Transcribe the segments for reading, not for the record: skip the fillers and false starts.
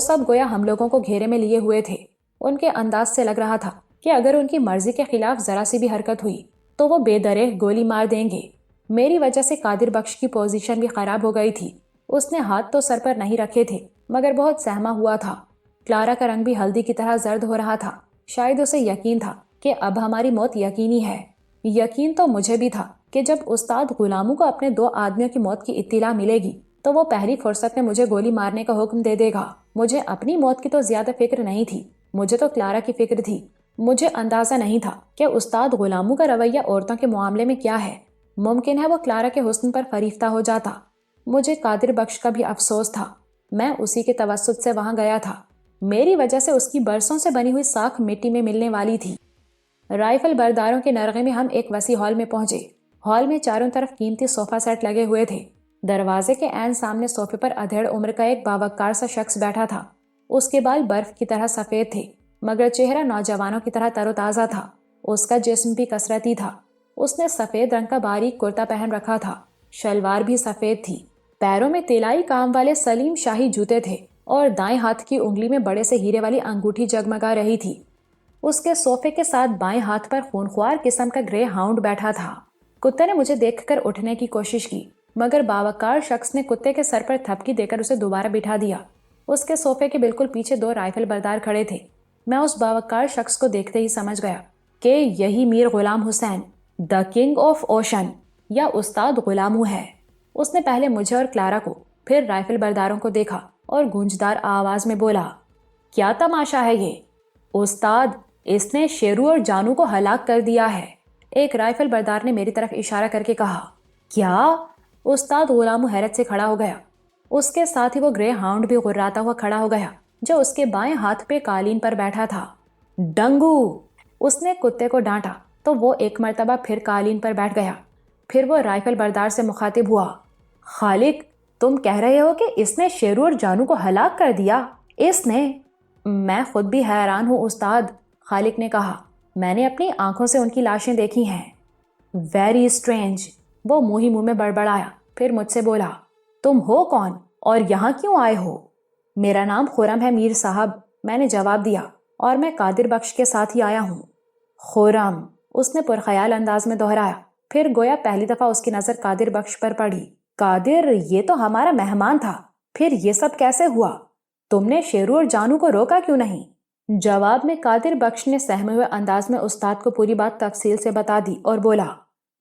سب گویا ہم لوگوں کو گھیرے میں لیے ہوئے تھے۔ ان کے انداز سے لگ رہا تھا کہ اگر ان کی مرضی کے خلاف ذرا سی بھی حرکت ہوئی تو وہ بے درے گولی مار دیں گے۔ میری وجہ سے قادر بخش کی پوزیشن بھی خراب ہو گئی تھی۔ اس نے ہاتھ تو سر پر نہیں رکھے تھے مگر بہت سہما ہوا تھا۔ کلارا کا رنگ بھی ہلدی کی طرح زرد ہو رہا تھا۔ شاید اسے یقین تھا کہ اب ہماری موت یقینی ہے۔ یقین تو مجھے بھی تھا کہ جب استاد غلاموں کو اپنے 2 آدمیوں کی موت کی اطلاع ملے گی تو وہ پہلی فرصت میں مجھے گولی مارنے کا حکم دے دے گا۔ مجھے اپنی موت کی تو زیادہ فکر نہیں تھی، مجھے تو کلارا کی فکر تھی۔ مجھے اندازہ نہیں تھا کہ استاد غلاموں کا رویہ عورتوں کے معاملے میں کیا ہے۔ ممکن ہے وہ کلارا کے حسن پر فریفتہ ہو جاتا۔ مجھے قادر بخش کا بھی افسوس تھا۔ میں اسی کے توسط سے وہاں گیا تھا۔ میری وجہ سے اس کی برسوں سے بنی ہوئی ساکھ مٹی میں ملنے والی تھی۔ رائفل برداروں کے نرغے میں ہم ایک وسیع ہال میں پہنچے۔ ہال میں چاروں طرف قیمتی صوفہ سیٹ لگے ہوئے تھے۔ دروازے کے عین سامنے صوفے پر ادھیڑ عمر کا ایک باوقار سا شخص بیٹھا تھا۔ اس کے بال برف کی طرح سفید تھے مگر چہرہ نوجوانوں کی طرح تر و تازہ تھا۔ اس کا جسم بھی کثرتی تھا۔ اس نے سفید رنگ کا باریک کرتا پہن رکھا تھا، شلوار بھی سفید تھی۔ پیروں میں طلائی کام والے سلیم شاہی جوتے تھے اور دائیں ہاتھ کی انگلی میں بڑے سے ہیرے والی انگوٹھی جگمگا رہی تھی۔ اس کے صوفے کے ساتھ بائیں ہاتھ پر خونخوار قسم کا گرے ہاؤنڈ بیٹھا تھا۔ کتے نے مجھے دیکھ کر اٹھنے کی کوشش کی مگر باوقار شخص نے کتے کے سر پر تھپکی دے کر اسے دوبارہ بٹھا دیا۔ اس کے صوفے کے بالکل پیچھے 2 رائفل بردار کھڑے تھے۔ میں اس باوقار شخص کو دیکھتے ہی سمجھ گیا کہ یہی میر غلام حسین، دا کنگ آف اوشن یا استاد غلامو ہے۔ اس نے پہلے مجھے اور کلارا کو، پھر رائفل برداروں کو دیکھا اور گونجدار آواز میں بولا، کیا تماشا ہے یہ؟ استاد، اس نے شیرو اور جانو کو ہلاک کر دیا ہے۔ ایک رائفل بردار نے میری طرف اشارہ کر کے کہا۔ کیا؟ استاد غلامو حیرت سے کھڑا ہو گیا۔ اس کے ساتھ ہی وہ گرے ہاؤنڈ بھی غراتا ہوا کھڑا ہو گیا جو اس کے بائیں ہاتھ پہ قالین پر بیٹھا تھا۔ ڈنگو! اس نے کتے کو ڈانٹا تو وہ ایک مرتبہ پھر قالین پر بیٹھ گیا۔ پھر وہ رائفل بردار سے مخاطب ہوا، خالق، تم کہہ رہے ہو کہ اس نے شیرو اور جانو کو ہلاک کر دیا؟ اس نے؟ میں خود بھی حیران ہوں استاد، خالق نے کہا۔ میں نے اپنی آنکھوں سے ان کی لاشیں دیکھی ہیں۔ ویری اسٹرینج، وہ منہ ہی منہ میں بڑبڑایا، پھر مجھ سے بولا، تم ہو کون اور یہاں کیوں آئے ہو؟ میرا نام خرم ہے میر صاحب، میں نے جواب دیا، اور میں قادر بخش کے ساتھ ہی آیا ہوں۔ خرم، اس نے پرخیال انداز میں دہرایا، پھر گویا پہلی دفعہ اس کی نظر قادر بخش پر پڑی۔ قادر، یہ تو ہمارا مہمان تھا، پھر یہ سب کیسے ہوا؟ تم نے شیرو اور جانو کو روکا کیوں نہیں؟ جواب میں قادر بخش نے سہمے ہوئے انداز میں استاد کو پوری بات تفصیل سے بتا دی اور بولا،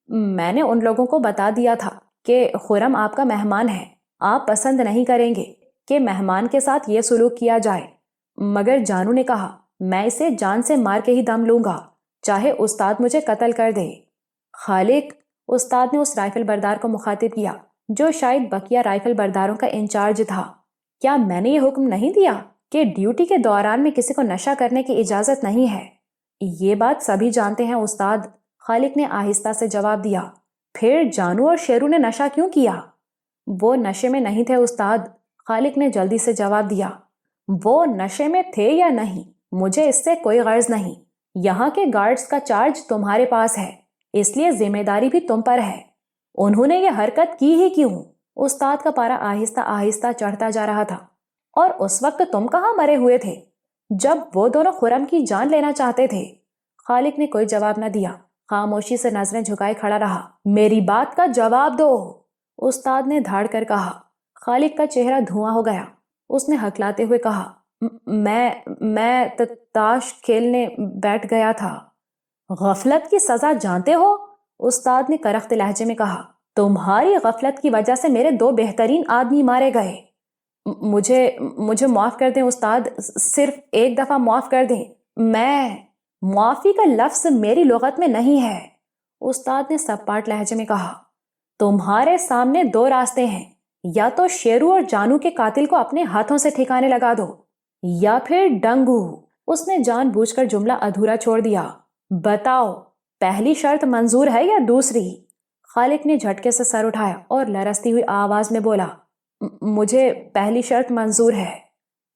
میں نے ان لوگوں کو بتا دیا تھا کہ خرم آپ کا مہمان ہے، آپ پسند نہیں کریں گے کہ مہمان کے ساتھ یہ سلوک کیا جائے، مگر جانو نے کہا، میں اسے جان سے مار کے ہی دم لوں گا، چاہے استاد مجھے قتل کر دے۔ خالق، استاد نے اس رائفل بردار کو مخاطب کیا جو شاید بقیہ رائفل برداروں کا انچارج تھا، کیا میں نے یہ حکم نہیں دیا کہ ڈیوٹی کے دوران میں کسی کو نشہ کرنے کی اجازت نہیں ہے؟ یہ بات سبھی جانتے ہیں استاد، خالق نے آہستہ سے جواب دیا۔ پھر جانو اور شیرو نے نشہ کیوں کیا؟ وہ نشے میں نہیں تھے استاد، خالق نے جلدی سے جواب دیا۔ وہ نشے میں تھے یا نہیں مجھے اس سے کوئی غرض نہیں، یہاں کے گارڈز کا چارج تمہارے پاس ہے، اس لیے ذمہ داری بھی تم پر ہے۔ انہوں نے یہ حرکت کی ہی کیوں؟ استاد کا پارا آہستہ آہستہ چڑھتا جا رہا تھا۔ اور اس وقت تم کہاں مرے ہوئے تھے جب وہ دونوں خرم کی جان لینا چاہتے تھے؟ خالق نے کوئی جواب نہ دیا، خاموشی سے نظریں جھکائے کھڑا رہا۔ میری بات کا جواب دو، استاد نے دھاڑ کر کہا۔ خالق کا چہرہ دھواں ہو گیا۔ اس نے ہکلاتے ہوئے کہا، میں تاش کھیلنے بیٹھ گیا تھا۔ غفلت کی سزا جانتے ہو؟ استاد نے کرخت لہجے میں کہا، تمہاری غفلت کی وجہ سے میرے 2 بہترین آدمی مارے گئے۔ مجھے معاف کر دیں استاد، صرف ایک دفعہ معاف کر دیں۔ معافی کا لفظ میری لغت میں نہیں ہے، استاد نے سپاٹ لہجے میں کہا۔ تمہارے سامنے 2 راستے ہیں، یا تو شیرو اور جانو کے قاتل کو اپنے ہاتھوں سے ٹھکانے لگا دو، یا پھر ڈنگو۔ اس نے جان بوجھ کر جملہ ادھورا چھوڑ دیا۔ بتاؤ، پہلی شرط منظور ہے یا دوسری؟ خالق نے جھٹکے سے سر اٹھایا اور لرزتی ہوئی آواز میں بولا، مجھے پہلی شرط منظور ہے۔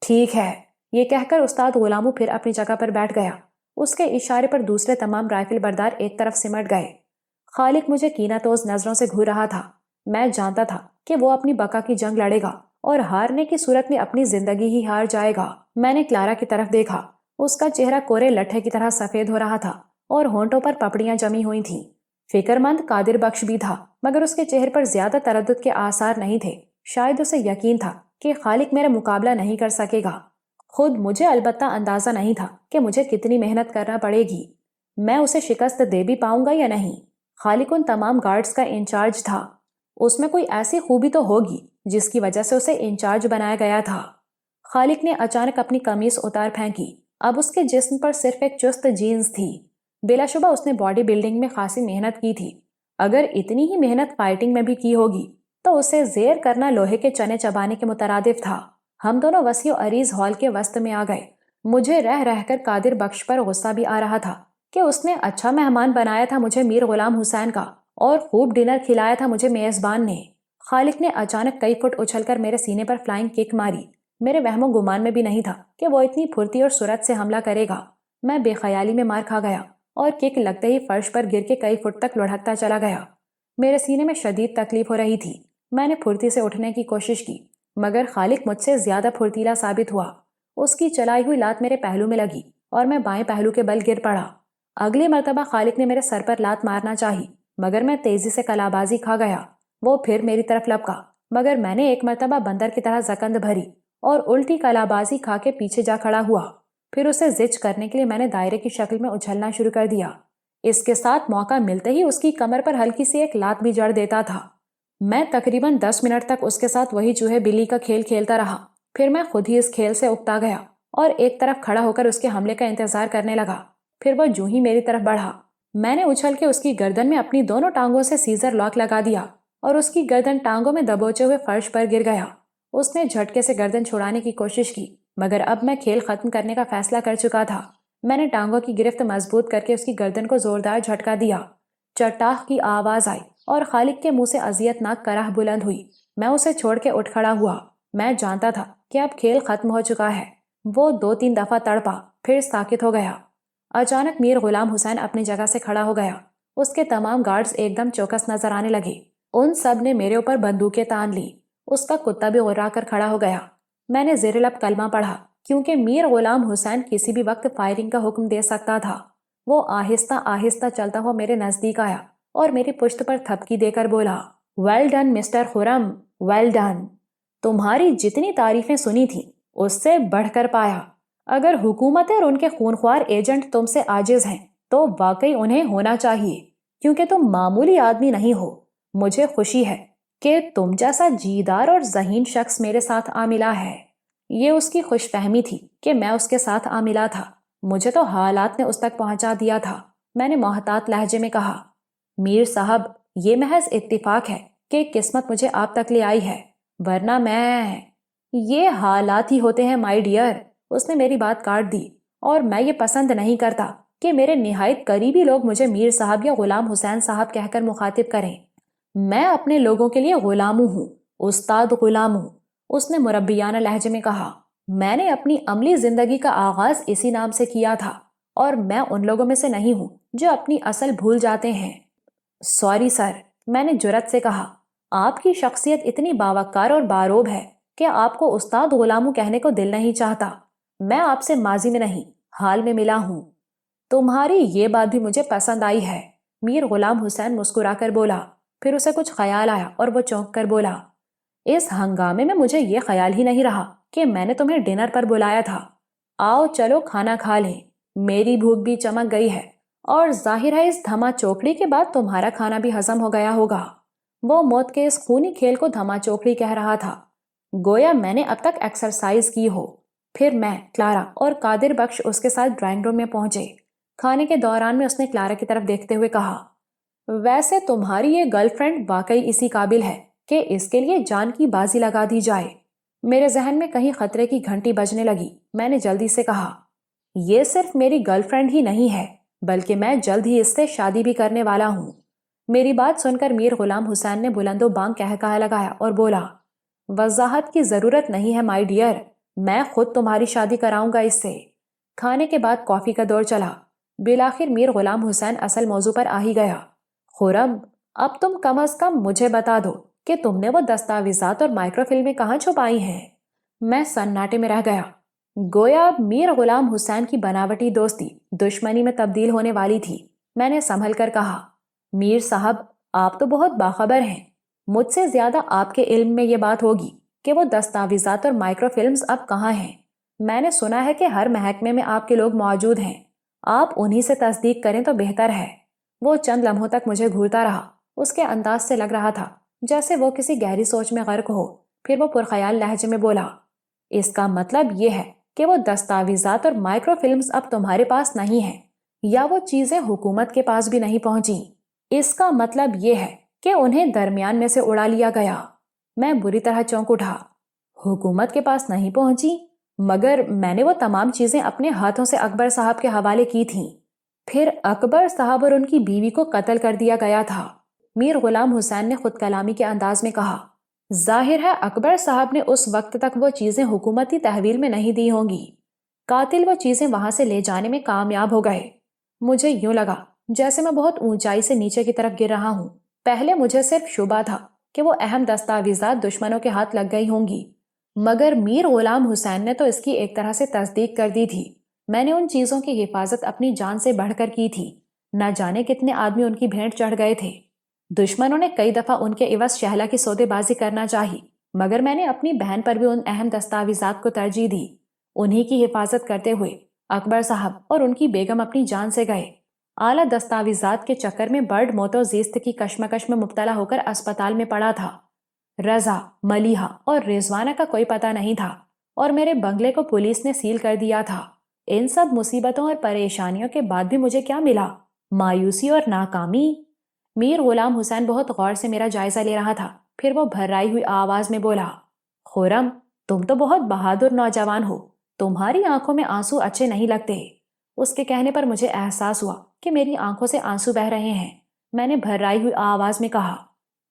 ٹھیک ہے، یہ کہہ کر استاد غلامو پھر اپنی جگہ پر بیٹھ گیا۔ اس کے اشارے پر دوسرے تمام رائفل بردار ایک طرف سمٹ گئے۔ خالق مجھے کینہ توز نظروں سے گھور رہا تھا۔ میں جانتا تھا کہ وہ اپنی بقا کی جنگ لڑے گا اور ہارنے کی صورت میں اپنی زندگی ہی ہار جائے گا۔ میں نے کلارا کی طرف دیکھا۔ اس کا چہرہ کورے لٹھے کی طرح سفید ہو رہا تھا اور ہونٹوں پر پپڑیاں جمی ہوئی تھیں۔ فکر مند قادر بخش بھی تھا، مگر اس کے چہرے پر زیادہ تردد کے آثار نہیں تھے۔ شاید اسے یقین تھا کہ خالق میرا مقابلہ نہیں کر سکے گا۔ خود مجھے البتہ اندازہ نہیں تھا کہ مجھے کتنی محنت کرنا پڑے گی۔ میں اسے شکست دے بھی پاؤں گا یا نہیں۔ خالق ان تمام گارڈز کا انچارج تھا۔ اس میں کوئی ایسی خوبی تو ہوگی جس کی وجہ سے اسے انچارج بنایا گیا تھا۔ خالق نے اچانک اپنی قمیص اتار پھینکی۔ اب اس کے جسم پر صرف ایک چست جینز تھی۔ بلا شبہ اس نے باڈی بلڈنگ میں خاصی محنت کی تھی۔ اگر اتنی ہی محنت فائٹنگ میں بھی کی ہوگی تو اسے زیر کرنا لوہے کے چنے چبانے کے مترادف تھا۔ ہم دونوں وسیع و عریض ہال کے وسط میں آ گئے۔ مجھے رہ رہ کر قادر بخش پر غصہ بھی آ رہا تھا کہ اس نے اچھا مہمان بنایا تھا مجھے میر غلام حسین کا، اور خوب ڈنر کھلایا تھا مجھے میزبان نے۔ خالق نے اچانک کئی فٹ اچھل کر میرے سینے پر فلائنگ کک ماری۔ میرے وہم و گمان میں بھی نہیں تھا کہ وہ اتنی پھرتی اور سرعت سے حملہ کرے گا۔ میں بے خیالی میں مار کھا گیا اور کک لگتے ہی فرش پر گر کے کئی فٹ تک لڑھکتا چلا گیا۔ میرے سینے میں شدید تکلیف ہو رہی تھی۔ میں نے پھرتی سے اٹھنے کی کوشش کی، مگر خالق مجھ سے زیادہ پھرتیلا ثابت ہوا۔ اس کی چلائی ہوئی لات میرے پہلو میں لگی اور میں بائیں پہلو کے بل گر پڑا۔ اگلی مرتبہ خالق نے میرے سر پر لات مارنا چاہی، مگر میں تیزی سے کلابازی کھا گیا۔ وہ پھر میری طرف لپکا، مگر میں نے ایک مرتبہ بندر کی طرح زکند بھری اور الٹی کلابازی کھا کے پیچھے جا کھڑا ہوا۔ پھر اسے زچ کرنے کے لیے میں نے دائرے کی شکل میں اچھلنا شروع کر دیا۔ اس کے ساتھ موقع ملتے ہی اس کی کمر پر ہلکی سی ایک لات بھی جڑ دیتا تھا۔ میں تقریباً 10 منٹ تک اس کے ساتھ وہی چوہے بلی کا کھیل کھیلتا رہا۔ پھر میں خود ہی اس کھیل سے اکتا گیا اور ایک طرف کھڑا ہو کر اس کے حملے کا انتظار کرنے لگا۔ پھر وہ جوں ہی میری طرف بڑھا، میں نے اچھل کے اس کی گردن میں اپنی دونوں ٹانگوں سے سیزر لاک لگا دیا اور اس کی گردن ٹانگوں میں دبوچے ہوئے فرش پر گر گیا۔ اس نے جھٹکے سے گردن چھڑانے کی کوشش کی، مگر اب میں کھیل ختم کرنے کا فیصلہ کر چکا تھا۔ میں نے ٹانگوں کی گرفت مضبوط کر کے اس کی گردن کو زوردار جھٹکا دیا۔ چٹاخ کی آواز آئی اور خالق کے منہ سے اذیت ناک کرہ بلند ہوئی۔ میں اسے چھوڑ کے اٹھ کھڑا ہوا۔ میں جانتا تھا کہ اب کھیل ختم ہو چکا ہے۔ وہ 2-3 دفعہ تڑپا، پھر ساکت ہو گیا۔ اچانک میر غلام حسین اپنی جگہ سے کھڑا ہو گیا۔ اس کے تمام گارڈز ایک دم چوکس نظر آنے لگے۔ ان سب نے میرے اوپر بندوقیں تان لی۔ اس کا کتا بھی غرا کر کھڑا ہو گیا۔ میں نے زیر لب کلمہ پڑھا، کیونکہ میر غلام حسین کسی بھی وقت فائرنگ کا حکم دے سکتا تھا۔ وہ آہستہ آہستہ چلتا ہوا میرے نزدیک آیا اور میری پشت پر تھپکی دے کر بولا، ویل ڈن مسٹر خرم، ویل ڈن۔ تمہاری جتنی تعریفیں سنی تھیں اس سے بڑھ کر پایا۔ اگر حکومتیں اور ان کے خونخوار ایجنٹ تم سے عاجز ہیں تو واقعی انہیں ہونا چاہیے، کیونکہ تم معمولی آدمی نہیں ہو۔ مجھے خوشی ہے کہ تم جیسا جیدار اور ذہین شخص میرے ساتھ آ ملا ہے۔ یہ اس کی خوش فہمی تھی کہ میں اس کے ساتھ آ ملا تھا۔ مجھے تو حالات نے اس تک پہنچا دیا تھا۔ میں نے محتاط لہجے میں کہا، میر صاحب، یہ محض اتفاق ہے کہ قسمت مجھے آپ تک لے آئی ہے، ورنہ میں… یہ حالات ہی ہوتے ہیں مائی ڈیئر۔ اس نے میری بات کاٹ دی، اور میں یہ پسند نہیں کرتا کہ میرے نہایت قریبی لوگ مجھے میر صاحب یا غلام حسین صاحب کہہ کر مخاطب کریں۔ میں اپنے لوگوں کے لیے غلام ہوں، استاد غلام ہوں۔ اس نے مربیانہ لہجے میں کہا، میں نے اپنی عملی زندگی کا آغاز اسی نام سے کیا تھا، اور میں ان لوگوں میں سے نہیں ہوں جو اپنی اصل بھول جاتے ہیں۔ سوری سر، میں نے جرأت سے کہا، آپ کی شخصیت اتنی باوقار اور باروب ہے کہ آپ کو استاد غلاموں کہنے کو دل نہیں چاہتا۔ میں آپ سے ماضی میں نہیں، حال میں ملا ہوں۔ تمہاری یہ بات بھی مجھے پسند آئی ہے، میر غلام حسین مسکرا کر بولا۔ پھر اسے کچھ خیال آیا اور وہ چونک کر بولا، اس ہنگامے میں مجھے یہ خیال ہی نہیں رہا کہ میں نے تمہیں ڈنر پر بلایا تھا۔ آؤ چلو کھانا کھا لیں، میری بھوک بھی چمک گئی ہے، اور ظاہر ہے اس دھما چوکڑی کے بعد تمہارا کھانا بھی ہضم ہو گیا ہوگا۔ وہ موت کے اس خونی کھیل کو دھما چوکڑی کہہ رہا تھا، گویا میں نے اب تک ایکسرسائز کی ہو۔ پھر میں، کلارا اور قادر بخش اس کے ساتھ ڈرائنگ روم میں پہنچے۔ کھانے کے دوران میں اس نے کلارا کی طرف دیکھتے ہوئے کہا، ویسے تمہاری یہ گرل فرینڈ واقعی اسی قابل ہے کہ اس کے لیے جان کی بازی لگا دی جائے۔ میرے ذہن میں کہیں خطرے کی گھنٹی بجنے لگی۔ میں نے جلدی سے کہا، یہ صرف میری گرل فرینڈ ہی نہیں ہے، بلکہ میں جلد ہی اس سے شادی بھی کرنے والا ہوں۔ میری بات سن کر میر غلام حسین نے بلند و بانگ کہا لگایا اور بولا، وضاحت کی ضرورت نہیں ہے مائی ڈیئر، میں خود تمہاری شادی کراؤں گا اس سے۔ کھانے کے بعد کافی کا دور چلا۔ بالآخر میر غلام حسین اصل موضوع پر آ ہی گیا۔ خرم، اب تم کم از کم مجھے بتا دو کہ تم نے وہ دستاویزات اور مائکرو فلمیں کہاں چھپائی ہیں؟ میں سناٹے میں رہ گیا، گویا اب میر غلام حسین کی بناوٹی دوستی دشمنی میں تبدیل ہونے والی تھی۔ میں نے سنبھل کر کہا، میر صاحب آپ تو بہت باخبر ہیں، مجھ سے زیادہ آپ کے علم میں یہ بات ہوگی کہ وہ دستاویزات اور مائکرو فلمز اب کہاں ہیں۔ میں نے سنا ہے کہ ہر محکمے میں آپ کے لوگ موجود ہیں، آپ انہی سے تصدیق کریں تو بہتر ہے۔ وہ چند لمحوں تک مجھے گھورتا رہا، اس کے انداز سے لگ رہا تھا جیسے وہ کسی گہری سوچ میں غرق ہو۔ پھر وہ پرخیال لہجے میں بولا، اس کا مطلب یہ ہے کہ وہ دستاویزات اور مائکرو فلمز اب تمہارے پاس نہیں ہیں، یا وہ چیزیں حکومت کے پاس بھی نہیں پہنچی۔ اس کا مطلب یہ ہے کہ انہیں درمیان میں سے اڑا لیا گیا۔ میں بری طرح چونک اٹھا۔ حکومت کے پاس نہیں پہنچی؟ مگر میں نے وہ تمام چیزیں اپنے ہاتھوں سے اکبر صاحب کے حوالے کی تھیں۔ پھر اکبر صاحب اور ان کی بیوی کو قتل کر دیا گیا تھا، میر غلام حسین نے خود کلامی کے انداز میں کہا۔ ظاہر ہے اکبر صاحب نے اس وقت تک وہ چیزیں حکومتی تحویل میں نہیں دی ہوں گی۔ قاتل وہ چیزیں وہاں سے لے جانے میں کامیاب ہو گئے۔ مجھے یوں لگا جیسے میں بہت اونچائی سے نیچے کی طرف گر رہا ہوں۔ پہلے مجھے صرف شبہ تھا کہ وہ اہم دستاویزات دشمنوں کے ہاتھ لگ گئی ہوں گی، مگر میر غلام حسین نے تو اس کی ایک طرح سے تصدیق کر دی تھی۔ میں نے ان چیزوں کی حفاظت اپنی جان سے بڑھ کر کی تھی۔ نہ جانے کتنے آدمی ان کی بھینٹ چڑھ گئے تھے۔ دشمنوں نے کئی دفعہ ان کے عوض شہلا کی سودے بازی کرنا چاہی، مگر میں نے اپنی بہن پر بھی ان اہم دستاویزات کو ترجیح دی۔ انہی کی حفاظت کرتے ہوئے اکبر صاحب اور ان کی بیگم اپنی جان سے گئے۔ اعلیٰ دستاویزات کے چکر میں برڈ موت و زیست کی کشمکش میں مبتلا ہو کر اسپتال میں پڑا تھا۔ رضا، ملیحہ اور رضوانہ کا کوئی پتہ نہیں تھا، اور میرے بنگلے کو پولیس نے سیل کر دیا تھا۔ ان سب مصیبتوں اور پریشانیوں کے بعد بھی مجھے کیا ملا؟ مایوسی اور ناکامی۔ میر غلام حسین بہت غور سے میرا جائزہ لے رہا تھا، پھر وہ بھرائی ہوئی آواز میں بولا، خرم تم تو بہت بہادر نوجوان ہو، تمہاری آنکھوں میں آنسو اچھے نہیں لگتے۔ اس کے کہنے پر مجھے احساس ہوا کہ میری آنکھوں سے آنسو بہہ رہے ہیں۔ میں نے بھرائی ہوئی آواز میں کہا،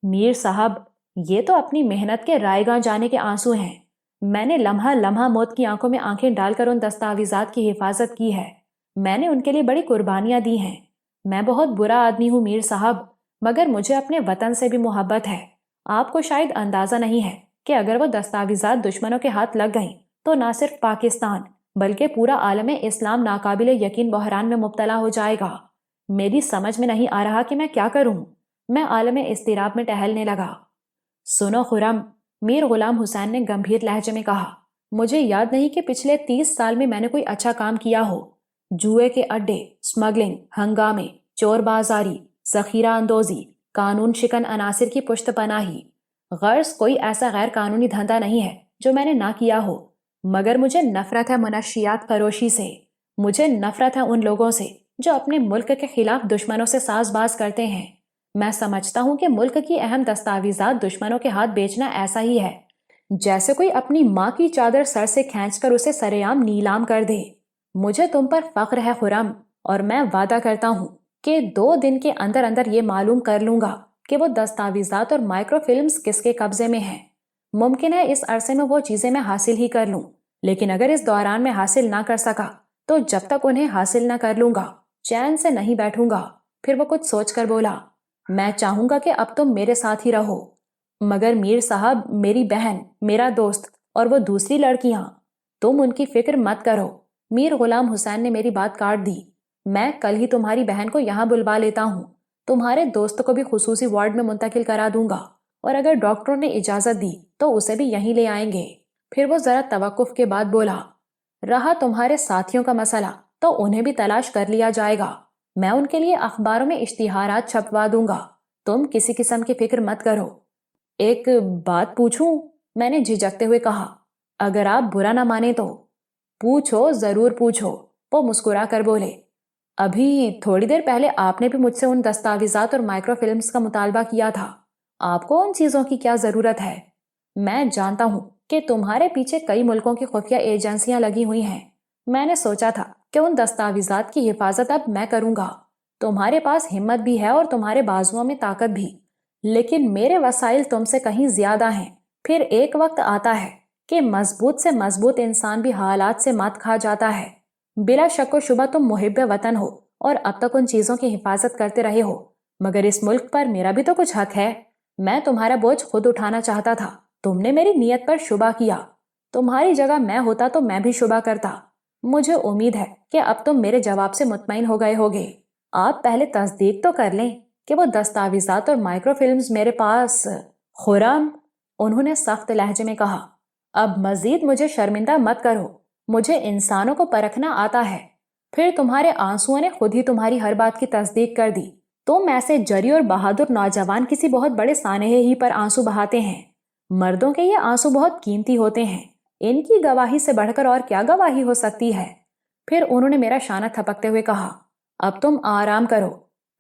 میر صاحب یہ تو اپنی محنت کے رائے گاں جانے کے آنسو ہیں۔ میں نے لمحہ لمحہ موت کی آنکھوں میں آنکھیں ڈال کر ان دستاویزات کی حفاظت کی ہے۔ میں نے ان کے لیے بڑی قربانیاں دی ہیں۔ میں بہت برا آدمی ہوں میر صاحب، مگر مجھے اپنے وطن سے بھی محبت ہے۔ آپ کو شاید اندازہ نہیں ہے کہ اگر وہ دستاویزات دشمنوں کے ہاتھ لگ گئیں تو نہ صرف پاکستان بلکہ پورا عالم اسلام ناقابل یقین بحران میں مبتلا ہو جائے گا۔ میری سمجھ میں نہیں آ رہا کہ میں کیا کروں۔ میں عالم اضطراب میں ٹہلنے لگا۔ سنو خرم، میر غلام حسین نے گمبھیر لہجے میں کہا، مجھے یاد نہیں کہ پچھلے 30 سال میں میں نے کوئی اچھا کام کیا ہو۔ جوئے کے اڈے، سمگلنگ، ہنگامے، چور بازاری، ذخیرہ اندوزی، قانون شکن عناصر کی پشت پناہی، غرض کوئی ایسا غیر قانونی دھندا نہیں ہے جو میں نے نہ کیا ہو۔ مگر مجھے نفرت ہے منشیات فروشی سے۔ مجھے نفرت ہے ان لوگوں سے جو اپنے ملک کے خلاف دشمنوں سے ساز باز کرتے ہیں۔ میں سمجھتا ہوں کہ ملک کی اہم دستاویزات دشمنوں کے ہاتھ بیچنا ایسا ہی ہے جیسے کوئی اپنی ماں کی چادر سر سے کھینچ کر اسے سرعام نیلام کر دے۔ مجھے تم پر فخر ہے خرم، اور میں وعدہ کرتا ہوں کہ 2 دن کے اندر اندر یہ معلوم کر لوں گا کہ وہ دستاویزات اور مائکرو فلمز کس کے قبضے میں ہیں۔ ممکن ہے اس عرصے میں وہ چیزیں میں حاصل ہی کر لوں، لیکن اگر اس دوران میں حاصل نہ کر سکا تو جب تک انہیں حاصل نہ کر لوں گا چین سے نہیں بیٹھوں گا۔ پھر وہ کچھ سوچ کر بولا، میں چاہوں گا کہ اب تم میرے ساتھ ہی رہو، مگر میر صاحب میری بہن، میرا دوست اور وہ دوسری لڑکیاں، تم ان کی فکر مت کرو۔ میر غلام حسین نے میری بات کاٹ دی، میں کل ہی تمہاری بہن کو یہاں بلوا لیتا ہوں، تمہارے دوست کو بھی خصوصی وارڈ میں منتقل کرا دوں گا، اور اگر ڈاکٹروں نے اجازت دی تو اسے بھی یہیں لے آئیں گے۔ پھر وہ ذرا توقف کے بعد بولا، رہا تمہارے ساتھیوں کا مسئلہ تو انہیں بھی تلاش کر لیا جائے گا۔ میں ان کے لیے اخباروں میں اشتہارات چھپوا دوں گا، تم کسی قسم کی فکر مت کرو۔ ایک بات پوچھوں؟ میں نے جھجکتے ہوئے کہا، اگر آپ برا نہ مانے تو۔ پوچھو، ضرور پوچھو، وہ مسکرا کر بولے، ابھی تھوڑی دیر پہلے آپ نے بھی مجھ سے ان دستاویزات اور مائکرو فلمز کا مطالبہ کیا تھا۔ آپ کو ان چیزوں کی کیا ضرورت ہے؟ میں جانتا ہوں کہ تمہارے پیچھے کئی ملکوں کی خفیہ ایجنسیاں لگی ہوئی ہیں۔ میں نے سوچا تھا کہ ان دستاویزات کی حفاظت اب میں کروں گا۔ تمہارے پاس ہمت بھی ہے اور تمہارے بازوؤں میں طاقت بھی، لیکن میرے وسائل تم سے کہیں زیادہ ہیں۔ پھر ایک وقت آتا ہے کہ مضبوط سے مضبوط انسان بھی حالات سے مات کھا جاتا ہے۔ بلا شک و شبہ تم محب وطن ہو اور اب تک ان چیزوں کی حفاظت کرتے رہے ہو، مگر اس ملک پر میرا بھی تو کچھ حق ہے۔ میں تمہارا بوجھ خود اٹھانا چاہتا تھا، تم نے میری نیت پر شبہ کیا۔ تمہاری جگہ میں ہوتا تو میں بھی شبہ کرتا۔ مجھے امید ہے کہ اب تم میرے جواب سے مطمئن ہو گئے ہوگے۔ آپ پہلے تصدیق تو کر لیں کہ وہ دستاویزات اور مائکرو فلمز میرے پاس۔ خرم، انہوں نے سخت لہجے میں کہا، اب مزید مجھے شرمندہ مت کرو۔ مجھے انسانوں کو پرکھنا آتا ہے۔ پھر تمہارے آنسوؤں نے خود ہی تمہاری ہر بات کی تصدیق کر دی۔ تم ایسے جری اور بہادر نوجوان کسی بہت بڑے سانحے ہی پر آنسو بہاتے ہیں۔ مردوں کے یہ آنسو بہت قیمتی ہوتے ہیں، ان کی گواہی سے بڑھ کر اور کیا گواہی ہو سکتی ہے؟ پھر انہوں نے میرا شانہ تھپکتے ہوئے کہا، اب تم آرام کرو،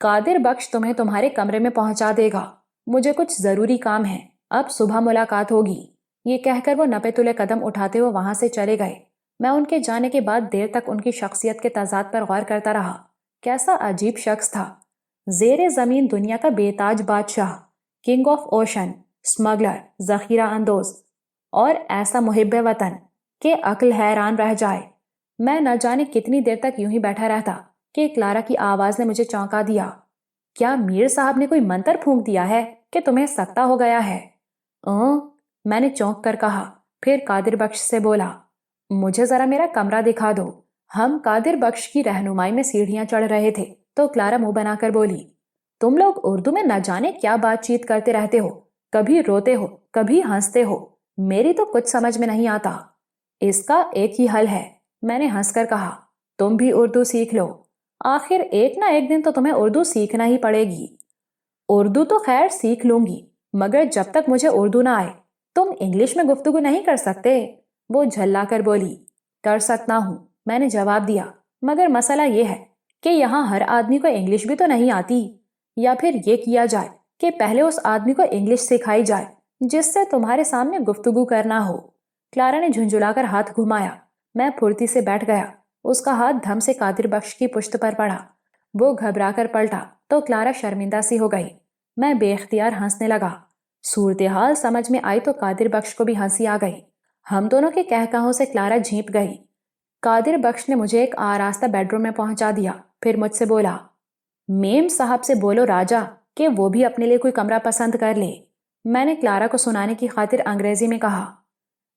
قادر بخش تمہیں تمہارے کمرے میں پہنچا دے گا۔ مجھے کچھ ضروری کام ہے، اب صبح ملاقات ہوگی۔ یہ کہہ کر وہ نپے تلے قدم اٹھاتے ہوئے وہاں سے چلے گئے۔ میں ان کے جانے کے بعد دیر تک ان کی شخصیت کے تضاد پر غور کرتا رہا۔ کیسا عجیب شخص تھا، زیر زمین دنیا کا بے تاج بادشاہ، کنگ آف اوشن، اسمگلر، ذخیرہ اندوز، اور ایسا محب وطن کہ عقل حیران رہ جائے۔ میں نہ جانے کتنی دیر تک یوں ہی بیٹھا رہتا کہ کلارا کی آواز نے مجھے چونکا دیا۔ کیا میر صاحب نے کوئی منتر پھونک دیا ہے کہ تمہیں سکتہ ہو گیا ہے؟ میں نے چونک کر کہا، پھر قادر بخش سے بولا، مجھے ذرا میرا کمرہ دکھا دو۔ ہم قادر بخش کی رہنمائی میں سیڑھیاں چڑھ رہے تھے تو کلارا منہ بنا کر بولی، تم لوگ اردو میں نہ جانے کیا بات چیت کرتے رہتے ہو، کبھی روتے ہو کبھی ہنستے ہو، میری تو کچھ سمجھ میں نہیں آتا۔ اس کا ایک ہی حل ہے، میں نے ہنس کر کہا، تم بھی اردو سیکھ لو، آخر ایک نہ ایک دن تو تمہیں اردو سیکھنا ہی پڑے گی۔ اردو تو خیر سیکھ لوں گی، مگر جب تک مجھے اردو نہ آئے تم انگلش میں گفتگو نہیں کر سکتے؟ وہ جھلا کر بولی، کر سکتا ہوں، میں نے جواب دیا، مگر مسئلہ یہ ہے کہ یہاں ہر آدمی کو انگلش بھی تو نہیں آتی۔ یا پھر یہ کیا جائے کہ پہلے اس آدمی کو انگلش سکھائی جائے جس سے تمہارے سامنے گفتگو کرنا ہو۔ کلارا نے جھنجھلا کر ہاتھ گھمایا۔ میں پھرتی سے بیٹھ گیا۔ اس کا ہاتھ دھم سے قادر بخش کی پشت پر پڑا۔ وہ گھبرا کر پلٹا تو کلارا شرمندہ سی ہو گئی۔ میں بے اختیار ہنسنے لگا۔ صورتحال سمجھ میں آئی تو قادر بخش کو بھی ہنسی آ گئی۔ ہم دونوں کے کہکہوں سے کلارا جھینپ گئی۔ قادر بخش نے مجھے ایک آراستہ بیڈ روم میں پہنچا دیا، پھر مجھ سے بولا، میم صاحب سے بولو راجا کہ وہ بھی اپنے لیے کوئی کمرہ پسند کر لے۔ میں نے کلارا کو سنانے کی خاطر انگریزی میں کہا،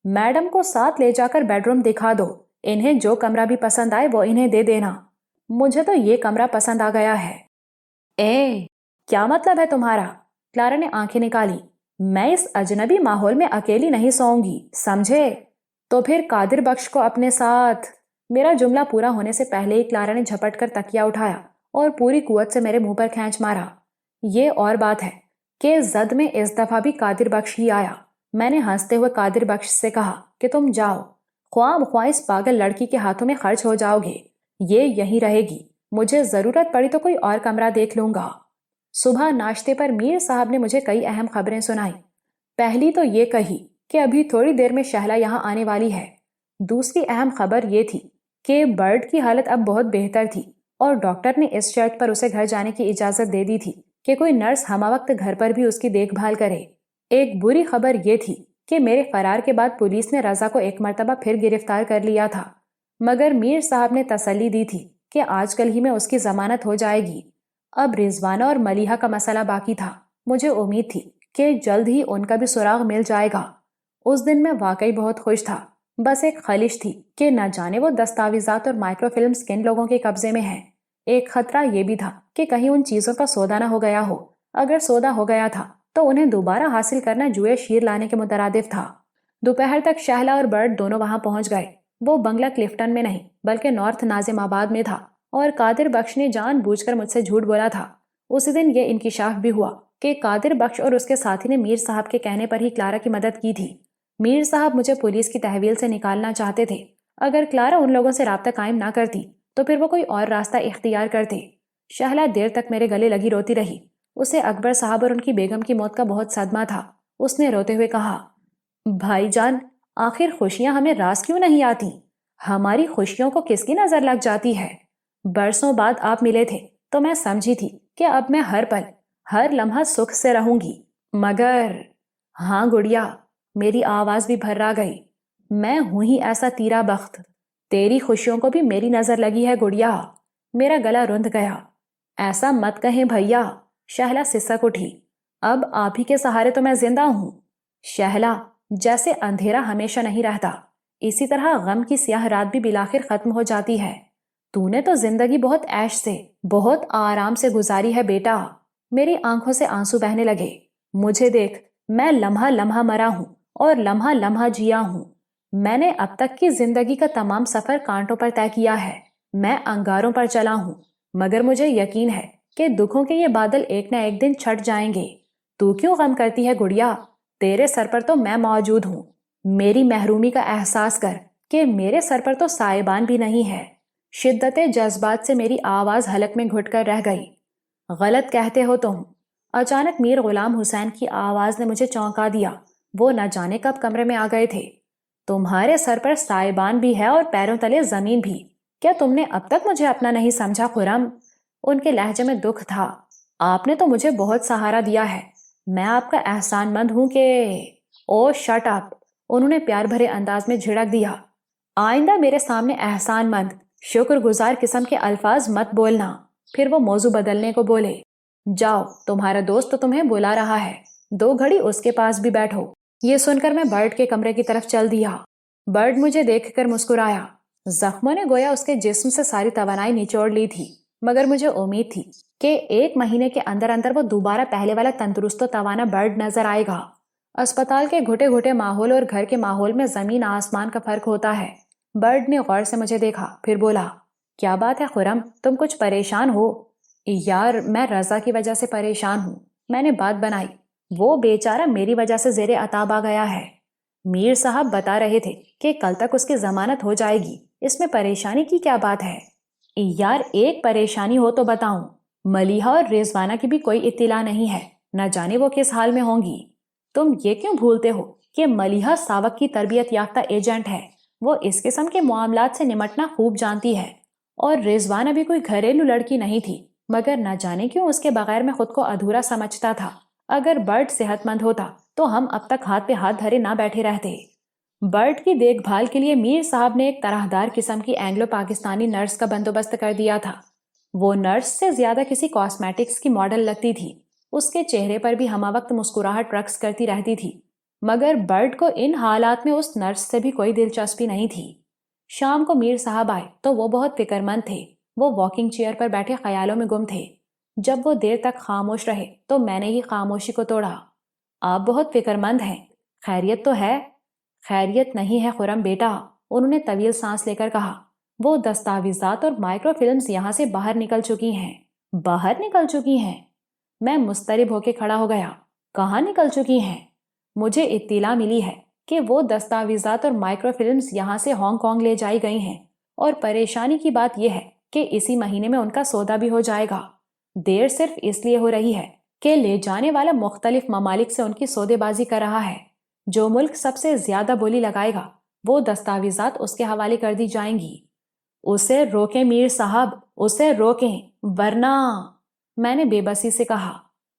میڈم کو ساتھ لے جا کر بیڈ روم دکھا دو، انہیں جو کمرہ بھی پسند آئے وہ انہیں دے دینا۔ مجھے تو یہ کمرہ پسند آ گیا ہے۔ کیا مطلب ہے تمہارا؟ کلارا نے آنکھیں نکالی۔ میں اس اجنبی ماحول میں اکیلی نہیں سوؤں گی، سمجھے؟ تو پھر قادر بخش کو اپنے ساتھ۔ میرا جملہ پورا ہونے سے پہلے ہی کلارا نے جھپٹ کر تکیا اٹھایا اور پوری قوت سے میرے منہ پر کھینچ مارا۔ یہ اور بات ہے کہ زد میں اس دفعہ بھی قادر بخش ہی آیا۔ میں نے ہنستے ہوئے قادر بخش سے کہا کہ تم جاؤ، خواہ مخواہ اس پاگل لڑکی کے ہاتھوں میں خرچ ہو جاؤ گے، یہ یہیں رہے گی، مجھے ضرورت پڑی تو کوئی اور کمرہ دیکھ لوں گا۔ صبح ناشتے پر میر صاحب نے مجھے کئی اہم خبریں سنائیں۔ پہلی تو یہ کہی کہ ابھی تھوڑی دیر میں شہلا یہاں آنے والی ہے۔ دوسری اہم خبر یہ تھی کہ برڈ کی حالت اب بہت بہتر تھی اور ڈاکٹر نے اس شرط پر اسے گھر جانے کی اجازت دے دی تھی کہ کوئی نرس ہمہ وقت گھر پر بھی اس کی دیکھ بھال کرے۔ ایک بری خبر یہ تھی کہ میرے فرار کے بعد پولیس نے رضا کو ایک مرتبہ پھر گرفتار کر لیا تھا، مگر میر صاحب نے تسلی دی تھی کہ آج کل ہی میں اس کی ضمانت ہو جائے گی۔ اب رضوانہ اور ملیحہ کا مسئلہ باقی تھا۔ مجھے امید تھی کہ جلد ہی ان کا بھی سراغ مل جائے گا۔ اس دن میں واقعی بہت خوش تھا، بس ایک خلش تھی کہ نہ جانے وہ دستاویزات اور مائکرو فلمز کن لوگوں کے قبضے میں ہیں۔ ایک خطرہ یہ بھی تھا کہ کہیں ان چیزوں کا سودا نہ ہو گیا ہو، اگر سودا ہو گیا تھا تو انہیں دوبارہ حاصل کرنا جوئے شیر لانے کے مترادف تھا۔ دوپہر تک شہلا اور برڈ دونوں وہاں پہنچ گئے۔ وہ بنگلہ کلفٹن میں نہیں بلکہ نارتھ ناظم آباد میں تھا، اور قادر بخش نے جان بوجھ کر مجھ سے جھوٹ بولا تھا۔ اسی دن یہ انکشاف بھی ہوا کہ قادر بخش اور اس کے ساتھی نے میر صاحب کے کہنے پر ہی کلارا کی مدد کی تھی۔ میر صاحب مجھے پولیس کی تحویل سے نکالنا چاہتے تھے۔ اگر کلارا ان لوگوں سے رابطہ قائم نہ کرتی تو پھر وہ کوئی اور راستہ اختیار کرتے۔ شہلا دیر تک میرے گلے لگی روتی رہی۔ اسے اکبر صاحب اور ان کی بیگم کی موت کا بہت صدمہ تھا۔ اس نے روتے ہوئے کہا، بھائی جان، آخر خوشیاں ہمیں راز کیوں نہیں آتی؟ ہماری خوشیوں کو کس کی نظر لگ جاتی ہے؟ برسوں بعد آپ ملے تھے تو میں سمجھی تھی کہ اب میں ہر پل ہر لمحہ سکھ سے رہوں گی، مگر ہاں گڑیا، میری آواز بھی بھرا گئی، میں ہوں ہی ایسا تیرا بخت، تیری خوشیوں کو بھی میری نظر لگی ہے گڑیا۔ میرا گلا رند گیا۔ ایسا مت کہیں بھیا، شہلا سسک اٹھی۔ اب آپ ہی کے سہارے تو میں زندہ ہوں۔ شہلا، جیسے اندھیرا ہمیشہ نہیں رہتا، اسی طرح غم کی سیاہ رات بھی بالآخر ختم ہو جاتی ہے۔ تو نے تو زندگی بہت عیش سے، بہت آرام سے گزاری ہے بیٹا۔ میری آنکھوں سے آنسو بہنے لگے۔ مجھے دیکھ، میں لمحہ لمحہ مرا ہوں اور لمحہ لمحہ جیا ہوں۔ میں نے اب تک کی زندگی کا تمام سفر کانٹوں پر طے کیا ہے۔ میں انگاروں پر چلا ہوں، مگر مجھے یقین ہے کہ دکھوں کے یہ بادل ایک نہ ایک دن چھٹ جائیں گے۔ تو کیوں غم کرتی ہے گڑیا؟ تیرے سر پر تو میں موجود ہوں۔ میری محرومی کا احساس کر کہ میرے سر پر تو سائبان بھی نہیں ہے۔ شدت جذبات سے میری آواز حلق میں گھٹ کر رہ گئی۔ غلط کہتے ہو تم۔ اچانک میر غلام حسین کی آواز نے مجھے چونکا دیا۔ وہ نہ جانے کب کمرے میں آ گئے تھے۔ تمہارے سر پر سائبان بھی ہے اور پیروں تلے زمین بھی۔ کیا تم نے اب تک مجھے اپنا نہیں سمجھا خرم؟ ان کے لہجے میں دکھ تھا۔ آپ نے تو مجھے بہت سہارا دیا ہے۔ میں آپ کا احسان مند ہوں کہ… او شٹ اپ! انہوں نے پیار بھرے انداز میں جھڑک دیا۔ آئندہ میرے سامنے احسان مند، شکر گزار قسم کے الفاظ مت بولنا۔ پھر وہ موضوع بدلنے کو بولے۔ جاؤ، تمہارا دوست تمہیں بلا رہا ہے، 2 گھڑی اس کے پاس بھی بیٹھو۔ یہ سن کر میں برڈ کے کمرے کی طرف چل دیا۔ برڈ مجھے دیکھ کر مسکرایا۔ زخموں نے گویا اس کے جسم سے ساری توانائی نچوڑ لی تھی، مگر مجھے امید تھی کہ 1 مہینے کے اندر اندر وہ دوبارہ پہلے والا تندرست و توانا برڈ نظر آئے گا۔ اسپتال کے گھٹے گھٹے ماحول اور گھر کے ماحول میں زمین آسمان کا فرق ہوتا ہے۔ برڈ نے غور سے مجھے دیکھا، پھر بولا، کیا بات ہے خرم، تم کچھ پریشان ہو؟ یار، میں رضا کی وجہ سے پریشان ہوں۔ میں نے بات بنائی۔ وہ بیچارہ میری وجہ سے زیر عتاب آ گیا ہے۔ میر صاحب بتا رہے تھے کہ کل تک اس کی ضمانت ہو جائے گی۔ اس میں پریشانی کی کیا بات ہے؟ یار، ایک پریشانی ہو تو بتاؤں۔ ملیحہ اور رضوانہ کی بھی کوئی اطلاع نہیں ہے، نہ جانے وہ کس حال میں ہوں گی۔ تم یہ کیوں بھولتے ہو کہ ملیحہ ساوک کی تربیت یافتہ ایجنٹ ہے؟ وہ اس قسم کے معاملات سے نمٹنا خوب جانتی ہے۔ اور رضوانہ بھی کوئی گھریلو لڑکی نہیں تھی، مگر نہ جانے کیوں اس کے بغیر میں خود کو ادھورا سمجھتا تھا۔ اگر برڈ صحت مند ہوتا تو ہم اب تک ہاتھ پہ ہاتھ دھرے نہ بیٹھے رہتے۔ برڈ کی دیکھ بھال کے لیے میر صاحب نے ایک طرحدار قسم کی اینگلو پاکستانی نرس کا بندوبست کر دیا تھا۔ وہ نرس سے زیادہ کسی کاسمیٹکس کی ماڈل لگتی تھی۔ اس کے چہرے پر بھی ہمہ وقت مسکراہٹ رقص کرتی رہتی تھی، مگر برڈ کو ان حالات میں اس نرس سے بھی کوئی دلچسپی نہیں تھی۔ شام کو میر صاحب آئے تو وہ بہت فکر مند تھے۔ وہ واکنگ چیئر پر بیٹھے خیالوں میں گم تھے۔ جب وہ دیر تک خاموش رہے تو میں نے ہی خاموشی کو توڑا۔ آپ بہت فکر مند ہیں، خیریت تو ہے؟ خیریت نہیں ہے خرم بیٹا، انہوں نے طویل سانس لے کر کہا۔ وہ دستاویزات اور مائکرو فلمز یہاں سے باہر نکل چکی ہیں۔ باہر نکل چکی ہیں؟ میں مضطرب ہو کے کھڑا ہو گیا۔ کہاں نکل چکی ہیں؟ مجھے اطلاع ملی ہے کہ وہ دستاویزات اور مائکرو فلمز یہاں سے ہانگ کانگ لے جائی گئی ہیں، اور پریشانی کی بات یہ ہے کہ اسی مہینے میں ان کا سودا بھی ہو جائے گا۔ دیر صرف اس لیے ہو رہی ہے کہ لے جانے والا مختلف ممالک سے ان کی سودے بازی کر رہا ہے۔ جو ملک سب سے زیادہ بولی لگائے گا وہ دستاویزات اس کے حوالے کر دی جائیں گی۔ اسے روکیں میر صاحب، اسے روکیں، ورنہ… میں نے بے بسی سے کہا،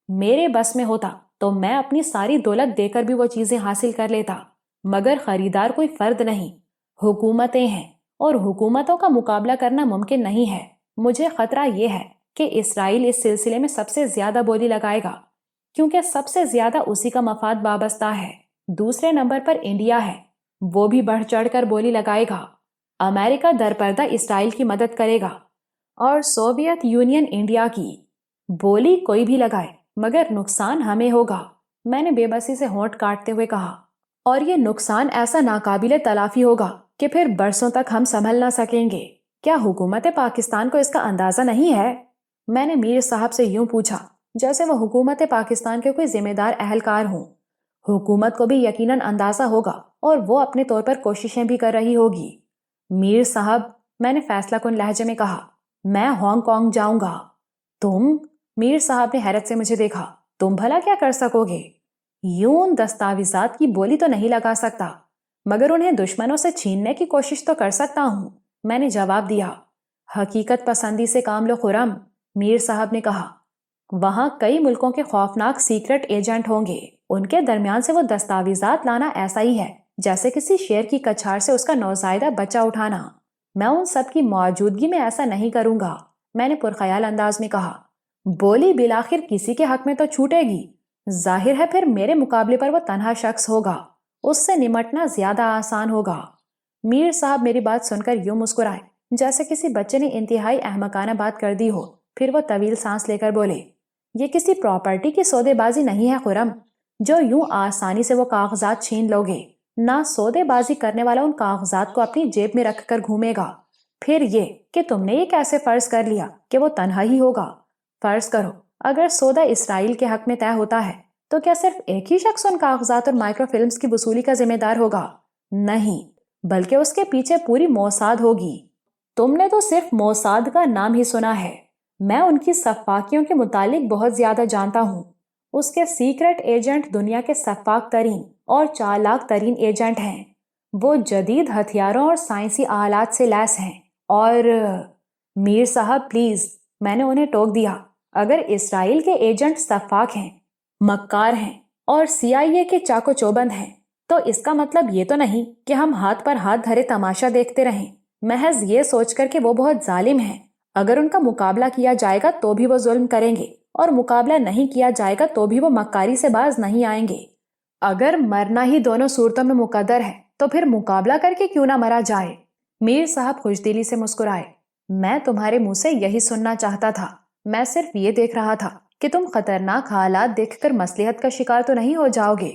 میرے بس میں ہوتا تو میں اپنی ساری دولت دے کر بھی وہ چیزیں حاصل کر لیتا، مگر خریدار کوئی فرد نہیں، حکومتیں ہیں، اور حکومتوں کا مقابلہ کرنا ممکن نہیں ہے۔ مجھے خطرہ یہ ہے کہ اسرائیل اس سلسلے میں سب سے زیادہ بولی لگائے گا، کیونکہ سب سے زیادہ اسی کا مفاد وابستہ ہے۔ دوسرے نمبر پر انڈیا ہے، وہ بھی بڑھ چڑھ کر بولی لگائے گا۔ امریکہ درپردہ اسرائیل کی مدد کرے گا، اور سوویت یونین انڈیا کی۔ بولی کوئی بھی لگائے مگر نقصان ہمیں ہوگا، میں نے بے بسی سے ہونٹ کاٹتے ہوئے کہا، اور یہ نقصان ایسا ناقابل تلافی ہوگا کہ پھر برسوں تک ہم سنبھل نہ سکیں گے۔ کیا حکومت پاکستان کو اس کا اندازہ نہیں ہے؟ میں نے میر صاحب سے یوں پوچھا جیسے وہ حکومت پاکستان کے کوئی ذمہ دار اہلکار ہوں۔ حکومت کو بھی یقیناً اندازہ ہوگا، اور وہ اپنے طور پر کوششیں بھی کر رہی ہوگی۔ میر صاحب، میں نے فیصلہ کن لہجے میں کہا، میں ہانگ کانگ جاؤں گا۔ تم؟ میر صاحب نے حیرت سے مجھے دیکھا۔ تم بھلا کیا کر سکو گے؟ یوں ان دستاویزات کی بولی تو نہیں لگا سکتا، مگر انہیں دشمنوں سے چھیننے کی کوشش تو کر سکتا ہوں، میں نے جواب دیا۔ حقیقت پسندی سے کام لو خرم، میر صاحب نے کہا۔ وہاں کئی ملکوں کے خوفناک سیکرٹ ایجنٹ ہوں گے، ان کے درمیان سے وہ دستاویزات لانا ایسا ہی ہے جیسے کسی شیر کی کچھار سے اس کا نوزائیدہ بچہ اٹھانا۔ میں ان سب کی موجودگی میں ایسا نہیں کروں گا، میں نے پرخیال انداز میں کہا۔ بولی بالآخر کسی کے حق میں تو چھوٹے گی، ظاہر ہے پھر میرے مقابلے پر وہ تنہا شخص ہوگا، اس سے نمٹنا زیادہ آسان ہوگا۔ میر صاحب میری بات سن کر یوں مسکرائے جیسے کسی بچے نے انتہائی احمقانہ بات کر دی ہو۔ پھر وہ طویل سانس لے کر بولے، یہ کسی پراپرٹی کی سودے بازی نہیں ہے خرم، جو یوں آسانی سے وہ کاغذات چھین لو گے۔ نہ سودے بازی کرنے والا ان کاغذات کو اپنی جیب میں رکھ کر گھومے گا۔ پھر یہ کہ تم نے یہ کیسے فرض کر لیا کہ وہ تنہا ہی ہوگا؟ فرض کرو اگر سودا اسرائیل کے حق میں طے ہوتا ہے تو کیا صرف ایک ہی شخص ان کاغذات اور مائکرو فلمز کی وصولی کا ذمہ دار ہوگا؟ نہیں، بلکہ اس کے پیچھے پوری موساد ہوگی۔ تم نے تو صرف موساد کا نام ہی سنا ہے، میں ان کی سفاکیوں کے متعلق بہت زیادہ جانتا ہوں۔ اس کے سیکرٹ ایجنٹ دنیا کے سفاک ترین اور چالاک ترین ایجنٹ ہیں۔ وہ جدید ہتھیاروں اور سائنسی آلات سے لیس ہیں۔ اور میر صاحب پلیز، میں نے انہیں ٹوک دیا، اگر اسرائیل کے ایجنٹ سفاک ہیں، مکار ہیں اور CIA کے چاقو چوبند ہیں تو اس کا مطلب یہ تو نہیں کہ ہم ہاتھ پر ہاتھ دھرے تماشا دیکھتے رہیں، محض یہ سوچ کر کہ وہ بہت ظالم ہیں۔ اگر ان کا مقابلہ کیا جائے گا تو بھی وہ ظلم کریں گے، اور مقابلہ نہیں کیا جائے گا تو بھی وہ مکاری سے باز نہیں آئیں گے۔ اگر مرنا ہی دونوں صورتوں میں مقدر ہے تو پھر مقابلہ کر کے کیوں نہ مرا جائے؟ میر صاحب خوشدلی سے مسکرائے۔ میں تمہارے منہ سے یہی سننا چاہتا تھا، میں صرف یہ دیکھ رہا تھا کہ تم خطرناک حالات دیکھ کر مصلحت کا شکار تو نہیں ہو جاؤ گے۔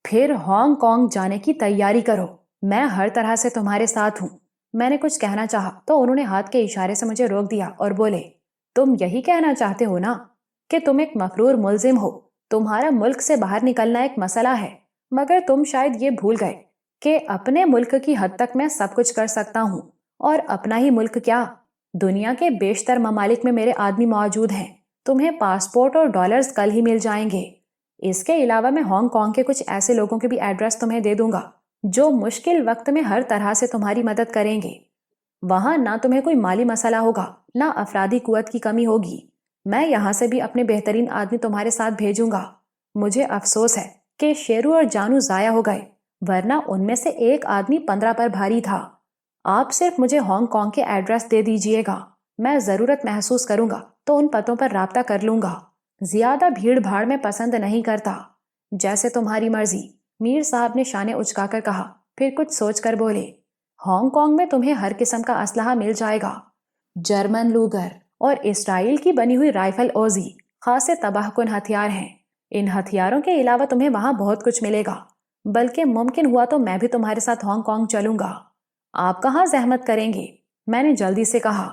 پھر ہانگ کانگ جانے کی تیاری کرو، میں ہر طرح سے تمہارے ساتھ ہوں۔ میں نے کچھ کہنا چاہا تو انہوں نے ہاتھ کے اشارے سے مجھے روک دیا اور بولے، تم یہی کہنا چاہتے ہو نا کہ تم ایک مفرور ملزم ہو، تمہارا ملک سے باہر نکلنا ایک مسئلہ ہے، مگر تم شاید یہ بھول گئے کہ اپنے ملک کی حد تک میں سب کچھ کر سکتا ہوں، اور اپنا ہی ملک کیا، دنیا کے بیشتر ممالک میں میرے آدمی موجود ہیں، تمہیں پاسپورٹ اور ڈالرز کل ہی مل جائیں گے۔ اس کے علاوہ میں ہانگ کانگ کے کچھ ایسے لوگوں کے بھی ایڈریس تمہیں دے دوں گا جو مشکل وقت میں ہر طرح سے تمہاری مدد کریں گے۔ وہاں نہ تمہیں کوئی مالی مسئلہ ہوگا، نہ افرادی قوت کی کمی ہوگی۔ میں یہاں سے بھی اپنے بہترین آدمی تمہارے ساتھ بھیجوں گا۔ مجھے افسوس ہے کہ شیرو اور جانو ضائع ہو گئے، ورنہ ان میں سے ایک آدمی 15 پر بھاری تھا۔ آپ صرف مجھے ہانگ کانگ کے ایڈریس دے دیجئے گا، میں ضرورت محسوس کروں گا تو ان پتوں پر رابطہ کر لوں گا۔ زیادہ بھیڑ بھاڑ میں پسند نہیں کرتا۔ جیسے تمہاری مرضی، میر صاحب نے شانے اچکا کر کہا، پھر کچھ سوچ کر بولے، ہانگ کانگ میں تمہیں ہر قسم کا اسلحہ مل جائے گا، جرمن لوگر اور اسرائیل کی بنی ہوئی رائفل اوزی خاصے تباہ کن ہتھیار ہیں۔ ان ہتھیاروں کے علاوہ تمہیں وہاں بہت کچھ ملے گا، بلکہ ممکن ہوا تو میں بھی تمہارے ساتھ ہانگ کانگ چلوں گا۔ آپ کہاں زحمت کریں گے؟ میں نے جلدی سے کہا،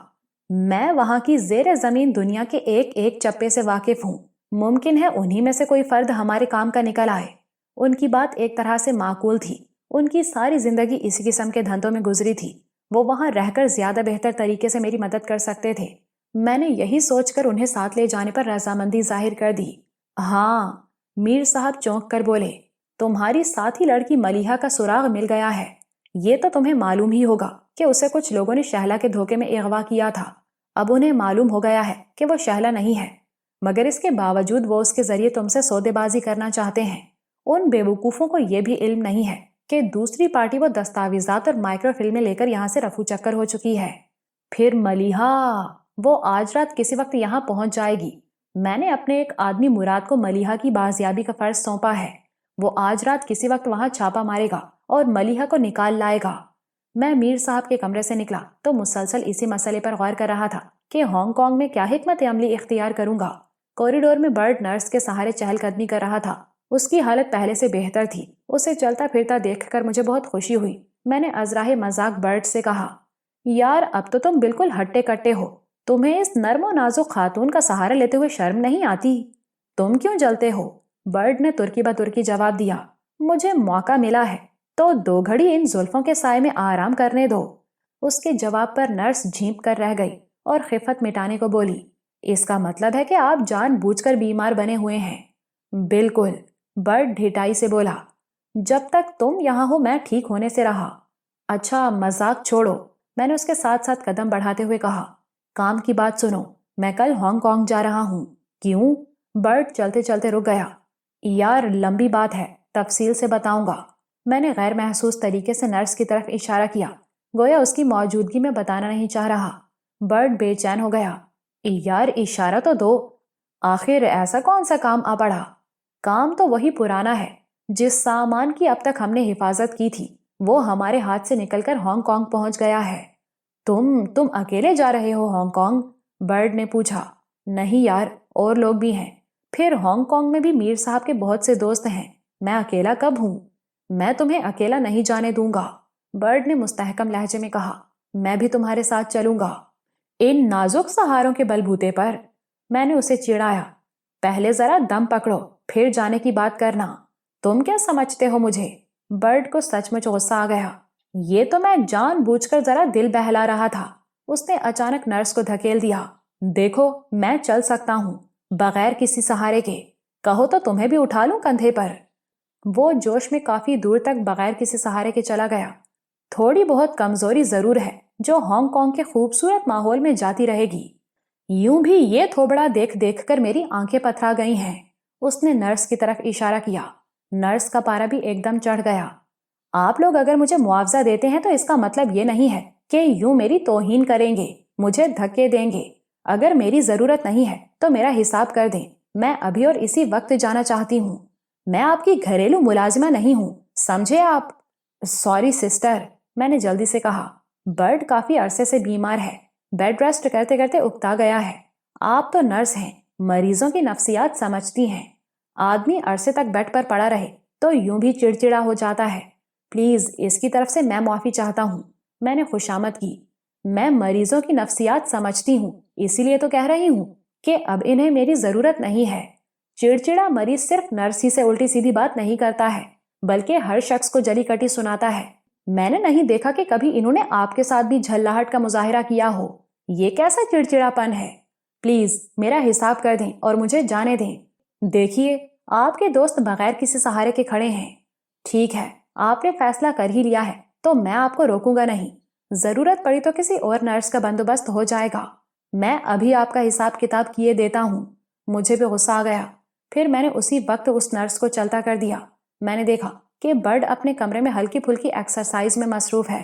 میں وہاں کی زیر زمین دنیا کے ایک ایک چپے سے واقف ہوں، ممکن ہے انہی میں سے کوئی فرد ہمارے کام کا نکل آئے۔ ان کی بات ایک طرح سے معقول تھی، ان کی ساری زندگی اسی قسم کے دھندوں میں گزری تھی، وہ وہاں رہ کر زیادہ بہتر طریقے سے میری مدد کر سکتے تھے۔ میں نے یہی سوچ کر انہیں ساتھ لے جانے پر رضامندی ظاہر کر دی۔ ہاں، میر صاحب چونک کر بولے، تمہاری ساتھی لڑکی ملیحہ کا سراغ مل گیا ہے۔ یہ تو تمہیں معلوم ہی ہوگا کہ اسے کچھ لوگوں نے شہلا کے دھوکے میں اغوا کیا تھا۔ اب انہیں معلوم ہو گیا ہے کہ وہ شہلا نہیں ہے، مگر اس کے باوجود وہ اس کے ذریعے تم سے سودے بازی کرنا چاہتے ہیں۔ ان بیوقوفوں کو یہ بھی علم نہیں ہے کہ دوسری پارٹی وہ دستاویزات اور مائکرو فلمیں لے کر یہاں سے رفو چکر ہو چکی ہے۔ پھر ملیحہ، وہ آج رات کسی وقت یہاں پہنچ جائے گی۔ میں نے اپنے ایک آدمی مراد کو ملیحہ کی بازیابی کا فرض سونپا ہے۔ وہ آج رات کسی وقت وہاں چھاپا مارے گا اور ملیحہ کو نکال لائے گا۔ میں میر صاحب کے کمرے سے نکلا تو مسلسل اسی مسئلے پر غور کر رہا تھا کہ ہانگ کانگ میں کیا حکمت عملی اختیار کروں گا۔ کوریڈور میں برڈ نرس کے سہارے چہل قدمی کر رہا تھا، اس کی حالت پہلے سے بہتر تھی۔ اسے چلتا پھرتا دیکھ کر مجھے بہت خوشی ہوئی۔ میں نے ازراہ مذاق برڈ سے کہا، یار اب تو تم بالکل ہٹے کٹے ہو، تمہیں اس نرم و نازک خاتون کا سہارا لیتے ہوئے شرم نہیں آتی؟ تم کیوں جلتے ہو؟ برڈ نے ترکی بہ ترکی جواب دیا، مجھے موقع ملا ہے تو 2 گھڑی ان زلفوں کے سائے میں آرام کرنے دو۔ اس کے جواب پر نرس جھینپ کر رہ گئی اور خفت مٹانے کو بولی، اس کا مطلب ہے کہ آپ جان بوجھ کر بیمار بنے ہوئے ہیں۔ بالکل، برڈ ڈھٹائی سے بولا، جب تک تم یہاں ہو میں ٹھیک ہونے سے رہا۔ اچھا مذاق چھوڑو، میں نے اس کے ساتھ ساتھ قدم بڑھاتے ہوئے کہا، کام کی بات سنو، میں کل ہانگ کانگ جا رہا ہوں۔ کیوں؟ برڈ چلتے چلتے رک گیا۔ یار لمبی بات ہے، تفصیل سے بتاؤں گا۔ میں نے غیر محسوس طریقے سے نرس کی طرف اشارہ کیا، گویا اس کی موجودگی میں بتانا نہیں چاہ رہا۔ برڈ بے چین ہو گیا، یار اشارہ تو دو، آخر ایسا کون سا کام آ پڑا؟ کام تو وہی پرانا ہے. جس سامان کی اب تک ہم نے حفاظت کی تھی وہ ہمارے ہاتھ سے نکل کر ہانگ کانگ پہنچ گیا ہے. تم اکیلے جا رہے ہو ہانگ کانگ؟ برڈ نے پوچھا. نہیں یار، اور لوگ بھی ہیں. پھر ہانگ کانگ میں بھی میر صاحب کے بہت سے دوست ہیں. میں اکیلا کب ہوں؟ میں تمہیں اکیلا نہیں جانے دوں گا، برڈ نے مستحکم لہجے میں کہا. میں بھی تمہارے ساتھ چلوں گا. ان نازک سہاروں کے بلبوتے پر؟ میں نے اسے چڑھایا. پہلے ذرا دم پکڑو پھر جانے کی بات کرنا. تم کیا سمجھتے ہو مجھے؟ برڈ کو سچ مچ غصہ آ گیا. یہ تو میں جان بوجھ کر ذرا دل بہلا رہا تھا. اس نے اچانک نرس کو دھکیل دیا. دیکھو میں چل سکتا ہوں بغیر کسی سہارے کے. کہو تو تمہیں بھی اٹھا لوں کندھے پر. وہ جوش میں کافی دور تک بغیر کسی سہارے کے چلا گیا. تھوڑی بہت کمزوری ضرور ہے جو ہانگ کانگ کے خوبصورت ماحول میں جاتی رہے گی. یوں بھی یہ تھوبڑا دیکھ دیکھ کر میری آنکھیں پتھرا گئی ہیں. اس نے نرس کی طرف اشارہ کیا. نرس کا پارا بھی ایک دم چڑھ گیا. آپ لوگ اگر مجھے معاوضہ دیتے ہیں تو اس کا مطلب یہ نہیں ہے کہ یوں میری توہین کریں گے، مجھے دھکے دیں گے. اگر میری ضرورت نہیں ہے تو میرا حساب کر دیں. میں ابھی اور اسی وقت جانا چاہتی ہوں. میں آپ کی گھریلو ملازمہ نہیں ہوں، سمجھے آپ؟ سوری سسٹر، میں نے جلدی سے کہا. برڈ کافی عرصے سے بیمار ہے، بیڈ ریسٹ کرتے کرتے اکتا گیا ہے. آپ تو نرس ہیں، مریضوں کی نفسیات سمجھتی ہیں. آدمی عرصے تک بیڈ پر پڑا رہے تو یوں بھی چڑچڑا ہو جاتا ہے. پلیز اس کی طرف سے میں معافی چاہتا ہوں، میں نے خوشامد کی. میں مریضوں کی نفسیات سمجھتی ہوں، اسی لیے تو کہہ رہی ہوں کہ اب انہیں میری ضرورت نہیں ہے. چڑچڑا مریض صرف نرس ہی سے الٹی سیدھی بات نہیں کرتا ہے بلکہ ہر شخص کو جلی کٹی سناتا ہے. میں نے نہیں دیکھا کہ کبھی انہوں نے آپ کے ساتھ بھی جھلاہٹ کا مظاہرہ کیا ہو. یہ کیسا چڑچڑا پن ہے؟ پلیز میرا حساب کر دیں اور مجھے جانے دیں. دیکھیے آپ کے دوست بغیر کسی سہارے کے کھڑے ہیں. ٹھیک ہے، آپ نے فیصلہ کر ہی لیا ہے تو میں آپ کو روکوں گا نہیں. ضرورت پڑی تو کسی اور نرس کا بندوبست ہو جائے گا. میں ابھی آپ کا حساب کتاب کیے دیتا ہوں. مجھے بھی غصہ آ گیا. پھر میں نے اسی وقت اس نرس کو چلتا کر دیا. میں نے دیکھا کہ برڈ اپنے کمرے میں ہلکی پھلکی ایکسرسائز میں مصروف ہے.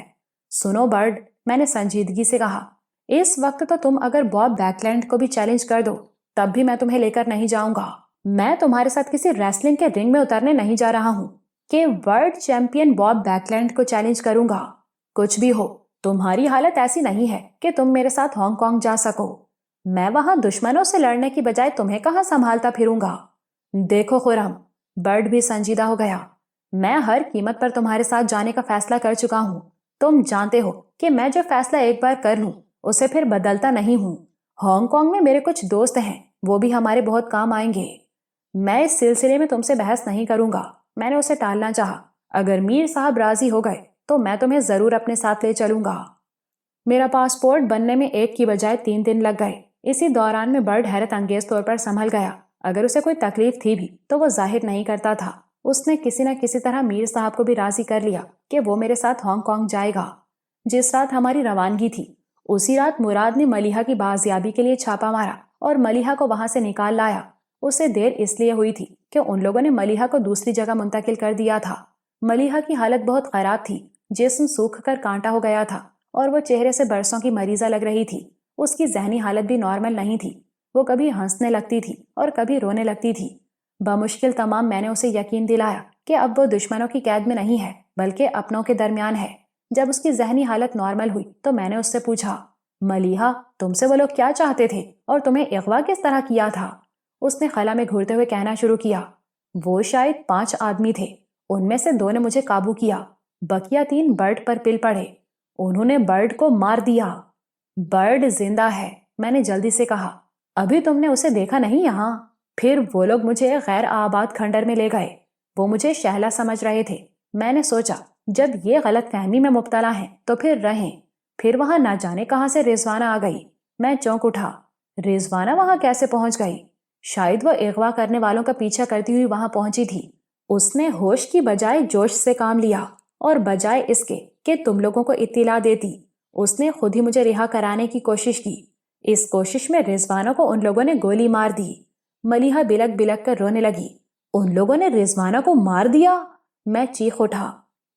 سنو برڈ، میں نے سنجیدگی سے کہا، اس وقت تو تم اگر باب بیکلینڈ کو بھی چیلنج کر دو تب بھی میں تمہیں لے کر نہیں جاؤں گا. میں تمہارے ساتھ کسی ریسلنگ کے رنگ میں اترنے نہیں جا رہا ہوں کہ ورلڈ چیمپئن باب بیکلینڈ کو چیلنج کروں گا. کچھ بھی ہو تمہاری حالت ایسی نہیں ہے کہ تم میرے ساتھ ہانگ کانگ جا سکو. میں وہاں دشمنوں سے لڑنے کی بجائے تمہیں کہاں سنبھالتا پھروں گا. دیکھو خرم، برڈ بھی سنجیدہ ہو گیا، میں ہر قیمت پر تمہارے ساتھ جانے کا فیصلہ کر چکا ہوں. تم جانتے ہو کہ میں جو فیصلہ ایک بار کر لوں اسے پھر بدلتا نہیں ہوں. ہانگ کانگ میں میرے کچھ دوست ہیں، وہ بھی ہمارے بہت کام آئیں گے. میں اس سلسلے میں تم سے بحث نہیں کروں گا، میں نے اسے ٹالنا چاہا. اگر میر صاحب راضی ہو گئے تو میں تمہیں ضرور اپنے ساتھ لے چلوں گا. میرا پاسپورٹ بننے میں 1 کی بجائے 3 دن لگ گئے. اسی دوران میں برڈ حیرت انگیز طور پر سنبھل گیا. اگر اسے کوئی تکلیف تھی بھی تو وہ ظاہر نہیں کرتا تھا. اس نے کسی نہ کسی طرح میر صاحب کو بھی راضی کر لیا کہ وہ میرے ساتھ ہانگ کانگ جائے گا. جس رات ہماری روانگی تھی اسی رات مراد نے ملیحہ کی بازیابی کے لیے چھاپا مارا اور ملیحہ کو وہاں سے نکال لایا. اسے دیر اس لیے ہوئی تھی کہ ان لوگوں نے ملیحہ کو دوسری جگہ منتقل کر دیا تھا. ملیحہ کی حالت بہت خراب تھی، جسم سوکھ کر کانٹا ہو گیا تھا اور وہ چہرے سے برسوں کی مریضہ لگ رہی تھی. اس کی ذہنی حالت بھی نارمل نہیں تھی. وہ کبھی ہنسنے لگتی تھی اور کبھی رونے لگتی تھی. بمشکل تمام میں نے اسے یقین دلایا کہ اب وہ دشمنوں کی قید میں نہیں ہے بلکہ اپنوں کے درمیان ہے. جب اس کی ذہنی حالت نارمل ہوئی تو میں نے اس سے پوچھا، ملیحہ تم سے وہ لوگ کیا چاہتے تھے اور تمہیں اغوا کس طرح کیا تھا؟ اس نے خلا میں گھورتے ہوئے کہنا شروع کیا، وہ شاید 5 آدمی تھے، ان میں سے 2 نے مجھے قابو کیا، بقیہ 3 برڈ پر پل پڑے. انہوں نے برڈ کو مار دیا. برڈ زندہ ہے، میں نے جلدی سے کہا. ابھی تم نے اسے دیکھا نہیں یہاں؟ پھر وہ لوگ مجھے غیر آباد کھنڈر میں لے گئے. وہ مجھے شہلا سمجھ رہے تھے. میں نے سوچا جب یہ غلط فہمی میں مبتلا ہیں تو پھر رہیں. پھر وہاں نہ جانے کہاں سے رضوانہ آ گئی. میں چونک اٹھا. رضوانہ وہاں کیسے پہنچ گئی؟ شاید وہ اغوا کرنے والوں کا پیچھا کرتی ہوئی وہاں پہنچی تھی. اس نے ہوش کی بجائے جوش سے کام لیا اور بجائے اس کے کہ تم لوگوں کو اطلاع دیتی اس نے خود ہی مجھے رہا کرانے کی کوشش کی. اس کوشش میں رضوانہ کو ان لوگوں نے گولی مار دی. ملیحہ بلک بلک کر رونے لگی. ان لوگوں نے رضوانہ کو مار دیا؟ میں چیخ اٹھا.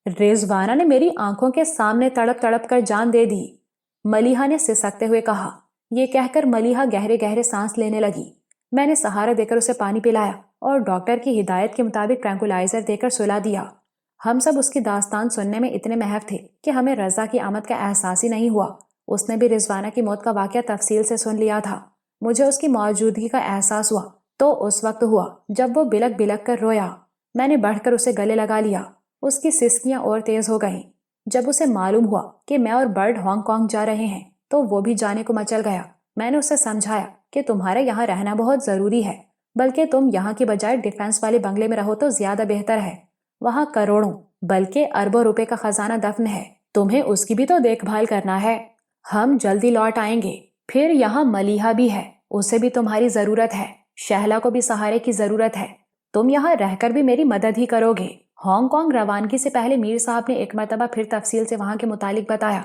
رضوانہ نے میری آنکھوں کے سامنے تڑپ تڑپ کر جان دے دی، ملیحہ نے سسکتے ہوئے کہا. یہ کہہ کر ملیحہ گہرے گہرے سانس لینے لگی. میں نے سہارا دے کر اسے پانی پلایا اور ڈاکٹر کی ہدایت کے مطابق ٹرینکولائزر دے کر سلا دیا۔ ہم سب اس کی داستان سننے میں اتنے محو تھے کہ ہمیں رضا کی آمد کا احساس ہی نہیں ہوا۔ اس نے بھی رضوانہ کی موت کا واقعہ تفصیل سے سن لیا تھا۔ مجھے اس کی موجودگی کا احساس ہوا تو اس وقت ہوا جب وہ بلک بلک کر رویا۔ میں نے بڑھ کر اسے گلے لگا لیا۔ اس کی سسکیاں اور تیز ہو گئیں۔ جب اسے معلوم ہوا کہ میں اور برڈ ہانگ کانگ جا رہے ہیں تو وہ بھی جانے کو مچل گیا۔ میں نے اسے سمجھایا کہ تمہارے یہاں رہنا بہت ضروری ہے، بلکہ تم یہاں کی بجائے ڈیفنس والے بنگلے میں رہو تو زیادہ بہتر ہے۔ وہاں کروڑوں بلکہ اربوں روپے کا خزانہ دفن ہے، تمہیں اس کی بھی تو دیکھ بھال کرنا ہے۔ ہم جلدی لوٹ آئیں گے۔ پھر یہاں ملیحہ بھی ہے، اسے بھی تمہاری ضرورت ہے۔ شہلا کو بھی سہارے کی ضرورت ہے۔ تم یہاں رہ کر بھی میری مدد ہی کرو گے۔ ہانگ کانگ روانگی سے پہلے میر صاحب نے ایک مرتبہ پھر تفصیل سے وہاں کے متعلق بتایا۔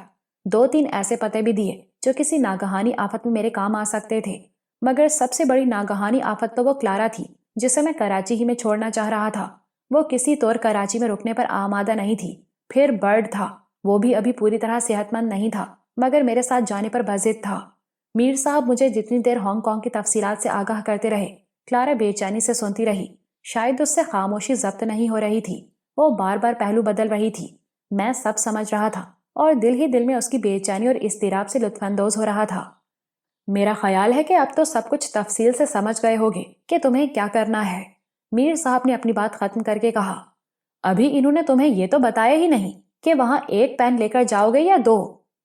2-3 ایسے پتے بھی دیے جو کسی ناگہانی آفت میں میرے کام آ سکتے تھے، مگر سب سے بڑی ناگہانی آفت تو وہ کلارا تھی جسے میں کراچی ہی میں چھوڑنا چاہ رہا تھا۔ وہ کسی طور کراچی میں رکنے پر آمادہ نہیں تھی۔ پھر برڈ تھا، وہ بھی ابھی پوری طرح صحت مند نہیں تھا، مگر میرے ساتھ جانے پر بضد تھا۔ میر صاحب مجھے جتنی دیر ہانگ کانگ کی تفصیلات سے آگاہ کرتے رہے، کلارا بے چینی سے سنتی رہی۔ شاید اس سے خاموشی ضبط نہیں ہو رہی تھی، وہ بار بار پہلو بدل رہی تھی۔ میں سب سمجھ رہا تھا اور دل ہی دل میں اس کی بے چینی اور اضطراب سے لطف اندوز ہو رہا تھا۔ میرا خیال ہے کہ اب تو سب کچھ تفصیل سے سمجھ گئے ہوگے کہ تمہیں کیا کرنا ہے، میر صاحب نے اپنی بات ختم کر کے کہا۔ ابھی انہوں نے تمہیں یہ تو بتایا ہی نہیں کہ وہاں 1 پین لے کر جاؤ گے یا 2؟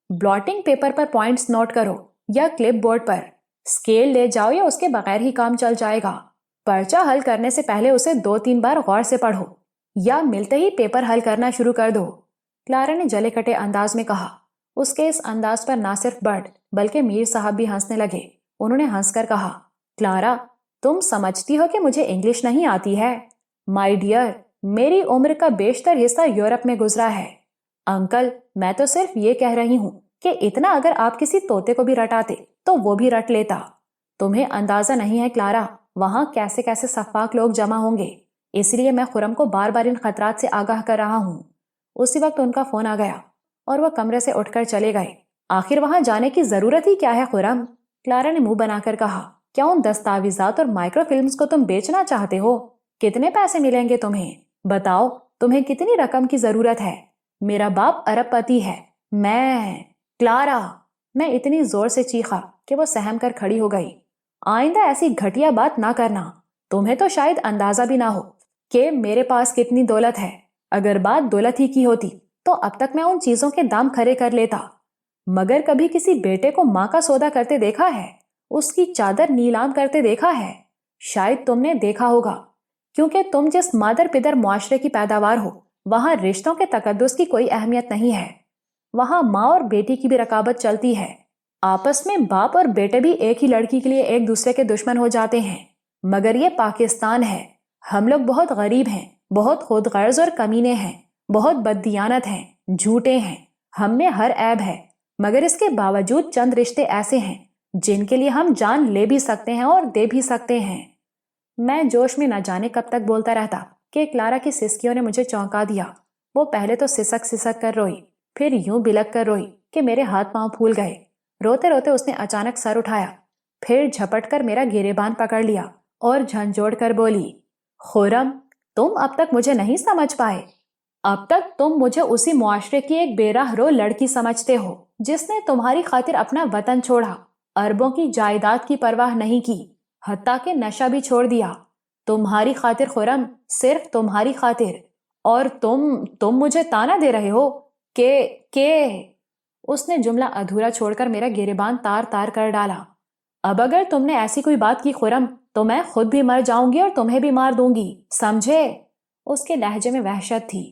بلاٹنگ پیپر پر پوائنٹس نوٹ کرو یا کلپ بورڈ پر؟ اسکیل لے جاؤ یا اس کے بغیر ہی کام چل جائے گا؟ پرچہ حل کرنے سے پہلے اسے 2-3 بار غور سے پڑھو یا ملتے ہی پیپر حل کرنا شروع کر دو، کلارا نے جلے کٹے انداز میں کہا۔ اس کے اس انداز پر نہ صرف برڈ بلکہ میر صاحب بھی ہنسنے لگے۔ انہوں نے ہنس کر کہا، کلارا تم سمجھتی ہو کہ مجھے انگلش نہیں آتی ہے؟ مائی ڈیئر، میری عمر کا بیشتر حصہ یورپ میں گزرا ہے۔ انکل، میں تو صرف یہ کہہ رہی ہوں کہ اتنا اگر آپ کسی طوطے کو بھی رٹاتے تو وہ بھی رٹ لیتا۔ تمہیں اندازہ نہیں ہے کلارا، وہاں کیسے کیسے سفاک لوگ جمع ہوں گے، اس لیے میں خرم کو بار بار ان خطرات سے آگاہ کر رہا ہوں۔ اسی وقت ان کا فون آ گیا اور وہ کمرے سے اٹھ کر چلے گئے۔ آخر وہاں جانے کی ضرورت ہی کیا ہے خرم؟ کلارا نے منہ بنا کر کہا، کیا ان دستاویزات اور مائکرو فلمز کو تم بیچنا چاہتے ہو؟ کتنے پیسے ملیں گے تمہیں؟ بتاؤ، تمہیں کتنی رقم کی ضرورت ہے؟ میرا باپ ارب پتی ہے۔ کلارا، میں اتنی زور سے چیخا کہ وہ سہم کر کھڑی ہو گئی۔ آئندہ ایسی گھٹیا بات نہ کرنا۔ تمہیں تو شاید اندازہ بھی نہ ہو کہ میرے پاس کتنی دولت ہے۔ اگر بات دولت ہی کی ہوتی تو اب تک میں ان چیزوں کے دام کھڑے کر لیتا، مگر کبھی کسی بیٹے کو ماں کا سودا کرتے دیکھا ہے؟ اس کی چادر نیلام کرتے دیکھا ہے؟ شاید تم نے دیکھا ہوگا، کیونکہ تم جس مادر پدر معاشرے کی پیداوار ہو وہاں رشتوں کے تقدس کی کوئی اہمیت نہیں ہے۔ وہاں ماں اور بیٹی کی بھی رقابت چلتی ہے، آپس میں باپ اور بیٹے بھی ایک ہی لڑکی کے لیے ایک دوسرے کے دشمن ہو جاتے ہیں۔ مگر یہ پاکستان ہے، ہم لوگ بہت غریب ہیں، بہت خود غرض اور کمینے ہیں، بہت بددیانت ہیں، جھوٹے ہیں، ہم میں ہر عیب ہے، مگر اس کے باوجود چند رشتے ایسے ہیں جن کے لیے ہم جان لے بھی سکتے ہیں اور دے بھی سکتے ہیں۔ میں جوش میں نہ جانے کب تک بولتا رہتا کہ کلارا کی سسکیوں نے مجھے چونکا دیا۔ وہ پہلے تو سسک سسک کر روئی، پھر یوں بلک کر روئی کہ میرے ہاتھ پاؤں پھول گئے۔ روتے روتے اس نے اچانک سر اٹھایا، پھر جھپٹ کر میرا گریبان پکڑ لیا اور جھنجھوڑ کر بولی، خرم، تم اب تک مجھے نہیں سمجھ پائے۔ اب تک تم مجھے اسی معاشرے کی ایک بے راہ رو لڑکی سمجھتے ہو جس نے تمہاری خاطر اپنا وطن چھوڑا، اربوں کی جائیداد کی پرواہ نہیں کی، حتیٰ کہ نشہ بھی چھوڑ دیا۔ تمہاری خاطر خرم، صرف تمہاری خاطر۔ اور تم مجھے تانا دے رہے ہو کہ اس نے جملہ ادھورا چھوڑ کر میرا گریبان تار تار کر ڈالا۔ اب اگر تم نے ایسی کوئی بات کی خرم تو میں خود بھی مر جاؤں گی اور تمہیں بھی مار دوں گی، سمجھے؟ اس کے لہجے میں وحشت تھی۔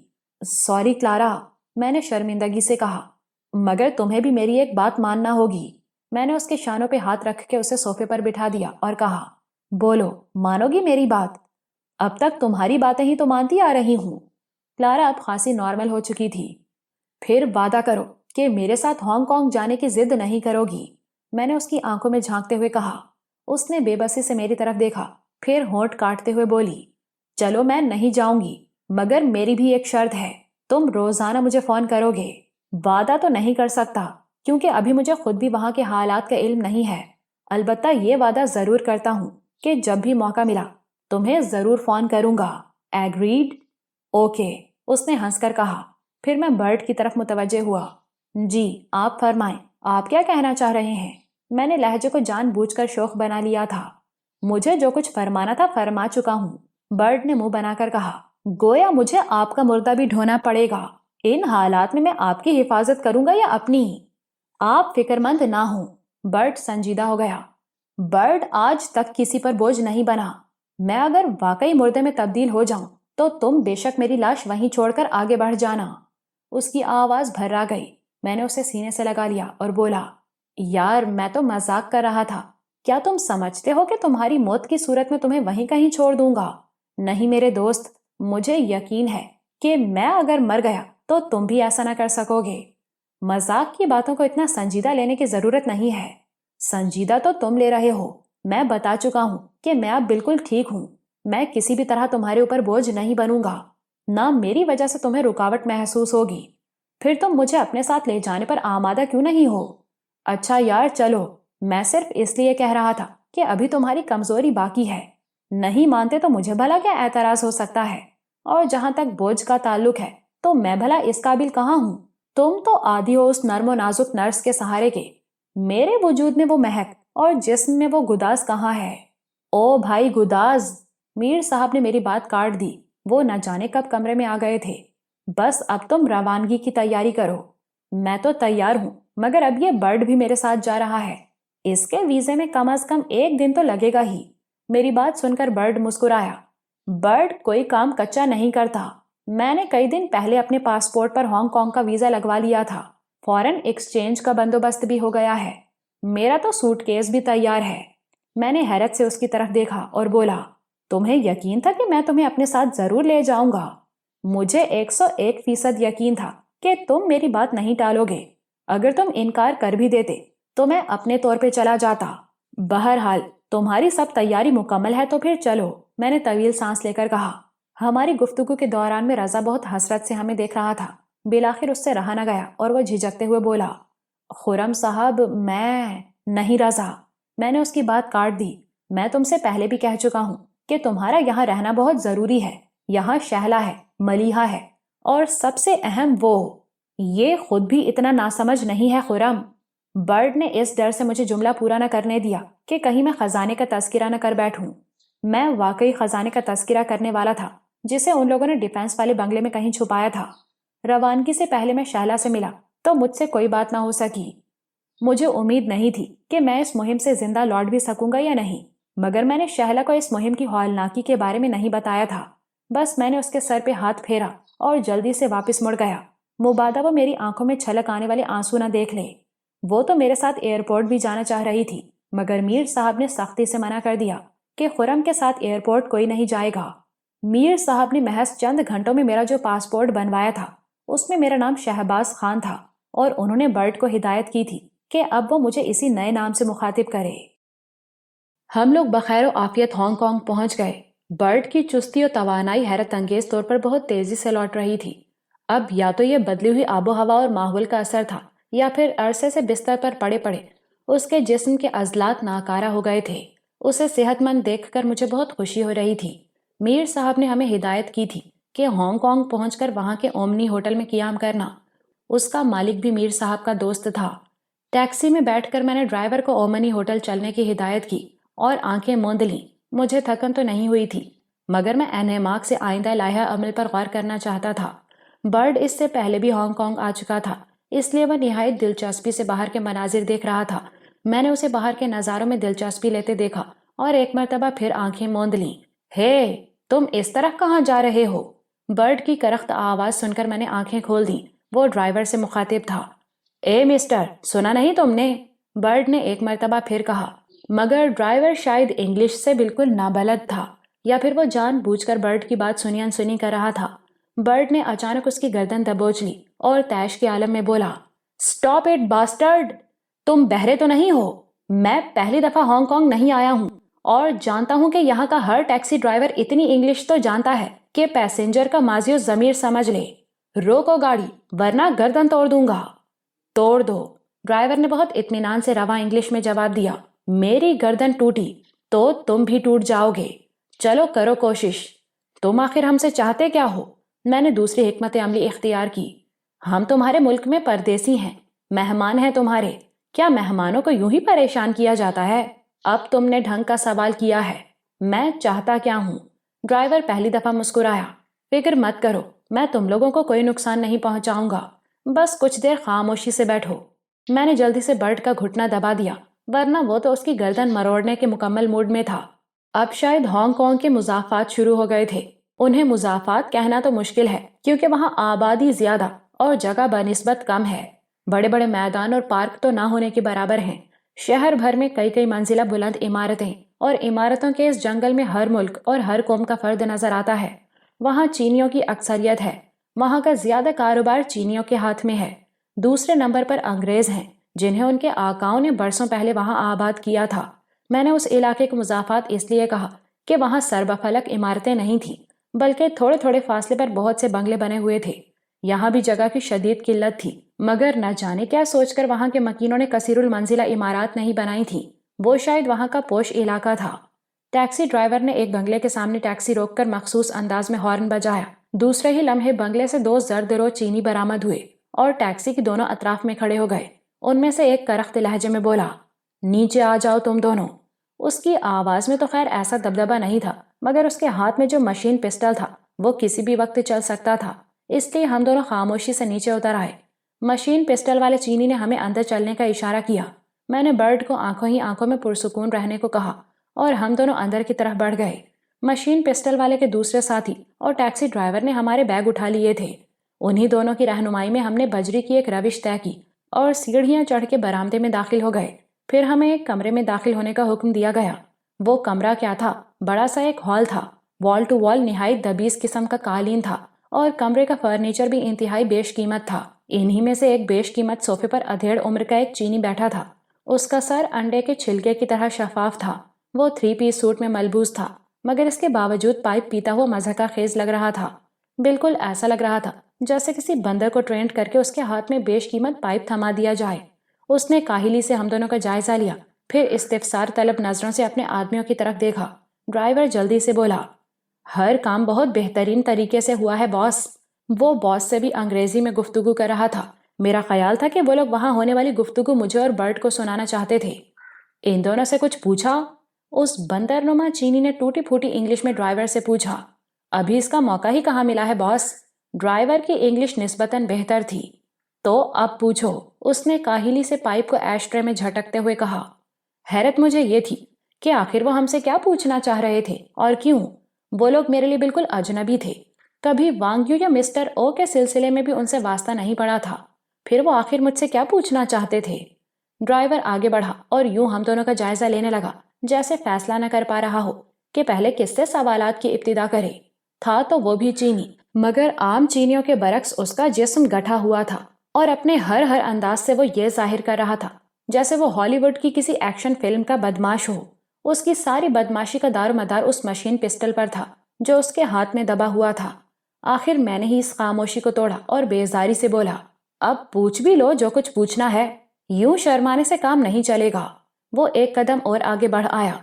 سوری کلارا، میں نے شرمندگی سے کہا، مگر تمہیں بھی میری ایک بات ماننا ہوگی۔ میں نے اس کے شانوں پہ ہاتھ رکھ کے اسے صوفے پر بٹھا دیا اور کہا، بولو، مانو گی میری بات؟ اب تک تمہاری باتیں ہی تو مانتی آ رہی ہوں۔ کلارا اب خاصی نارمل ہو چکی تھی۔ پھر وعدہ کرو کہ میرے ساتھ ہانگ کانگ جانے کی ضد نہیں کرو گی، میں نے اس کی آنکھوں میں جھانکتے ہوئے کہا۔ اس نے بے بسی سے میری طرف دیکھا، پھر ہونٹ کاٹتے ہوئے بولی، چلو میں نہیں جاؤں گی، مگر میری بھی ایک شرط ہے، تم روزانہ مجھے فون کرو گے۔ وعدہ تو نہیں کر سکتا کیونکہ ابھی مجھے خود بھی وہاں کے حالات کا علم نہیں ہے، البتہ یہ وعدہ ضرور کرتا ہوں کہ جب بھی موقع ملا تمہیں ضرور فون کروں گا۔ ایگریڈ؟ اوکے، اس نے ہنس کر کہا۔ پھر میں برڈ کی طرف متوجہ ہوا۔ جی آپ فرمائیں، آپ کیا کہنا چاہ رہے ہیں؟ میں نے لہجے کو جان بوجھ کر شوخ بنا لیا تھا۔ مجھے جو کچھ فرمانا تھا فرما چکا ہوں، برڈ نے منہ بنا کر کہا۔ گویا مجھے آپ کا مردہ بھی ڈھونا پڑے گا۔ ان حالات میں آپ کی حفاظت کروں گا یا اپنی؟ آپ فکر مند نہ ہوں۔ برڈ سنجیدہ ہو گیا۔ برڈ آج تک کسی پر بوجھ نہیں بنا۔ میں اگر واقعی مردے میں تبدیل ہو جاؤں تو تم بے شک میری لاش وہیں چھوڑ کر آگے بڑھ جانا۔ اس کی آواز بھرا گئی۔ میں نے اسے سینے سے لگا لیا اور بولا، یار میں تو مذاق کر رہا تھا۔ کیا تم سمجھتے ہو کہ تمہاری موت کی صورت میں تمہیں وہیں کہیں چھوڑ دوں گا؟ نہیں میرے دوست، مجھے یقین ہے کہ میں اگر مر گیا تو تم بھی ایسا نہ کر سکو گے۔ مذاق کی باتوں کو اتنا سنجیدہ لینے کی ضرورت نہیں ہے۔ سنجیدہ تو تم لے رہے ہو۔ میں بتا چکا ہوں کہ میں اب بالکل ٹھیک ہوں۔ میں کسی بھی طرح تمہارے اوپر بوجھ نہیں بنوں گا، نہ میری وجہ سے تمہیں رکاوٹ محسوس ہوگی۔ پھر تم مجھے اپنے ساتھ لے جانے پر آمادہ کیوں نہیں ہو؟ اچھا یار چلو، میں صرف اس لیے کہہ رہا تھا کہ ابھی تمہاری کمزوری باقی ہے۔ نہیں مانتے تو مجھے بھلا کیا اعتراض ہو سکتا ہے؟ اور جہاں تک بوجھ کا تعلق ہے تو میں بھلا اس قابل کہاں ہوں؟ تم تو عادی ہو اس نرم و نازک نرس کے سہارے کے۔ میرے وجود میں وہ مہک اور جسم میں وہ گداز کہاں ہے؟ او بھائی گداز! میر صاحب نے میری بات کاٹ دی۔ وہ نہ جانے کب کمرے میں آ گئے تھے۔ بس اب تم روانگی کی تیاری کرو۔ میں تو تیار ہوں، مگر اب یہ برڈ بھی میرے ساتھ جا رہا ہے۔ اس کے ویزے میں کم از کم 1 دن تو لگے گا ہی۔ میری بات سن کر برڈ مسکرایا۔ برڈ کوئی کام کچا نہیں کرتا۔ میں نے کئی دن پہلے اپنے پاسپورٹ پر ہانگ کانگ کا ویزا لگوا لیا تھا۔ فورن ایکسچینج کا بندوبست بھی ہو گیا ہے۔ میرا تو سوٹ کیس بھی تیار ہے۔ میں نے حیرت سے اس کی طرف دیکھا اور بولا، تمہیں یقین تھا کہ میں تمہیں اپنے ساتھ ضرور لے جاؤں گا؟ مجھے 101% یقین تھا کہ تم میری بات نہیں ٹالو گے۔ اگر تم انکار کر بھی دیتے تو میں اپنے طور پہ چلا جاتا۔ بہرحال تمہاری سب تیاری مکمل ہے تو پھر چلو، میں نے طویل سانس لے کر کہا۔ ہماری گفتگو کے دوران میں رضا بہت حسرت سے ہمیں دیکھ رہا تھا۔ بالآخر اس سے رہا نہ گیا اور وہ جھجکتے ہوئے بولا، خرم صاحب میں نہیں رضا، میں نے اس کی بات کاٹ دی۔ میں تم سے پہلے بھی کہہ چکا ہوں کہ تمہارا یہاں رہنا بہت ضروری ہے۔ یہاں شہلا ہے، ملیحہ ہے، اور سب سے اہم وہ، یہ خود بھی اتنا ناسمجھ نہیں ہے خرم۔ برڈ نے اس ڈر سے مجھے جملہ پورا نہ کرنے دیا کہ کہیں میں خزانے کا تذکرہ نہ کر بیٹھوں۔ میں واقعی خزانے کا تذکرہ کرنے والا تھا جسے ان لوگوں نے ڈیفینس والے بنگلے میں کہیں چھپایا تھا۔ روانگی سے پہلے میں شہلا سے ملا تو مجھ سے کوئی بات نہ ہو سکی۔ مجھے امید نہیں تھی کہ میں اس مہم سے زندہ لوٹ بھی سکوں گا یا نہیں، مگر میں نے شہلا کو اس مہم کی ہولناکی کے بارے میں نہیں بتایا تھا۔ بس میں نے اس کے سر پہ ہاتھ پھیرا اور جلدی سے واپس مڑ گیا۔ مبادہ وہ میری آنکھوں میں چھلک آنے والے آنسو نہ دیکھ لے۔ وہ تو میرے ساتھ ایئرپورٹ بھی جانا چاہ رہی تھی، مگر میر صاحب نے سختی سے منع کر دیا کہ خرم کے ساتھ ایئرپورٹ کوئی نہیں جائے گا۔ میر صاحب نے محض چند گھنٹوں میں میرا جو پاسپورٹ بنوایا تھا اس میں میرا نام شہباز خان تھا، اور انہوں نے برڈ کو ہدایت کی تھی کہ اب وہ مجھے اسی نئے نام سے مخاطب کرے۔ ہم لوگ بخیر و عافیت ہانگ کانگ پہنچ گئے۔ برڈ کی چستی و توانائی حیرت انگیز طور پر بہت تیزی سے لوٹ رہی تھی۔ اب یا تو یہ بدلی ہوئی آب و ہوا اور ماحول کا اثر تھا، یا پھر عرصے سے بستر پر پڑے پڑے اس کے جسم کے عضلات ناکارہ ہو گئے تھے۔ اسے صحت مند دیکھ کر مجھے بہت خوشی ہو رہی تھی۔ میر صاحب نے ہمیں ہدایت کی تھی کہ ہانگ کانگ پہنچ کر وہاں کے اومنی ہوٹل میں قیام کرنا۔ اس کا مالک بھی میر صاحب کا دوست تھا۔ ٹیکسی میں بیٹھ کر میں نے ڈرائیور کو اومنی ہوٹل چلنے کی ہدایت کی اور آنکھیں موند لیں۔ مجھے تھکن تو نہیں ہوئی تھی، مگر میں انہماک سے آئندہ لائحہ عمل پر غور کرنا چاہتا تھا۔ برڈ اس سے پہلے بھی ہانگ کانگ آ چکا تھا، اس لیے وہ نہایت دلچسپی سے باہر کے مناظر دیکھ رہا تھا۔ میں نے اسے باہر کے نظاروں میں دلچسپی لیتے دیکھا اور ایک مرتبہ پھر آنکھیں موند لیں۔ ہے تم اس طرف کہاں جا رہے ہو؟ برڈ کی کرخت آواز سن کر میں نے آنکھیں کھول دیں۔ وہ ڈرائیور سے مخاطب تھا۔ اے مسٹر، سنا نہیں تم نے؟ برڈ نے ایک مرتبہ پھر کہا، مگر ڈرائیور شاید انگلش سے بالکل نابلد تھا، یا پھر وہ جان بوجھ کر برڈ کی بات سنی انسنی کر رہا تھا۔ برڈ نے اچانک اس کی گردن دبوچ لی اور طیش کے عالم میں بولا، اسٹاپ اٹ باسٹرڈ! تم بہرے تو نہیں ہو؟ میں پہلی دفعہ ہانگ کانگ نہیں آیا ہوں اور جانتا ہوں کہ یہاں کا ہر ٹیکسی ڈرائیور اتنی انگلش تو جانتا ہے کہ پیسنجر کا ماضی و ضمیر سمجھ لے۔ روکو گاڑی ورنہ گردن توڑ دوں گا۔ توڑ دو، ڈرائیور نے بہت اطمینان سے رواں انگلش میں جواب دیا۔ میری گردن ٹوٹی تو تم بھی ٹوٹ جاؤ گے۔ چلو کرو کوشش، تم آخر ہم سے چاہتے کیا ہو؟ میں نے دوسری حکمت عملی اختیار کی۔ ہم تمہارے ملک میں پردیسی ہیں، مہمان ہیں تمہارے، کیا مہمانوں کو یوں ہی پریشان کیا جاتا ہے؟ اب تم نے ڈھنگ کا سوال کیا ہے، میں چاہتا کیا ہوں؟ ڈرائیور پہلی دفعہ مسکرایا۔ فکر مت کرو، میں تم لوگوں کو کوئی نقصان نہیں پہنچاؤں گا، بس کچھ دیر خاموشی سے بیٹھو۔ میں نے جلدی سے برٹ کا گھٹنا دبا دیا، ورنہ وہ تو اس کی گردن مروڑنے کے مکمل موڈ میں تھا۔ اب شاید ہانگ کانگ کے مضافات شروع ہو گئے تھے۔ انہیں مضافات کہنا تو مشکل ہے کیونکہ وہاں آبادی زیادہ اور جگہ بنسبت کم ہے۔ بڑے بڑے میدان اور پارک تو نہ ہونے کے برابر ہیں۔ شہر بھر میں کئی کئی منزلہ بلند عمارتیں، اور عمارتوں کے اس جنگل میں ہر ملک اور ہر قوم کا فرد نظر آتا ہے۔ وہاں چینیوں کی اکثریت ہے، وہاں کا زیادہ کاروبار چینیوں کے ہاتھ میں ہے۔ دوسرے نمبر پر انگریز ہیں جنہیں ان کے آقاؤں نے برسوں پہلے وہاں آباد کیا تھا۔ میں نے اس علاقے کے مضافات اس لیے کہا کہ وہاں سربہ فلک عمارتیں نہیں تھیں، بلکہ تھوڑے تھوڑے فاصلے پر بہت سے بنگلے بنے ہوئے تھے۔ یہاں بھی جگہ کی شدید قلت تھی، مگر نہ جانے کیا سوچ کر وہاں کے مکینوں نے کثیر المنزلہ عمارات نہیں بنائی تھیں، وہ شاید وہاں کا پوش علاقہ تھا۔ ٹیکسی ڈرائیور نے ایک بنگلے کے سامنے ٹیکسی روک کر مخصوص انداز میں ہارن بجایا۔ دوسرے ہی لمحے بنگلے سے 2 زرد رو چینی برآمد ہوئے اور ٹیکسی کے دونوں اطراف میں کھڑے ہو گئے۔ ان میں سے ایک کرخت لہجے میں بولا، نیچے آ جاؤ تم دونوں۔ اس کی آواز میں تو خیر ایسا دبدبا نہیں تھا، مگر اس کے ہاتھ میں جو مشین پسٹل تھا وہ کسی بھی وقت چل سکتا تھا، اس لیے ہم دونوں خاموشی سے نیچے اتر آئے۔ مشین پسٹل والے چینی نے ہمیں اندر چلنے کا اشارہ کیا۔ میں نے برڈ کو آنکھوں ہی آنکھوں میں پرسکون رہنے کو کہا اور ہم دونوں اندر کی طرف بڑھ گئے۔ مشین پسٹل والے کے دوسرے ساتھی اور ٹیکسی ڈرائیور نے ہمارے بیگ اٹھا لیے تھے۔ انہی دونوں کی رہنمائی میں ہم نے بجری کی ایک روش طے کی اور سیڑھیاں چڑھ کے برآمدے میں داخل ہو گئے۔ پھر ہمیں ایک کمرے میں داخل ہونے کا حکم دیا گیا۔ وہ کمرہ کیا تھا، بڑا سا ایک ہال تھا۔ وال ٹو وال نہایت دبیز قسم کا قالین تھا اور کمرے کا فرنیچر بھی انتہائی بیش قیمت تھا۔ انہی میں سے ایک بیش قیمت صوفے پر ادھیڑ عمر کا ایک چینی بیٹھا تھا۔ اس کا سر انڈے کے چھلکے کی طرح شفاف تھا۔ وہ 3 پیس سوٹ میں ملبوس تھا، مگر اس کے باوجود پائپ پیتا ہوا مضحکہ خیز لگ رہا تھا۔ بالکل ایسا لگ رہا تھا جیسے کسی بندر کو ٹرینڈ کر کے اس کے ہاتھ میں بیش قیمت پائپ تھما دیا جائے۔ اس نے کاہلی سے ہم دونوں کا جائزہ لیا، پھر استفسار طلب نظروں سے اپنے آدمیوں کی طرف دیکھا۔ ڈرائیور جلدی سے بولا، ہر کام بہت بہترین طریقے سے ہوا ہے باس۔ وہ باس سے بھی انگریزی میں گفتگو کر رہا تھا۔ میرا خیال تھا کہ وہ لوگ وہاں ہونے والی گفتگو مجھے اور برٹ کو سنانا چاہتے تھے۔ ان دونوں سے کچھ پوچھا؟ اس بندر نما چینی نے ٹوٹی پھوٹی انگلش میں ڈرائیور سے پوچھا۔ ابھی اس کا موقع ہی کہاں ملا ہے باس۔ ڈرائیور کی انگلش نسبتاً بہتر تھی۔ تو اب پوچھو، اس نے کاہلی سے پائپ کو ایش ٹرے میں جھٹکتے ہوئے کہا۔ حیرت مجھے یہ تھی کہ آخر وہ ہم سے کیا پوچھنا چاہ رہے تھے اور کیوں۔ وہ لوگ میرے لیے بالکل اجنبی تھے، کبھی وانگ یو یا مسٹر او کے سلسلے میں بھی ان سے واسطہ نہیں پڑا تھا۔ پھر وہ آخر مجھ سے کیا پوچھنا چاہتے تھے؟ ڈرائیور آگے بڑھا اور یوں ہم دونوں کا جائزہ لینے لگا جیسے فیصلہ نہ کر پا رہا ہو کہ پہلے کس سے سوالات کی ابتدا کرے۔ تھا تو وہ بھی چینی، مگر عام چینیوں کے برعکس اس کا جسم گٹھا ہوا تھا اور اپنے ہر انداز سے وہ یہ ظاہر کر رہا تھا جیسے وہ ہالی ووڈ کی کسی ایکشن فلم کا بدماش ہو۔ اس کی ساری بدماشی کا دار و مدار اس مشین پسٹل پر تھا جو اس کے ہاتھ میں دبا ہوا تھا۔ آخر میں نے ہی اس خاموشی کو توڑا اور بیزاری سے بولا، اب پوچھ بھی لو جو کچھ پوچھنا ہے، یوں شرمانے سے کام نہیں چلے گا۔ وہ ایک قدم اور آگے بڑھ آیا۔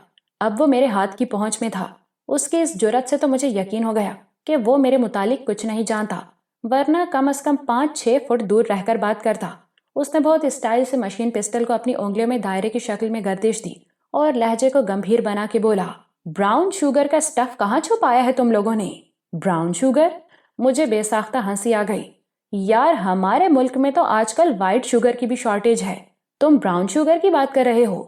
اب وہ میرے ہاتھ کی پہنچ میں تھا۔ اس کی اس جرأت سے تو مجھے یقین ہو گیا کہ وہ میرے متعلق کچھ نہیں جانتا، ورنہ کم از کم 5-6 فٹ دور رہ کر بات کرتا۔ اس نے بہت اسٹائل سے مشین پسٹل کو اپنی انگلیوں میں دائرے کی شکل میں گردش دی اور لہجے کو گمبھیر بنا کے بولا، براؤن شوگر کا سٹف کہاں چھپایا ہے تم لوگوں نے؟ Brown sugar? مجھے بے ساختہ ہنسی آ گئی۔ یار ہمارے ملک میں تو آج کل وائٹ شوگر کی بھی شارٹیج ہے، تم براؤن شوگر کی بات کر رہے ہو؟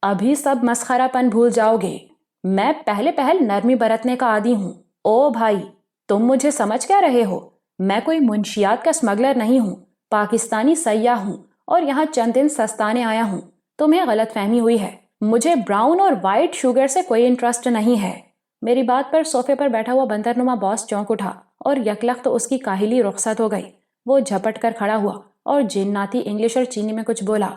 ابھی سب مسخرہ پن بھول جاؤ گے۔ میں پہلے پہل نرمی برتنے کا عادی ہوں۔ او بھائی، تم مجھے سمجھ کیا رہے ہو؟ میں کوئی منشیات کا سمگلر نہیں ہوں، پاکستانی سیاح ہوں اور یہاں چند دن سستانے آیا ہوں۔ تمہیں غلط فہمی ہوئی ہے، مجھے براؤن اور وائٹ شوگر سے کوئی انٹرسٹ نہیں ہے۔ میری بات پر صوفے پر بیٹھا ہوا بندر نما باس چونک اٹھا اور یکلخت اس کی کاہلی رخصت ہو گئی۔ وہ جھپٹ کر کھڑا ہوا اور جناتی انگلش اور چینی میں کچھ بولا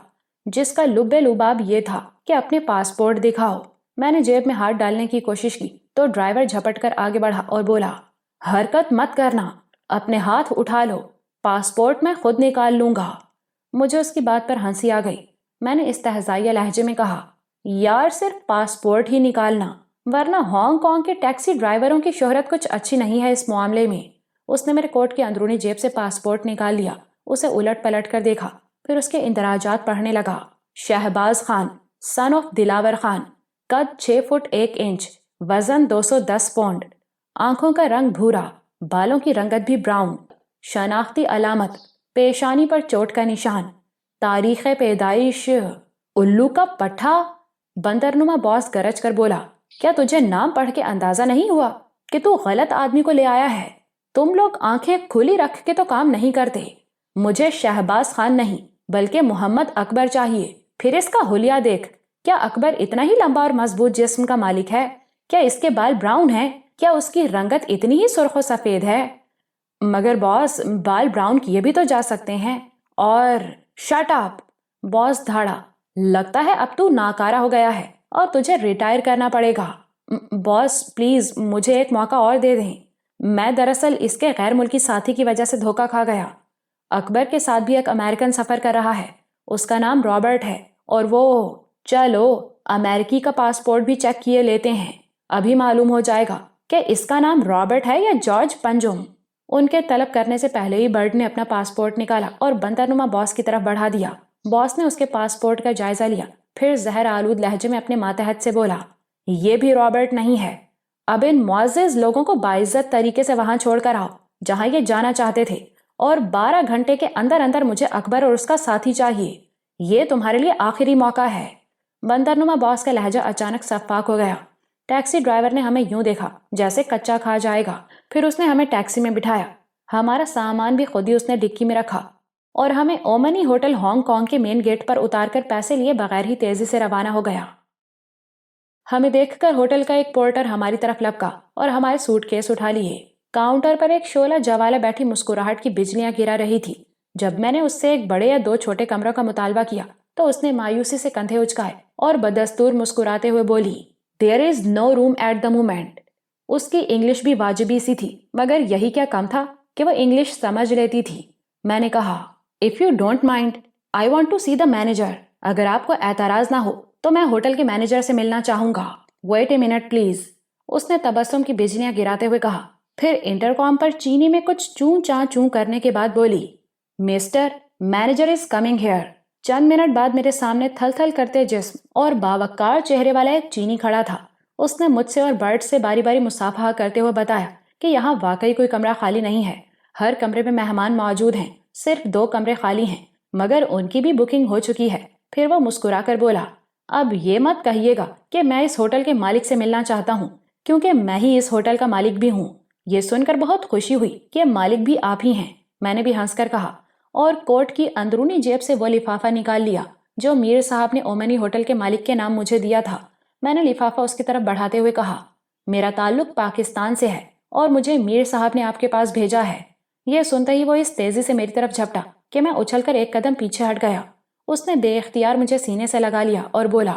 جس کا لب لباب یہ تھا کہ اپنے پاسپورٹ دکھاؤ۔ میں نے جیب میں ہاتھ ڈالنے کی کوشش کی تو ڈرائیور جھپٹ کر آگے بڑھا اور بولا، حرکت مت کرنا، اپنے ہاتھ اٹھا لو، پاسپورٹ میں خود نکال لوں گا۔ مجھے اس کی بات پر ہنسی آ گئی۔ میں نے استہزائیہ لہجے میں کہا، یار صرف پاسپورٹ ہی نکالنا، ورنہ ہانگ کانگ کے ٹیکسی ڈرائیوروں کی شہرت کچھ اچھی نہیں ہے اس معاملے میں۔ اس نے میرے کوٹ کی اندرونی جیب سے پاسپورٹ نکال لیا، اسے الٹ پلٹ کر دیکھا، پھر اس کے اندراجات پڑھنے لگا۔ شہباز خان، سن آف دلاور خان، قد 6 فٹ 1 انچ، وزن 210 پاؤنڈ، آنکھوں کا رنگ بھورا، بالوں کی رنگت بھی براؤن، شناختی علامت پیشانی پر چوٹ کا نشان، تاریخ پیدائش الو کا پٹھا۔ بندرنما باس گرج کر بولا، کیا تجھے نام پڑھ کے اندازہ نہیں ہوا کہ تو غلط آدمی کو لے آیا ہے؟ تم لوگ آنکھیں کھلی رکھ کے تو کام نہیں کرتے۔ مجھے شہباز خان نہیں بلکہ محمد اکبر چاہیے۔ پھر اس کا حلیہ دیکھ، کیا اکبر اتنا ہی لمبا اور مضبوط جسم کا مالک ہے؟ کیا اس کے بال براؤن ہیں؟ کیا اس کی رنگت اتنی ہی سرخ و سفید ہے؟ مگر باس، بال براؤن کیے بھی تو جا سکتے ہیں۔ اور شٹ اپ! باس دھاڑا، لگتا ہے اب تو ناکارہ ہو گیا ہے اور تجھے ریٹائر کرنا پڑے گا۔ باس پلیز مجھے ایک موقع اور دے دیں، میں دراصل اس کے غیر ملکی ساتھی کی وجہ سے دھوکہ کھا گیا۔ اکبر کے ساتھ بھی ایک امریکن سفر کر رہا ہے، اس کا نام رابرٹ ہے، اور وہ چلو امریکی کا پاسپورٹ بھی چیک کیے لیتے ہیں، ابھی معلوم ہو جائے گا کہ اس کا نام رابرٹ ہے یا جارج پنجم۔ ان کے طلب کرنے سے پہلے ہی برڈ نے اپنا پاسپورٹ نکالا اور بندرنما باس کی طرف بڑھا دیا۔ باس نے اس کے پاسپورٹ کا جائزہ لیا، پھر زہر آلود لہجے میں اپنے ماتحت سے بولا، یہ بھی رابرٹ نہیں ہے۔ اب ان معزز لوگوں کو باعزت طریقے سے وہاں چھوڑ کر آؤ جہاں یہ جانا چاہتے تھے، اور 12 گھنٹے کے اندر اندر مجھے اکبر اور اس کا ساتھی چاہیے۔ یہ تمہارے لیے آخری موقع ہے۔ بندرنما باس کا لہجہ اچانک صفاق ہو گیا۔ ٹیکسی ڈرائیور نے ہمیں یوں دیکھا جیسے کچا کھا جائے گا، پھر اس نے ہمیں ٹیکسی میں بٹھایا۔ ہمارا سامان بھی خود ہی اس نے ڈکی میں رکھا اور ہمیں اومنی ہوٹل ہانگ کانگ کے مین گیٹ پر اتار کر پیسے لیے بغیر ہی تیزی سے روانہ ہو گیا۔ ہمیں دیکھ کر ہوٹل کا ایک پورٹر ہماری طرف لپکا اور ہمارے سوٹ کیس اٹھا لیے۔ کاؤنٹر پر ایک شعلہ جوالہ بیٹھی مسکراہٹ کی بجلیاں گرا رہی تھی۔ جب میں نے اس سے ایک بڑے یا 2 چھوٹے کمروں کا مطالبہ کیا تو اس نے مایوسی سے کندھے اچکائے اور بدستور مسکراتے ہوئے بولی، "There is no room at the moment." اس کی انگلش بھی واجبی سی تھی، مگر یہی کیا کم تھا کہ وہ انگلش سمجھ لیتی تھی۔ میں نے کہا، "If you don't mind, I want to see the manager." اگر آپ کو اعتراض نہ ہو تو میں ہوٹل کے مینیجر سے ملنا چاہوں گا۔ Wait a minute please. اس نے تبسم کی بجلیاں گراتے ہوئے کہا، پھر انٹرکام پر چینی میں کچھ چوں چاں چوں کرنے کے بعد بولی، "mister manager is coming here." چند منٹ بعد میرے سامنے تھل تھل کرتے جسم اور باوقار چہرے والا ایک چینی کھڑا تھا۔ اس نے مجھ سے اور برڈ سے باری باری مصافحہ کرتے ہوئے بتایا کہ یہاں واقعی کوئی کمرہ خالی نہیں ہے، ہر کمرے میں مہمان موجود ہیں، صرف 2 کمرے خالی ہیں، مگر ان کی بھی بکنگ ہو چکی ہے۔ پھر وہ مسکرا کر بولا، اب یہ مت کہیے گا کہ میں اس ہوٹل کے مالک سے ملنا چاہتا ہوں، کیونکہ میں ہی اس ہوٹل کا مالک بھی ہوں۔ یہ سن کر بہت خوشی ہوئی کہ مالک بھی آپ ہی ہیں۔ میں نے بھی ہنس کر کہا، اور کوٹ کی اندرونی جیب سے وہ لفافہ نکال لیا جو میر صاحب نے اومنی ہوٹل کے مالک کے نام مجھے دیا تھا۔ میں نے لفافہ اس کی طرف بڑھاتے ہوئے کہا، میرا تعلق پاکستان سے ہے اور مجھے میر صاحب نے آپ کے پاس بھیجا ہے۔ یہ سنتے ہی وہ اس تیزی سے میری طرف جھپٹا کہ میں اچھل کر ایک قدم پیچھے ہٹ گیا۔ اس نے بے اختیار مجھے سینے سے لگا لیا اور بولا،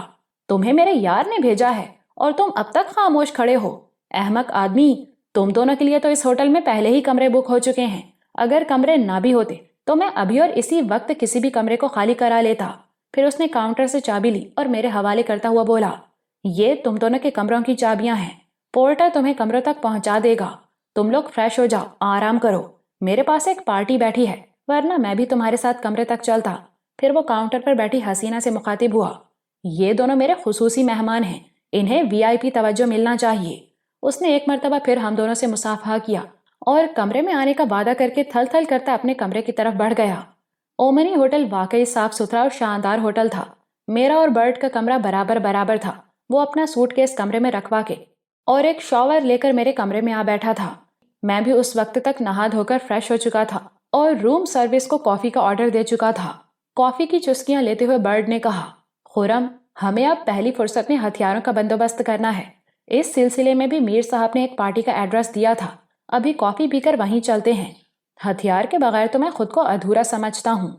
تمہیں میرے یار نے بھیجا ہے اور تم اب تک خاموش کھڑے ہو؟ احمق آدمی، تم دونوں کے لیے تو اس ہوٹل میں پہلے ہی کمرے بک ہو چکے ہیں۔ اگر کمرے نہ بھی ہوتے تو میں ابھی اور اسی وقت کسی بھی کمرے کو خالی کرا لیتا۔ پھر اس نے کاؤنٹر سے چابی لی اور میرے حوالے کرتا ہوا بولا، یہ تم دونوں کے کمروں کی چابیاں ہیں، پورٹر تمہیں کمروں تک پہنچا دے گا۔ تم لوگ فریش ہو جاؤ، آرام کرو، میرے پاس ایک پارٹی بیٹھی ہے، ورنہ میں بھی تمہارے ساتھ کمرے تک چلتا۔ پھر وہ کاؤنٹر پر بیٹھی حسینہ سے مخاطب ہوا، یہ دونوں میرے خصوصی مہمان ہیں، انہیں VIP توجہ ملنا چاہیے۔ اس نے ایک مرتبہ پھر ہم دونوں سے مصافحہ کیا اور کمرے میں آنے کا وعدہ کر کے تھل تھل کرتا اپنے کمرے کی طرف بڑھ گیا۔ اومنی ہوٹل واقعی صاف ستھرا اور شاندار ہوٹل تھا۔ میرا اور برڈ کا کمرہ برابر برابر تھا۔ وہ اپنا سوٹ کیس کمرے میں رکھوا کے اور ایک شاور لے کر میرے کمرے میں آ بیٹھا تھا۔ میں بھی اس وقت تک نہا دھو کر فریش ہو چکا تھا اور روم سروس کو کافی کا آرڈر دے چکا تھا۔ کافی کی چسکیاں لیتے ہوئے برڈ نے کہا، خرم، ہمیں اب پہلی فرصت میں ہتھیاروں کا بندوبست کرنا ہے۔ اس سلسلے میں بھی میر صاحب نے ایک پارٹی کا ایڈریس دیا تھا، ابھی کافی پی کر وہیں چلتے ہیں۔ ہتھیار کے بغیر تو میں خود کو ادھورا سمجھتا ہوں۔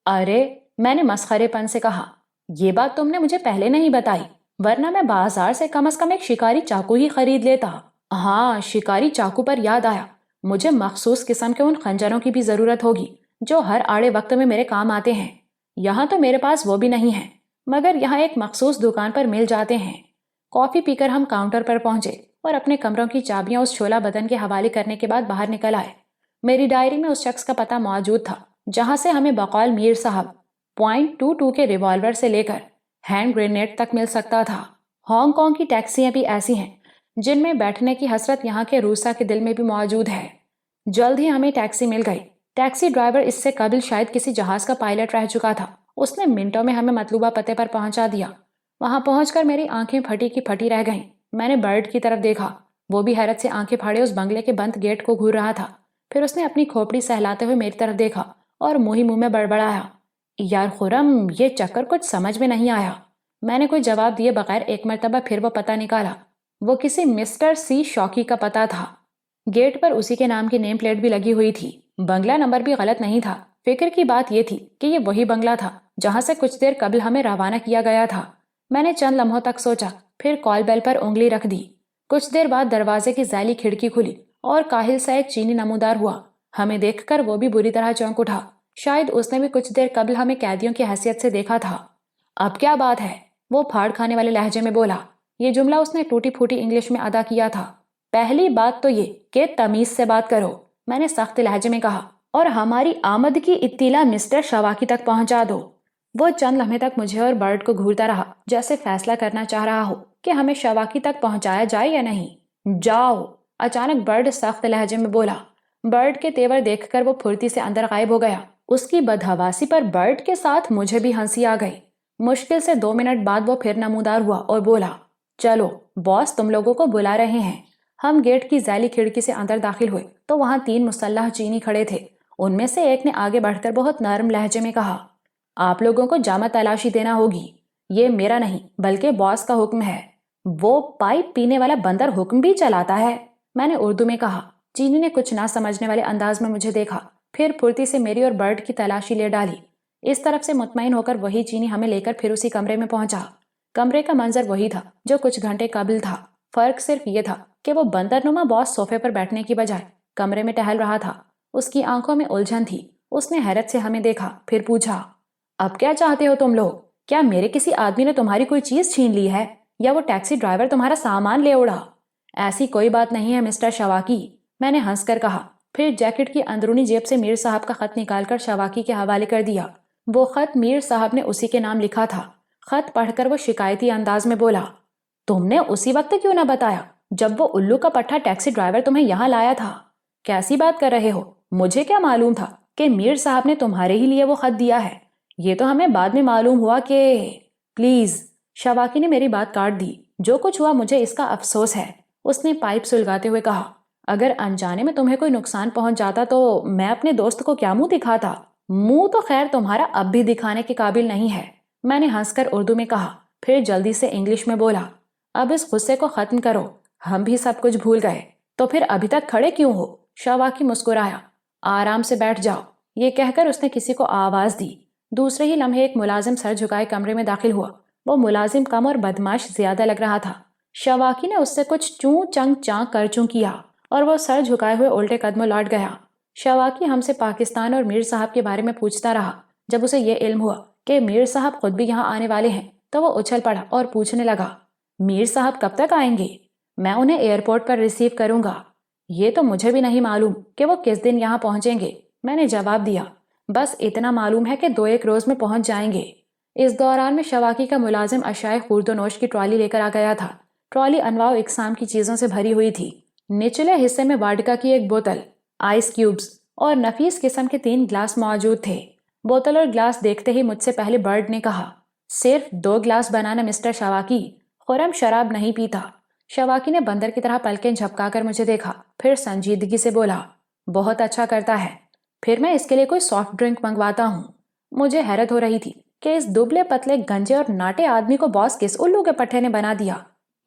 ارے، میں نے مسخرے پن سے کہا، یہ بات تم نے مجھے پہلے نہیں بتائی، ورنہ میں بازار سے کم از کم ایک شکاری چاقو ہی خرید لیتا۔ ہاں، شکاری چاقو پر یاد آیا، مجھے مخصوص قسم کے ان خنجروں کی بھی ضرورت ہوگی جو ہر آڑے وقت میں میرے کام آتے ہیں۔ یہاں تو میرے پاس وہ بھی نہیں ہے، مگر یہاں ایک مخصوص دکان پر مل جاتے ہیں۔ کافی پی کر ہم کاؤنٹر پر پہنچے اور اپنے کمروں کی چابیاں اس شعلہ بدن کے حوالے کرنے کے بعد باہر نکل آئے۔ میری ڈائری میں اس شخص کا پتہ موجود تھا جہاں سے ہمیں بقول میر صاحب .22 کے ریوالور سے لے کر ہینڈ گرینیڈ تک مل سکتا تھا۔ ہانگ کانگ کی ٹیکسیاں بھی ایسی ہیں جن میں بیٹھنے کی حسرت یہاں کے روسا کے دل میں بھی موجود ہے۔ جلد ہی ہمیں ٹیکسی مل گئی۔ ٹیکسی ڈرائیور اس سے قبل شاید کسی جہاز کا پائلٹ رہ چکا تھا۔ اس نے منٹوں میں ہمیں مطلوبہ پتے پر پہنچا دیا۔ وہاں پہنچ کر میری آنکھیں پھٹی کی پھٹی رہ گئیں۔ میں نے برڈ کی طرف دیکھا، وہ بھی حیرت سے آنکھیں پھاڑے اس بنگلے کے بند گیٹ کو گھور رہا تھا۔ پھر اس نے اپنی کھوپڑی سہلاتے ہوئے میری طرف دیکھا اور منہ میں بڑبڑایا، یار خرم، یہ چکر کچھ سمجھ میں نہیں آیا۔ میں نے کوئی جواب دیے بغیر ایک مرتبہ پھر وہ پتہ نکالا۔ وہ کسی مسٹر سی شوکی کا پتہ تھا۔ گیٹ پر اسی کے نام کی نیم پلیٹ بھی لگی ہوئی تھی۔ بنگلہ نمبر بھی غلط نہیں تھا۔ فکر کی بات یہ تھی کہ یہ وہی بنگلہ تھا جہاں سے کچھ دیر قبل ہمیں روانہ کیا گیا تھا۔ میں نے چند لمحوں تک سوچا، پھر کال بیل پر انگلی رکھ دی۔ کچھ دیر بعد دروازے کی ذیلی کھڑکی کھلی اور کاہل سا ایک چینی نمودار ہوا۔ ہمیں دیکھ کر وہ بھی بری طرح چونک اٹھا۔ شاید اس نے بھی کچھ دیر قبل ہمیں قیدیوں کی حیثیت سے دیکھا تھا۔ اب کیا بات ہے؟ وہ پھاڑ کھانے والے لہجے میں بولا۔ یہ جملہ اس نے ٹوٹی پھوٹی انگلش میں ادا کیا تھا۔ پہلی بات تو یہ کہ تمیز سے بات کرو، میں نے سخت لہجے میں کہا، اور ہماری آمد کی اطلاع مسٹر شواکی تک پہنچا دو۔ وہ چند لمحے تک مجھے اور برڈ کو گھورتا رہا، جیسے فیصلہ کرنا چاہ رہا ہو کہ ہمیں شواکی تک پہنچایا جائے یا نہیں۔ جاؤ، اچانک برڈ سخت لہجے میں بولا۔ برڈ کے تیور دیکھ کر وہ پھرتی سے اندر غائب ہو گیا۔ اس کی بدحواسی پر برڈ کے ساتھ مجھے بھی ہنسی آ گئی۔ مشکل سے 2 منٹ بعد وہ پھر نمودار ہوا اور بولا، چلو باس تم لوگوں کو بلا رہے ہیں۔ ہم گیٹ کی ذیلی کھڑکی سے اندر داخل ہوئے تو وہاں 3 مسلح چینی کھڑے تھے۔ ان میں سے ایک نے آگے بڑھ کر بہت نرم لہجے میں کہا، آپ لوگوں کو جامع تلاشی دینا ہوگی، یہ میرا نہیں بلکہ باس کا حکم ہے۔ وہ پائپ پینے والا بندر حکم بھی چلاتا ہے، میں نے اردو میں کہا۔ چینی نے کچھ نہ سمجھنے والے انداز میں مجھے دیکھا، پھر پھرتی سے میری اور برڈ کی تلاشی لے ڈالی۔ اس طرف سے مطمئن ہو کر وہی چینی ہمیں لے کر پھر اسی کمرے میں پہنچا۔ کمرے کا منظر وہی تھا جو کچھ گھنٹے قبل تھا، فرق صرف یہ تھا کہ وہ بندر نما باس صوفے پر بیٹھنے کی بجائے کمرے میں ٹہل رہا تھا۔ اس کی آنکھوں میں الجھن تھی۔ اس نے حیرت سے ہمیں دیکھا، پھر پوچھا، اب کیا چاہتے ہو تم لوگ؟ کیا میرے کسی آدمی نے تمہاری کوئی چیز چھین لی ہے یا وہ ٹیکسی ڈرائیور تمہارا سامان لے اڑا؟ ایسی کوئی بات نہیں ہے مسٹر شواکی، میں نے ہنس کر کہا، پھر جیکٹ کی اندرونی جیب سے میر صاحب کا خط نکال کر شواکی کے حوالے کر دیا۔ وہ خط میر صاحب نے اسی کے نام لکھا تھا۔ خط پڑھ کر وہ شکایتی انداز میں بولا، تم نے اسی وقت کیوں نہ بتایا جب وہ الو کا پٹھا ٹیکسی ڈرائیور تمہیں یہاں لایا تھا؟ کیسی بات کر رہے ہو؟ مجھے کیا معلوم تھا کہ میر صاحب نے تمہارے ہی لیے وہ خط دیا ہے؟ یہ تو ہمیں بعد میں معلوم ہوا کہ… پلیز، شواکی نے میری بات کاٹ دی، جو کچھ ہوا مجھے اس کا افسوس ہے۔ اس نے پائپ سلگاتے ہوئے کہا، اگر انجانے میں تمہیں کوئی نقصان پہنچ جاتا تو میں اپنے دوست کو کیا منہ دکھاتا؟ منہ تو خیر تمہارا اب بھی دکھانے کے قابل نہیں ہے، میں نے ہنس کر اردو میں کہا، پھر جلدی سے انگلش میں بولا، اب اس غصے کو ختم کرو، ہم بھی سب کچھ بھول گئے، تو پھر ابھی تک کھڑے کیوں ہو؟ شواکی مسکرایا، آرام سے بیٹھ جاؤ، یہ کہہ کر اس نے کسی کو آواز دی۔ دوسرے ہی لمحے ایک ملازم سر جھکائے کمرے میں داخل ہوا۔ وہ ملازم کم اور بدماش زیادہ لگ رہا تھا۔ شواکی نے اس سے کچھ چوں چنگ چاں کر چوں کیا اور وہ سر جھکائے ہوئے الٹے قدموں لوٹ گیا۔ شواکی ہم سے پاکستان اور میر صاحب کے بارے میں پوچھتا رہا۔ جب اسے یہ علم ہوا کہ میر صاحب خود بھی یہاں آنے والے ہیں تو وہ اچھل پڑا اور پوچھنے لگا، میر صاحب کب تک آئیں گے؟ میں انہیں ایئرپورٹ پر ریسیو کروں گا۔ یہ تو مجھے بھی نہیں معلوم کہ وہ کس دن یہاں پہنچیں گے، میں نے جواب دیا، بس اتنا معلوم ہے کہ 2-1 روز میں پہنچ جائیں گے۔ اس دوران میں شواکی کا ملازم اشیاء خورد و نوش کی ٹرالی لے کر آ گیا تھا۔ ٹرالی انواع و اقسام کی چیزوں سے بھری ہوئی تھی۔ نچلے حصے میں واڈکا کی ایک بوتل، آئس کیوبز اور نفیس قسم کے 3 گلاس موجود تھے۔ بوتل اور گلاس دیکھتے ہی مجھ سے پہلے برڈ نے کہا، صرف 2 گلاس بنانا مسٹر شواکی، خرم شراب نہیں پیتا۔ شواکی نے بندر کی طرح پلکیں جھپکا کر مجھے دیکھا، پھر سنجیدگی سے بولا، بہت اچھا کرتا ہے، پھر میں اس کے لیے کوئی سافٹ ڈرنک منگواتا ہوں۔ مجھے حیرت ہو رہی تھی کہ اس دبلے پتلے گنجے اور ناٹے آدمی کو باس کس الو کے پٹھے نے بنا دیا۔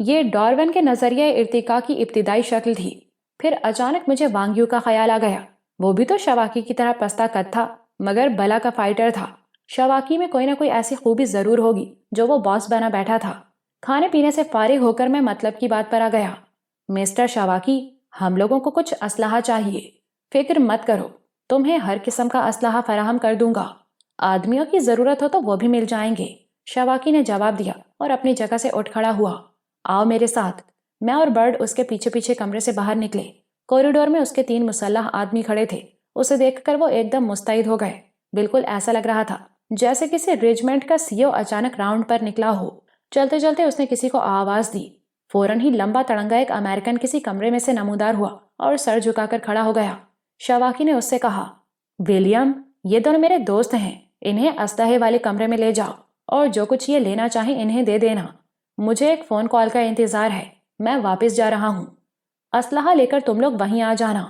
یہ ڈارون کے نظریہ ارتقاء کی ابتدائی شکل تھی۔ پھر اچانک مجھے وانگیو کا خیال آ گیا۔ وہ بھی تو شواکی کی طرح پستہ قد تھا مگر بلا کا فائٹر تھا۔ شواکی میں کوئی نہ کوئی ایسی خوبی ضرور ہوگی جو وہ باس بنا بیٹھا تھا۔ کھانے پینے سے فارغ ہو کر میں مطلب کی بات پر آ گیا، مسٹر شواکی، ہم لوگوں کو کچھ اسلحہ چاہیے۔ فکر مت کرو، تمہیں ہر قسم کا اسلحہ فراہم کر دوں گا، آدمیوں کی ضرورت ہو تو وہ بھی مل جائیں گے، شواکی نے جواب دیا اور اپنی جگہ سے اٹھ کھڑا ہوا۔ آؤ میرے ساتھ۔ میں اور برڈ اس کے پیچھے پیچھے کمرے سے باہر نکلے۔ کوریڈور میں اس کے 3 مسلح آدمی کھڑے تھے۔ اسے دیکھ کر وہ ایک دم مستعد ہو گئے۔ بالکل ایسا لگ رہا تھا جیسے کسی ریجمنٹ کا CO اچانک راؤنڈ پر نکلا ہو۔ چلتے چلتے اس نے کسی کو آواز دی۔ فوراً ہی لمبا تڑنگا ایک امریکن کسی کمرے میں سے نمودار ہوا اور سر جھکا کر کھڑا ہو گیا۔ شواکی نے اس سے کہا، ولیم، یہ دونوں میرے دوست ہیں، انہیں اسلحے والے کمرے میں لے جاؤ اور جو کچھ یہ لینا چاہیں انہیں دے دینا۔ مجھے ایک فون کال کا انتظار ہے، میں واپس جا رہا ہوں۔ اسلحہ لے کر تم لوگ وہیں آ جانا۔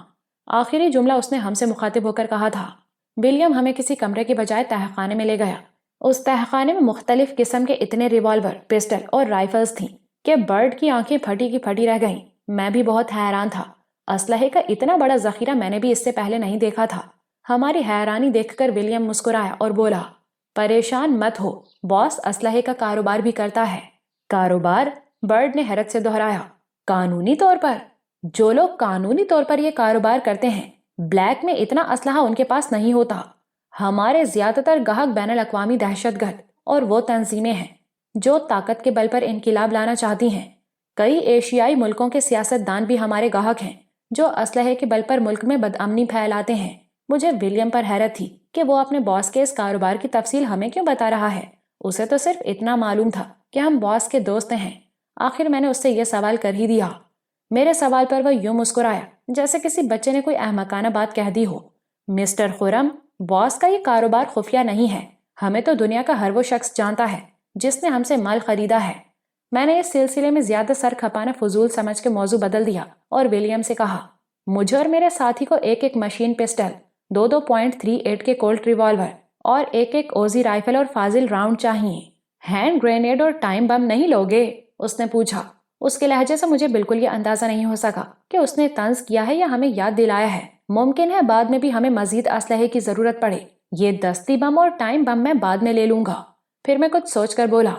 آخری جملہ اس نے ہم سے مخاطب ہو کر کہا تھا۔ ولیم ہمیں کسی کمرے کے بجائے تہخانے میں لے گیا۔ اس تہخانے میں مختلف قسم کے اتنے ریوالور، پسٹل اور رائفلز تھیں کہ برڈ کی آنکھیں پھٹی کی پھٹی رہ گئیں۔ میں بھی بہت حیران تھا۔ اسلحے کا اتنا بڑا ذخیرہ میں نے بھی اس سے پہلے نہیں دیکھا تھا۔ ہماری حیرانی دیکھ کر ولیم مسکرایا اور بولا، پریشان مت ہو، باس اسلحے کا کاروبار بھی کرتا ہے۔ کاروبار؟ برڈ نے حیرت سے دہرایا۔ قانونی طور پر؟ جو لوگ قانونی طور پر یہ کاروبار کرتے ہیں، بلیک میں اتنا اسلحہ ان کے پاس نہیں ہوتا۔ ہمارے زیادہ تر گاہک بین الاقوامی دہشت گرد اور وہ تنظیمیں ہیں جو طاقت کے بل پر انقلاب لانا چاہتی ہیں۔ کئی ایشیائی ملکوں کے سیاست دان بھی ہمارے گاہک ہیں جو اسلحے کے بل پر ملک میں بدامنی پھیلاتے ہیں۔ مجھے ولیم پر حیرت تھی کہ وہ اپنے باس کے اس کاروبار کی تفصیل ہمیں کیوں بتا رہا ہے۔ اسے تو صرف اتنا معلوم تھا کہ ہم باس کے دوست ہیں۔ آخر میں نے اس سے یہ سوال کر ہی دیا۔ میرے سوال پر وہ یوں مسکرایا جیسے کسی بچے نے کوئی احمقانہ بات کہہ دی ہو۔ مسٹر خرم، باس کا یہ کاروبار خفیہ نہیں ہے۔ ہمیں تو دنیا کا ہر وہ شخص جانتا ہے جس نے ہم سے مال خریدا ہے۔ میں نے اس سلسلے میں زیادہ سر کھپانا فضول سمجھ کے موضوع بدل دیا اور ولیم سے کہا، مجھے اور میرے ساتھی کو ایک مشین پسٹل، 2.38 کے کولٹ ریوالور اور ایک اوزی رائفل اور فاضل راؤنڈ چاہیے۔ ہینڈ گرینیڈ اور ٹائم بم نہیں لوگے؟ اس نے پوچھا۔ اس کے لہجے سے مجھے بالکل یہ اندازہ نہیں ہو سکا کہ اس نے طنز کیا ہے یا ہمیں یاد دلایا ہے۔ ممکن ہے بعد میں بھی ہمیں مزید اسلحے کی ضرورت پڑے۔ یہ دستی بم اور ٹائم بم میں بعد میں لے لوں گا۔ پھر میں کچھ سوچ کر بولا،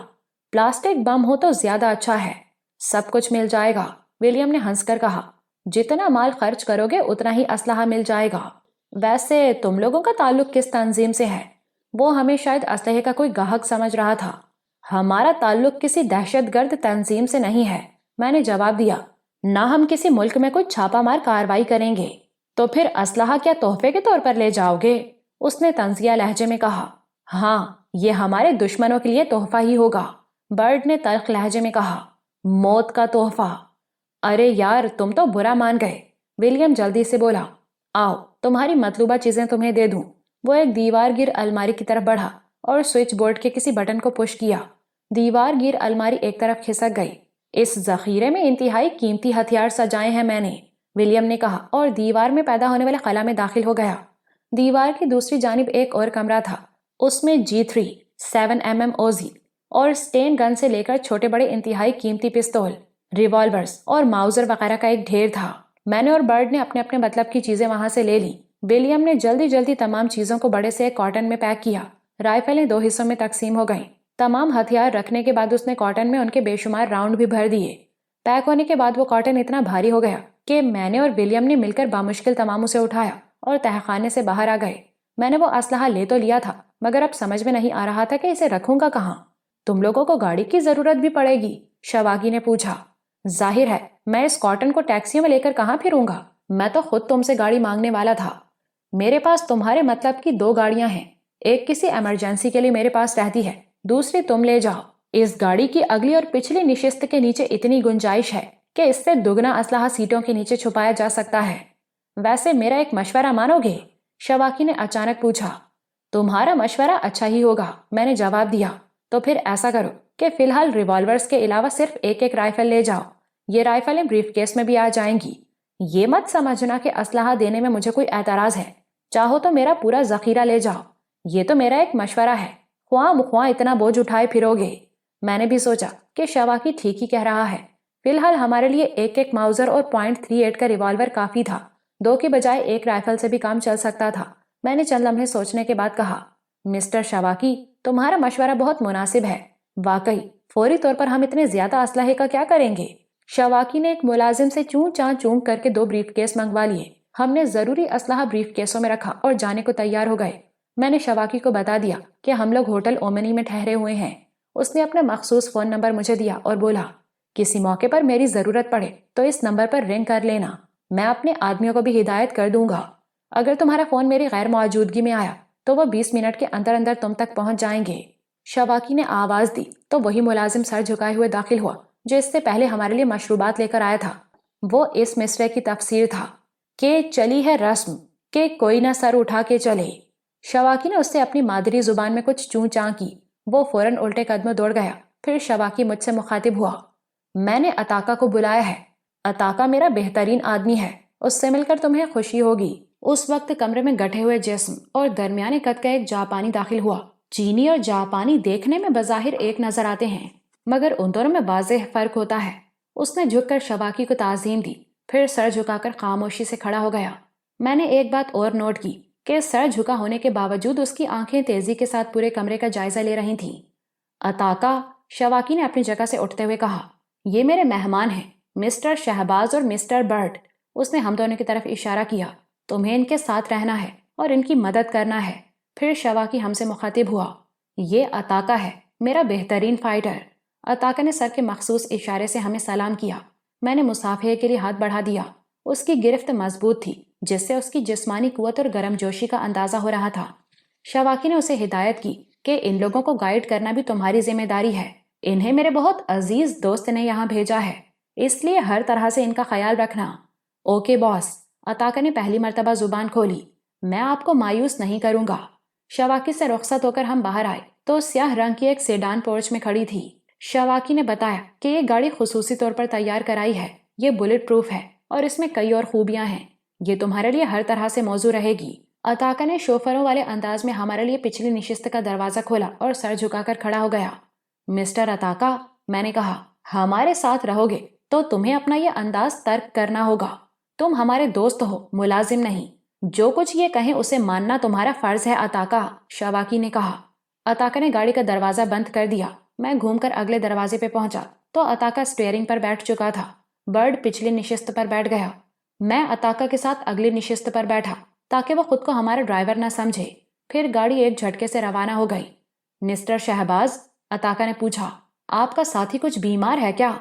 پلاسٹک بم ہو تو زیادہ اچھا ہے۔ سب کچھ مل جائے گا، ولیم نے ہنس کر کہا۔ جتنا مال خرچ کرو گے اتنا ہی اسلحہ مل جائے گا۔ ویسے تم لوگوں کا تعلق کس تنظیم سے ہے؟ وہ ہمیں شاید اسلحے کا کوئی گاہک سمجھ رہا تھا۔ ہمارا تعلق کسی دہشت گرد تنظیم سے نہیں ہے، میں نے جواب دیا۔ نہ ہم کسی ملک میں کوئی چھاپا مار کارروائی کریں گے۔ تو پھر اسلحہ کیا تحفے کے طور پر لے جاؤ گے؟ اس نے طنزیہ لہجے میں کہا۔ ہاں، یہ ہمارے دشمنوں کے لیے تحفہ ہی ہوگا، برڈ نے تلخ لہجے میں کہا۔ موت کا تحفہ؟ ارے یار، تم تو برا مان گئے، ولیم جلدی سے بولا۔ آؤ، تمہاری مطلوبہ چیزیں تمہیں دے دوں۔ وہ ایک دیوار گیر الماری کی طرف بڑھا اور سوئچ بورڈ کے کسی بٹن کو پش کیا۔ دیوار گیر الماری ایک طرف کھسک گئی۔ اس ذخیرے میں انتہائی قیمتی ہتھیار سجائے ہیں میں نے، ولیم نے کہا اور دیوار میں پیدا ہونے والے خلا میں داخل ہو گیا۔ دیوار کی دوسری جانب ایک اور کمرہ تھا۔ اس میں G3 7mm اوزی اور سٹین گن سے لے کر چھوٹے بڑے انتہائی قیمتی پستول، ریوالورز اور ماؤزر وغیرہ کا ایک ڈھیر تھا۔ میں نے اور برڈ نے اپنے اپنے مطلب کی چیزیں وہاں سے لے لی۔ ولیم نے جلدی جلدی تمام چیزوں کو بڑے سے ایک کارٹن میں پیک کیا۔ رائفلیں 2 حصوں میں تقسیم ہو گئیں۔ تمام ہتھیار رکھنے کے بعد اس نے کارٹن میں ان کے بے شمار راؤنڈ بھی بھر دیے۔ پیک ہونے کے بعد وہ کارٹن اتنا بھاری ہو گیا کہ میں نے اور ولیم نے مل کر بامشکل تمام اسے اٹھایا اور تہخانے سے باہر آ گئے۔ میں نے وہ اسلحہ لے تو لیا تھا، مگر اب سمجھ میں نہیں آ رہا تھا کہ اسے رکھوں گا کہاں۔ تم لوگوں کو گاڑی کی ضرورت بھی پڑے گی، شواگی نے پوچھا۔ ظاہر ہے، میں اس کارٹن کو ٹیکسیوں میں لے کر کہاں پھروں گا؟ میں تو خود تم سے گاڑی مانگنے والا تھا۔ میرے پاس تمہارے مطلب کی 2 گاڑیاں ہیں، ایک کسی ایمرجنسی کے لیے میرے پاس رہتی ہے، دوسری تم لے جاؤ۔ اس گاڑی کی اگلی اور پچھلی نشست کے نیچے اتنی گنجائش ہے کہ اس سے دگنا اسلحہ سیٹوں کے نیچے چھپایا جا سکتا ہے۔ ویسے میرا ایک مشورہ مانو گے؟ شواکی نے اچانک پوچھا۔ تمہارا مشورہ اچھا ہی ہوگا، میں نے جواب دیا۔ تو پھر ایسا کرو کہ فی الحال ریوالورز کے علاوہ صرف ایک رائفل لے جاؤ۔ یہ رائفلیں بریف کیس میں بھی آ جائیں گی۔ یہ مت سمجھنا کہ اسلحہ دینے میں مجھے کوئی اعتراض ہے، چاہو تو میرا پورا ذخیرہ لے جاؤ۔ یہ تو میرا ایک مشورہ ہے، خواہ مخواہ اتنا بوجھ اٹھائے پھرو گے۔ میں نے بھی سوچا کہ شواکی ٹھیک ہی کہہ رہا ہے۔ فی الحال ہمارے لیے ایک ماؤزر اور .38 کا ریوالور کافی تھا، 2 کی بجائے ایک رائفل سے بھی کام چل سکتا تھا۔ میں نے چند لمحے سوچنے کے بعد کہا، مسٹر شواکی، تمہارا مشورہ بہت مناسب ہے۔ واقعی فوری طور پر ہم اتنے زیادہ اسلحے کا کیا کریں گے؟ شواکی نے ایک ملازم سے چون چان چونک کر کے 2 بریف کیس منگوا لیے۔ ہم نے ضروری اسلحہ بریف کیسوں میں رکھا اور جانے کو تیار ہو گئے۔ میں نے شواکی کو بتا دیا کہ ہم لوگ ہوٹل اومنی میں ٹھہرے ہوئے ہیں۔ اس نے اپنا مخصوص فون نمبر مجھے دیا اور بولا، کسی موقع پر میری ضرورت پڑے تو اس نمبر پر رنگ کر لینا، میں اپنے آدمیوں کو بھی ہدایت کر دوں گا۔ اگر تمہارا فون میری غیر موجودگی میں آیا تو وہ 20 منٹ کے اندر اندر تم تک پہنچ جائیں گے۔ شواکی نے آواز دی تو وہی ملازم سر جھکائے ہوئے داخل ہوا جو اس سے پہلے ہمارے لیے مشروبات لے کر آیا تھا۔ وہ اس مصرعے کی تفسیر تھا کہ چلی ہے رسم کہ کوئی نہ سر اٹھا کے چلے۔ شواکی نے اس سے اپنی مادری زبان میں کچھ چوں چاں کی۔ وہ فوراً الٹے قدم دوڑ گیا۔ پھر شواکی مجھ سے مخاطب ہوا، میں نے عطاقہ کو بلایا ہے، عطاقہ میرا بہترین آدمی ہے، اس سے مل کر تمہیں خوشی ہوگی۔ اس وقت کمرے میں گٹھے ہوئے جسم اور درمیانے قد کا ایک جاپانی داخل ہوا۔ چینی اور جاپانی دیکھنے میں بظاہر ایک نظر آتے ہیں مگر ان دونوں میں واضح فرق ہوتا ہے۔ اس نے جھک کر شواکی کو تعظیم دی، پھر سر جھکا کر خاموشی سے کھڑا ہو گیا۔ میں نے ایک بات اور نوٹ کی کہ سر جھکا ہونے کے باوجود اس کی آنکھیں تیزی کے ساتھ پورے کمرے کا جائزہ لے رہی تھیں۔ عطاقہ، شواکی نے اپنی جگہ سے اٹھتے ہوئے کہا، یہ میرے مہمان ہیں، مسٹر شہباز اور مسٹر برٹ۔ اس نے ہم دونوں کی طرف اشارہ کیا۔ تمہیں ان کے ساتھ رہنا ہے اور ان کی مدد کرنا ہے۔ پھر شواکی ہم سے مخاطب ہوا، یہ عطاقہ ہے، میرا بہترین فائٹر۔ عطاقہ نے سر کے مخصوص اشارے سے ہمیں سلام کیا۔ میں نے مصافحے کے لیے ہاتھ بڑھا دیا۔ اس کی گرفت مضبوط تھی جس سے اس کی جسمانی قوت اور گرم جوشی کا اندازہ ہو رہا تھا۔ شواکی نے اسے ہدایت کی کہ ان لوگوں کو گائیڈ کرنا بھی تمہاری ذمہ داری ہے، انہیں میرے بہت عزیز دوست نے یہاں بھیجا ہے، اس لیے ہر طرح سے ان کا خیال رکھنا۔ اوکے باس، عطاقہ نے پہلی مرتبہ زبان کھولی، میں آپ کو مایوس نہیں کروں گا۔ شواکی سے رخصت ہو کر ہم باہر آئے تو سیاہ رنگ کی ایک سیڈان پورچ میں کھڑی تھی۔ شواکی نے بتایا کہ یہ گاڑی خصوصی طور پر تیار کرائی ہے، یہ بلٹ پروف ہے اور اس میں کئی اور خوبیاں ہیں، یہ تمہارے لیے ہر طرح سے موزوں رہے گی۔ عطاقہ نے شوفروں والے انداز میں ہمارے لیے پچھلی نشست کا دروازہ کھولا اور سر جھکا کر کھڑا ہو گیا۔ مسٹر عطاقہ، میں نے کہا، ہمارے ساتھ رہو گے تو تمہیں اپنا یہ انداز ترک کرنا ہوگا۔ تم ہمارے دوست ہو، ملازم نہیں۔ جو کچھ یہ کہیں اسے ماننا تمہارا فرض ہے عطاقہ، شواکی نے کہا۔ عطاقہ نے گاڑی کا دروازہ بند کر دیا۔ میں گھوم کر اگلے دروازے پہ پہنچا تو عطاقہ اسٹیئرنگ پر بیٹھ چکا تھا۔ برڈ پچھلی نشست پر بیٹھ گیا۔ میں عطاقہ کے ساتھ اگلی نشست پر بیٹھا تاکہ وہ خود کو ہمارا ڈرائیور نہ سمجھے۔ پھر گاڑی ایک جھٹکے سے روانہ ہو گئی۔ مسٹر شہباز، عطاقہ نے پوچھا، آپ کا ساتھی کچھ بیمار ہے کیا؟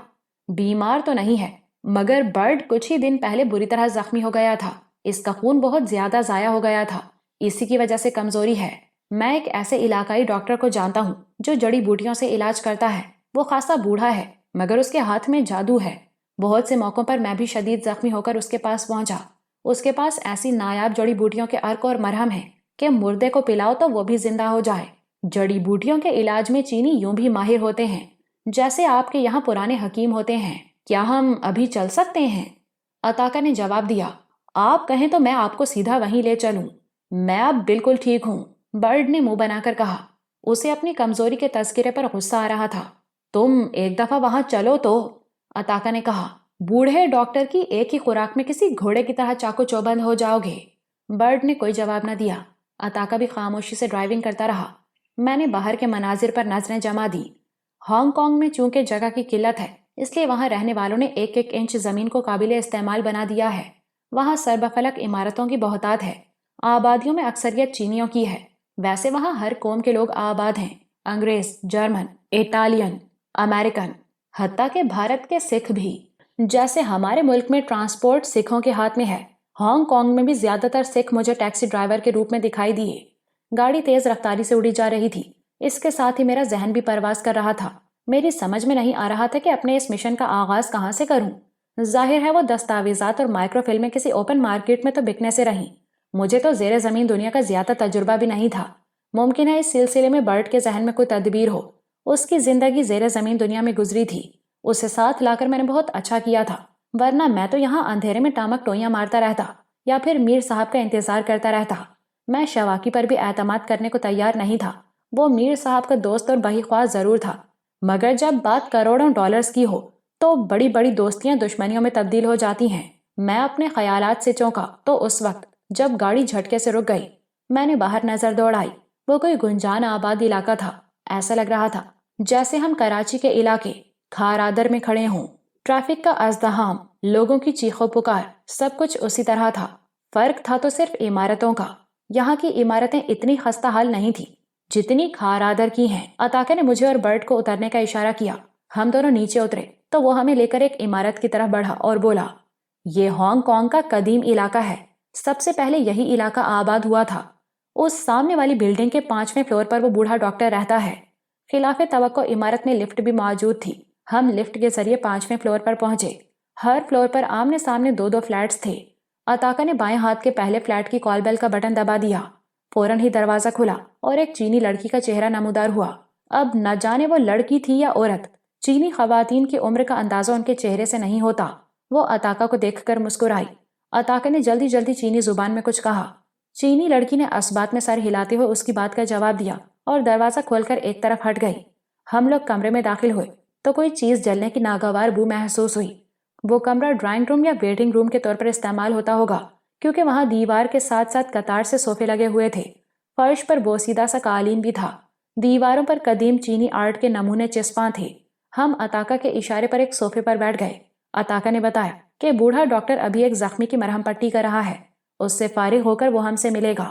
بیمار تو نہیں ہے مگر برڈ کچھ ہی دن پہلے بری طرح زخمی ہو گیا تھا، اس کا خون بہت زیادہ ضائع ہو گیا تھا، اسی کی وجہ سے کمزوری ہے۔ میں ایک ایسے علاقائی ڈاکٹر کو جانتا ہوں جو جڑی بوٹیوں سے علاج کرتا ہے، وہ خاصا بوڑھا ہے مگر اس کے ہاتھ میں جادو ہے۔ بہت سے موقعوں پر میں بھی شدید زخمی ہو کر اس کے پاس پہنچا۔ اس کے پاس ایسی نایاب جڑی بوٹیوں کے عرق اور مرہم ہیں کہ مردے کو پلاؤ تو وہ بھی زندہ ہو جائے۔ جڑی بوٹیوں کے علاج میں چینی یوں بھی ماہر ہوتے ہیں جیسے آپ کے یہاں پرانے حکیم ہوتے ہیں۔ کیا ہم ابھی چل سکتے ہیں؟ عطاقہ نے جواب دیا، آپ کہیں تو میں آپ کو سیدھا وہیں لے چلوں۔ میں اب بالکل ٹھیک ہوں، برڈ نے منہ بنا کر کہا۔ اسے اپنی کمزوری کے تذکرے پر غصہ آ رہا تھا۔ تم ایک دفعہ وہاں چلو تو، عطاقہ نے کہا، بوڑھے ڈاکٹر کی ایک ہی خوراک میں کسی گھوڑے کی طرح چاقو چوبند ہو جاؤ گے۔ برڈ نے کوئی جواب نہ دیا۔ عطاقہ بھی خاموشی سے ڈرائیونگ کرتا رہا۔ میں نے باہر کے مناظر پر نظریں جما دی۔ ہانگ کانگ میں چونکہ جگہ کی قلت ہے اس لیے وہاں رہنے والوں نے ایک ایک انچ زمین کو قابل استعمال بنا دیا ہے۔ وہاں سربفلک عمارتوں کی بہتات ہے۔ آبادیوں میں اکثریت چینیوں کی ہے۔ ویسے وہاں ہر قوم کے لوگ آباد ہیں، انگریز، جرمن، اٹالین، امریکن، حتیٰ کہ بھارت کے سکھ بھی۔ جیسے ہمارے ملک میں ٹرانسپورٹ سکھوں کے ہاتھ میں ہے، ہانگ کانگ میں بھی زیادہ تر سکھ مجھے ٹیکسی ڈرائیور کے روپ میں دکھائی دیے۔ گاڑی تیز رفتاری سے اڑی جا رہی تھی، اس کے ساتھ ہی میرا ذہن بھی پرواز کر رہا تھا۔ میری سمجھ میں نہیں آ رہا تھا کہ اپنے اس مشن کا آغاز کہاں سے کروں۔ ظاہر ہے وہ دستاویزات اور مائکرو فلمیں کسی اوپن مارکیٹ میں تو بکنے سے رہیں، مجھے تو زیر زمین دنیا کا زیادہ تجربہ بھی نہیں تھا۔ ممکن ہے اس سلسلے میں برڈ کے ذہن میں کوئی تدبیر ہو، اس کی زندگی زیر زمین دنیا میں گزری تھی، اسے ساتھ لا کر میں نے بہت اچھا کیا تھا، ورنہ میں تو یہاں اندھیرے میں ٹامک ٹوئیاں مارتا رہتا یا پھر میر صاحب کا انتظار کرتا رہتا۔ میں شواکی پر بھی اعتماد کرنے کو تیار نہیں تھا، وہ میر صاحب کا دوست اور بہی خواہ ضرور تھا مگر جب بات کروڑوں ڈالرز کی ہو تو بڑی بڑی دوستیاں دشمنیوں میں تبدیل ہو جاتی ہیں۔ میں اپنے خیالات سے چونکا تو اس وقت جب گاڑی جھٹکے سے رک گئی۔ میں نے باہر نظر دوڑائی، وہ کوئی گنجان آباد علاقہ تھا، ایسا لگ رہا تھا جیسے ہم کراچی کے علاقے کھارادر میں کھڑے ہوں۔ ٹریفک کا ازدحام، لوگوں کی چیخ و پکار، سب کچھ اسی طرح تھا۔ فرق تھا تو صرف عمارتوں کا۔ یہاں کی عمارتیں اتنی خستہ حال نہیں تھی جتنی کھارادر کی ہیں۔ عطاقہ نے مجھے اور برٹ کو اترنے کا اشارہ کیا۔ ہم دونوں نیچے اترے۔ تو وہ ہمیں لے کر ایک عمارت کی طرف بڑھا اور بولا، یہ ہانگ کانگ کا قدیم علاقہ ہے، سب سے پہلے یہی علاقہ آباد ہوا تھا۔ اس سامنے والی بلڈنگ کے 5ویں فلور پر وہ بوڑھا ڈاکٹر رہتا ہے۔ خلاف توقع عمارت میں لفٹ بھی موجود تھی۔ ہم لفٹ کے ذریعے 5ویں فلور پر پہنچے۔ ہر فلور پر آمنے سامنے 2 فلیٹس تھے۔ عطاقہ نے بائیں ہاتھ کے پہلے فلیٹ کی کال بیل کا بٹن دبا دیا۔ فوراً ہی دروازہ کھلا اور ایک چینی لڑکی کا چہرہ نمودار ہوا۔ اب نہ جانے وہ لڑکی تھی یا عورت، چینی خواتین کی عمر کا اندازہ ان کے چہرے سے نہیں ہوتا۔ وہ عطاقہ کو دیکھ کر مسکرائی۔ عطاقہ نے جلدی جلدی چینی زبان میں کچھ کہا۔ چینی لڑکی نے اسبات میں سر ہلاتے ہوئے اس کی بات کا جواب دیا اور دروازہ کھول کر ایک طرف ہٹ گئی۔ ہم لوگ کمرے میں داخل ہوئے تو کوئی چیز جلنے کی ناگوار بو محسوس ہوئی۔ وہ کمرہ ڈرائنگ روم یا ویٹنگ روم کے طور پر استعمال ہوتا ہوگا، کیونکہ وہاں دیوار کے ساتھ ساتھ قطار سے صوفے لگے ہوئے تھے۔ فرش پر بوسیدہ سا قالین بھی تھا۔ دیواروں پر قدیم چینی آرٹ کے نمونے چسپاں تھے۔ ہم عطاقہ کے اشارے پر ایک صوفے پر بیٹھ گئے۔ عطاقہ نے بتایا کہ بوڑھا ڈاکٹر ابھی ایک زخمی کی مرہم پٹی کر رہا ہے، اس سے فارغ ہو کر وہ ہم سے ملے گا۔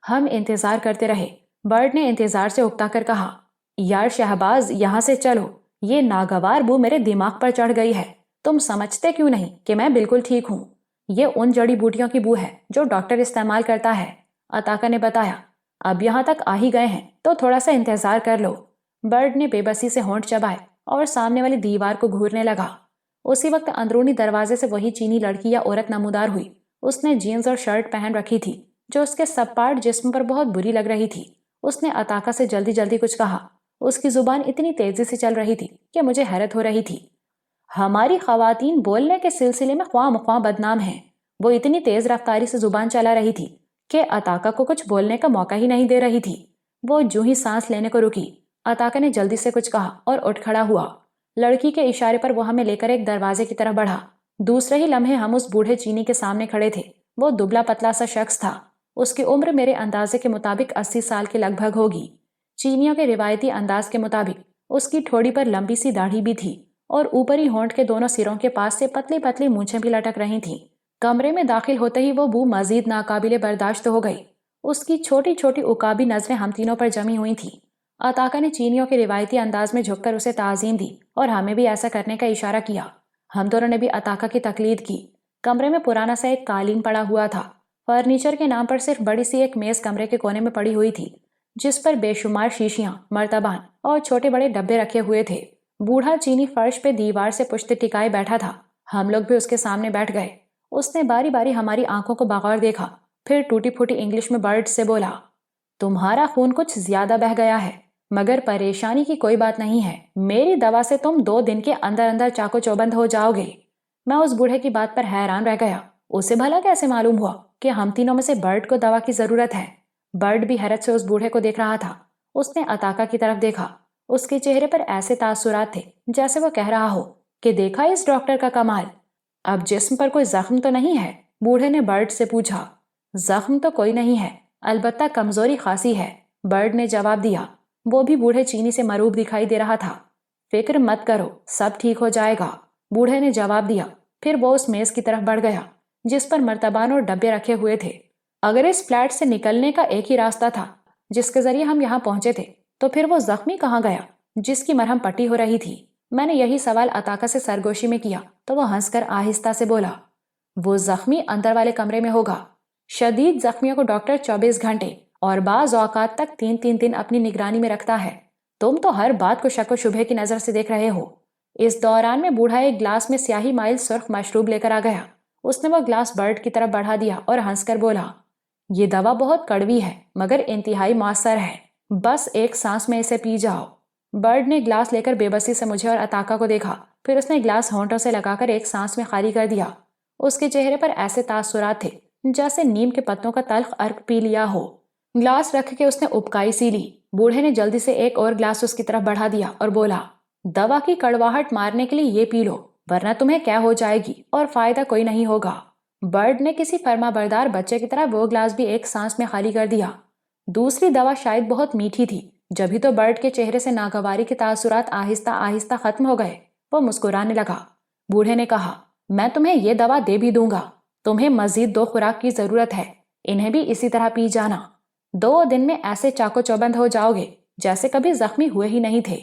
ہم انتظار کرتے رہے۔ برڈ نے انتظار سے اکتا کر کہا، یار شہباز، یہاں سے چلو، یہ ناگوار بو میرے دماغ پر چڑھ گئی ہے۔ تم سمجھتے کیوں نہیں کہ میں بالکل ٹھیک ہوں؟ یہ ان جڑی بوٹیوں کی بو ہے جو ڈاکٹر استعمال کرتا ہے، عطاقہ نے بتایا۔ اب یہاں تک آ ہی گئے ہیں تو تھوڑا سا انتظار کر لو۔ برڈ نے بے بسی سے ہونٹ چبائے اور سامنے والی دیوار کو گھورنے لگا۔ اسی وقت اندرونی دروازے سے وہی چینی لڑکی یا عورت نمودار ہوئی۔ اس نے جینز اور شرٹ پہن رکھی تھی جو اس کے سب پارٹ جسم پر بہت بری لگ رہی تھی۔ اس نے عطاقہ سے جلدی جلدی کچھ کہا۔ اس کی زبان اتنی تیزی سے چل رہی تھی کہ مجھے حیرت ہو رہی تھی۔ ہماری خواتین بولنے کے سلسلے میں خواہ مخواہ بدنام ہیں۔ وہ اتنی تیز رفتاری سے زبان چلا رہی تھی کہ عطاقہ کو کچھ بولنے کا موقع ہی نہیں دے رہی تھی۔ وہ جو ہی سانس لینے کو رکی، عطاقہ نے جلدی سے کچھ کہا اور اٹھ کھڑا ہوا۔ لڑکی کے اشارے پر وہ ہمیں لے کر ایک دروازے کی طرف بڑھا۔ دوسرے ہی لمحے ہم اس بوڑھے چینی کے سامنے کھڑے تھے۔ وہ دبلا پتلا سا شخص تھا۔ اس کی عمر میرے اندازے کے مطابق 80 سال کے لگ بھگ ہوگی۔ چینیوں کے روایتی انداز کے مطابق اس کی ٹھوڑی پر لمبی سی داڑھی بھی تھی اور اوپری ہونٹ کے دونوں سروں کے پاس سے پتلی پتلی مونچھیں بھی لٹک رہی تھیں۔ کمرے میں داخل ہوتے ہی وہ بو مزید ناقابل برداشت ہو گئی۔ اس کی چھوٹی چھوٹی عقابی نظریں ہم تینوں پر جمی ہوئی تھیں۔ عطاقہ نے چینیوں کے روایتی انداز میں جھک کر اسے تعظیم دی اور ہمیں بھی ایسا کرنے کا اشارہ کیا۔ ہم دونوں نے بھی عطاقہ کی تقلید کی۔ کمرے میں پرانا سا ایک قالین پڑا ہوا تھا۔ فرنیچر کے نام پر صرف بڑی سی ایک میز کمرے کے کونے میں پڑی ہوئی تھی، جس پر بے شمار شیشیاں، مرتبان اور چھوٹے بڑے ڈبے رکھے ہوئے تھے۔ بوڑھا چینی فرش پہ دیوار سے پشت ٹکائے بیٹھا تھا۔ ہم لوگ بھی اس کے سامنے بیٹھ گئے۔ اس نے باری باری ہماری آنکھوں کو بغور دیکھا، پھر ٹوٹی پھوٹی انگلش میں برڈ سے بولا، تمہارا خون کچھ زیادہ بہہ گیا ہے، مگر پریشانی کی کوئی بات نہیں ہے۔ میری دوا سے تم 2 دن کے اندر اندر چاقو چوبند ہو جاؤ گے۔ میں اس بوڑھے کی بات پر حیران رہ گیا۔ اسے بھلا کیسے معلوم ہوا کہ ہم تینوں میں سے برڈ کو دوا کی ضرورت ہے؟ برڈ بھی حیرت سے اس بوڑھے کو دیکھ رہا تھا۔ اس نے عطاقہ کی طرف دیکھا۔ اس کے چہرے پر ایسے تاثرات تھے جیسے وہ کہہ رہا ہو کہ دیکھا اس ڈاکٹر کا کمال۔ اب جسم پر کوئی زخم تو نہیں ہے؟ بوڑھے نے برڈ سے پوچھا۔ زخم تو کوئی نہیں ہے، البتہ کمزوری خاصی ہے، برڈ نے جواب دیا۔ وہ بھی بوڑھے چینی سے مروب دکھائی دے رہا تھا۔ فکر مت کرو، سب ٹھیک ہو جائے گا، بوڑھے نے جواب دیا۔ پھر وہ اس میز کی طرف بڑھ گیا جس پر مرتبان اور ڈبے رکھے ہوئے تھے۔ اگر اس فلیٹ سے نکلنے کا ایک ہی راستہ تھا جس کے ذریعے ہم یہاں پہنچے تھے، تو پھر وہ زخمی کہاں گیا جس کی مرہم پٹی ہو رہی تھی؟ میں نے یہی سوال عطاقہ سے سرگوشی میں کیا تو وہ ہنس کر آہستہ سے بولا، وہ زخمی اندر والے کمرے میں ہوگا۔ شدید زخمیوں کو ڈاکٹر 24 گھنٹے اور بعض اوقات تک 3 دن اپنی نگرانی میں رکھتا ہے۔ تم تو ہر بات کو شک و شبہ کی نظر سے دیکھ رہے ہو۔ اس دوران میں بوڑھا ایک گلاس میں سیاہی مائل سرخ مشروب لے کر آ گیا۔ اس نے وہ گلاس برڈ کی طرف بڑھا دیا اور ہنس کر بولا، یہ دوا بہت کڑوی ہے مگر انتہائی مؤثر ہے، بس ایک سانس میں اسے پی جاؤ۔ برڈ نے گلاس لے کر بے بسی سے مجھے اور عطاقہ کو دیکھا، پھر اس نے گلاس ہونٹوں سے لگا کر ایک سانس میں خالی کر دیا۔ اس کے چہرے پر ایسے تاثرات تھے جیسے نیم کے پتوں کا تلخ عرق پی لیا ہو۔ گلاس رکھ کے اس نے ابکائی سی لی۔ بوڑھے نے جلدی سے ایک اور گلاس اس کی طرف بڑھا دیا اور بولا، دوا کی کڑواہٹ مارنے کے لیے یہ پی لو، ورنہ تمہیں کیا ہو جائے گی اور فائدہ کوئی نہیں ہوگا۔ برڈ نے کسی فرما بردار بچے کی طرح وہ گلاس بھی ایک سانس میں خالی کر دیا۔ دوسری دوا شاید بہت میٹھی تھی، جبھی تو برڈ کے چہرے سے ناگواری کے تاثرات آہستہ آہستہ ختم ہو گئے۔ وہ مسکرانے لگا۔ بوڑھے نے کہا، میں تمہیں یہ دوا دے بھی دوں گا، تمہیں مزید 2 خوراک کی ضرورت ہے، انہیں بھی اسی طرح پی جانا۔ 2 دن میں ایسے چاقو چوبند ہو جاؤ گے جیسے کبھی زخمی ہوئے ہی نہیں تھے۔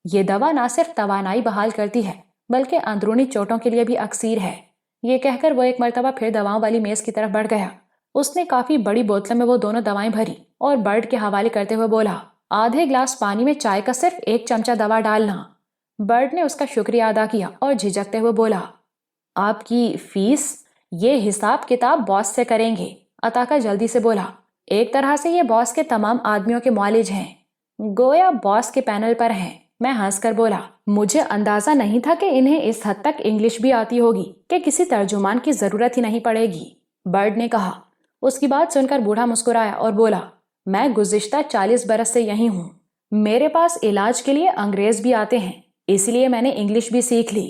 یہ دوا نہ صرف توانائی بحال کرتی ہے بلکہ اندرونی چوٹوں کے لیے بھی اکثیر ہے۔ یہ کہہ کر وہ ایک مرتبہ پھر دواؤں والی میز کی طرف بڑھ گیا۔ اس نے کافی بڑی بوتلوں میں وہ دونوں دوائیں بھری اور برڈ کے حوالے کرتے ہوئے بولا، آدھے گلاس پانی میں چائے کا صرف 1 چمچہ دوا ڈالنا۔ برڈ نے اس کا شکریہ ادا کیا اور جھجکتے ہوئے بولا، آپ کی فیس؟ یہ حساب کتاب باس سے کریں گے۔ عطا جلدی سے بولا، ایک طرح سے یہ باس کے تمام آدمیوں کے معالج ہیں، گویا باس کے پینل پر ہیں۔ میں ہنس کر بولا، مجھے اندازہ نہیں تھا کہ انہیں اس حد تک انگلش بھی آتی ہوگی کہ کسی ترجمان کی ضرورت ہی نہیں پڑے گی۔ برڈ نے کہا۔ اس کی بات سن کر بوڑھا مسکرایا اور بولا، میں گزشتہ 40 برس سے یہیں ہوں، میرے پاس علاج کے لیے انگریز بھی آتے ہیں، اس لیے میں نے انگلش بھی سیکھ لی۔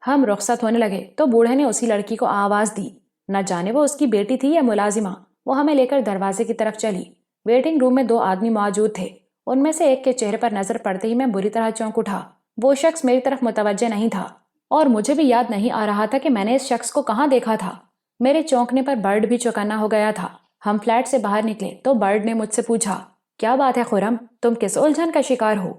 ہم رخصت ہونے لگے تو بوڑھے نے اسی لڑکی کو آواز دی، نہ جانے وہ اس کی بیٹی تھی یا ملازمہ۔ وہ ہمیں لے کر دروازے کی طرف چلی۔ ویٹنگ روم میں 2 آدمی موجود تھے، ان میں سے ایک کے چہرے پر نظر پڑتے ہی میں بری طرح چونک اٹھا۔ وہ شخص میری طرف متوجہ نہیں تھا اور مجھے بھی یاد نہیں آ رہا تھا کہ میں نے اس شخص کو کہاں دیکھا تھا۔ میرے چونکنے پر برڈ بھی چوکنا ہو گیا تھا۔ ہم فلیٹ سے باہر نکلے تو برڈ نے مجھ سے پوچھا، کیا بات ہے خرم، تم کس الجھن کا شکار ہو؟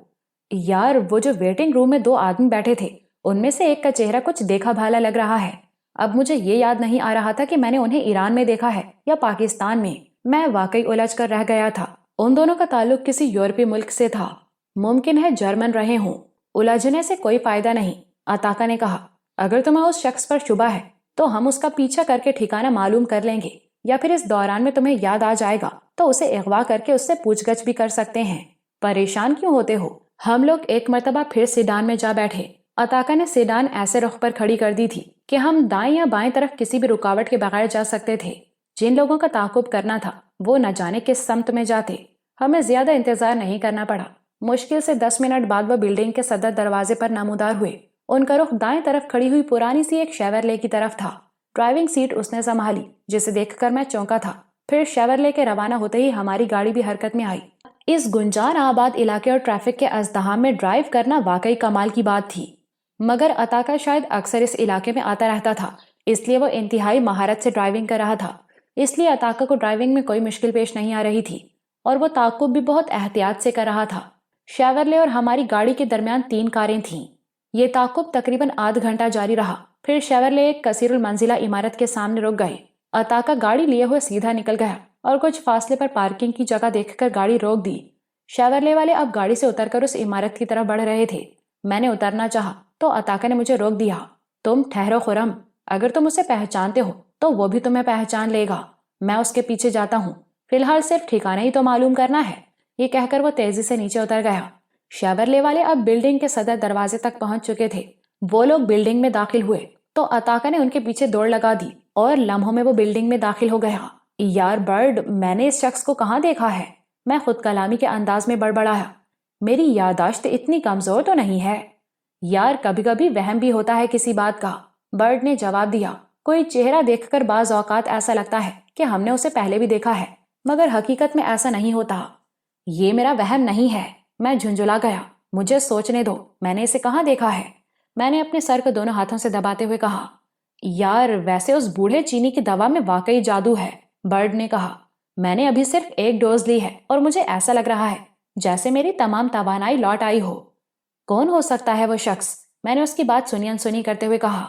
یار وہ جو ویٹنگ روم میں 2 آدمی بیٹھے تھے ان میں سے ایک کا چہرہ کچھ دیکھا بھالا لگ رہا ہے۔ اب مجھے یہ یاد نہیں آ رہا تھا کہ میں نے انہیں ایران میں دیکھا ہے یا پاکستان میں۔ میں واقعی الجھ کر رہ گیا تھا۔ ان دونوں کا تعلق کسی یورپی ملک سے تھا، ممکن ہے جرمن رہے ہوں۔ الجھنے سے کوئی فائدہ نہیں، عطا نے کہا۔ اگر تمہیں اس شخص پر شبہ ہے تو ہم اس کا پیچھا کر کے ٹھکانہ معلوم کر لیں گے، یا پھر اس دوران میں تمہیں یاد آ جائے گا تو اسے اغوا کر کے اس سے پوچھ گچھ بھی کر سکتے ہیں۔ پریشان کیوں ہوتے ہو؟ ہم لوگ ایک مرتبہ پھر سیڈان میں جا بیٹھے۔ عطا نے سیڈان ایسے رخ پر کھڑی کر دی تھی کہ ہم دائیں یا بائیں طرف کسی بھی رکاوٹ کے بغیر جا سکتے تھے۔ جن لوگوں کا تعاقب کرنا تھا وہ نہ جانے کس سمت میں جاتے۔ ہمیں زیادہ انتظار نہیں کرنا پڑا۔ مشکل سے 10 منٹ بعد وہ بلڈنگ کے صدر دروازے پر نمودار ہوئے۔ ان کا رخ دائیں طرف کھڑی ہوئی پرانی سی ایک شیورلے کی طرف تھا۔ ڈرائیونگ سیٹ اس نے سنبھالی، جسے دیکھ کر میں چونکا تھا۔ پھر شیورلے کے روانہ ہوتے ہی ہماری گاڑی بھی حرکت میں آئی۔ اس گنجان آباد علاقے اور ٹریفک کے ازدحام میں ڈرائیو کرنا واقعی کمال کی بات تھی، مگر عطا شاید اکثر اس علاقے میں آتا رہتا تھا، اس لیے وہ انتہائی مہارت سے ڈرائیونگ کر رہا تھا۔ اس لیے عطا کو ڈرائیونگ میں کوئی مشکل پیش نہیں آ رہی تھی اور وہ تعاقب بھی بہت احتیاط سے کر رہا تھا۔ شیورلے اور ہماری گاڑی کے درمیان 3 کاریں تھیں۔ یہ تعاقب تقریباً آدھ گھنٹہ جاری رہا۔ پھر شیورلے ایک کثیر المنزلہ عمارت کے سامنے رک گئے۔ عطا گاڑی لیے ہوئے سیدھا نکل گیا اور کچھ فاصلے پر پارکنگ کی جگہ دیکھ کر گاڑی روک دی۔ شیورلے والے اب گاڑی سے اتر کر اس عمارت کی طرف بڑھ رہے تھے۔ میں نے اترنا چاہا تو عطا نے مجھے روک دیا۔ تم ٹھہرو خرم، اگر تم اسے پہچانتے ہو تو وہ بھی تمہیں پہچان لے گا۔ میں اس کے پیچھے جاتا ہوں، فی الحال صرف ٹھکانہ ہی تو معلوم کرنا ہے۔ یہ کہہ کر وہ تیزی سے نیچے اتر گیا۔ شیورلے والے اب بلڈنگ کے صدر دروازے تک پہنچ چکے تھے۔ وہ لوگ بلڈنگ میں داخل ہوئے تو عطا نے ان کے پیچھے دوڑ لگا دی اور لمحوں میں وہ بلڈنگ میں داخل ہو گیا۔ یار برڈ، میں نے اس شخص کو کہاں دیکھا ہے؟ میں خود کلامی کے انداز میں بڑبڑایا۔ میری یادداشت اتنی کمزور تو نہیں ہے؟ یار کبھی کبھی وہم بھی ہوتا ہے کسی بات کا، برڈ نے جواب دیا۔ کوئی چہرہ دیکھ کر بعض اوقات ایسا لگتا ہے کہ ہم نے اسے پہلے بھی دیکھا ہے، مگر حقیقت میں ایسا نہیں ہوتا۔ یہ میرا وہم نہیں ہے، میں جھنجھلا گیا۔ مجھے سوچنے دو، میں نے اسے کہاں دیکھا ہے؟ میں نے اپنے سر کو دونوں ہاتھوں سے دباتے ہوئے کہا، یار ویسے اس بوڑھے چینی کی دوا میں واقعی جادو ہے، برڈ نے کہا۔ میں نے ابھی صرف 1 ڈوز لی ہے اور مجھے ایسا لگ رہا ہے جیسے میری تمام توانائی لوٹ آئی ہو۔ کون ہو سکتا ہے وہ شخص؟ میں نے اس کی بات سنی انسنی کرتے ہوئے کہا۔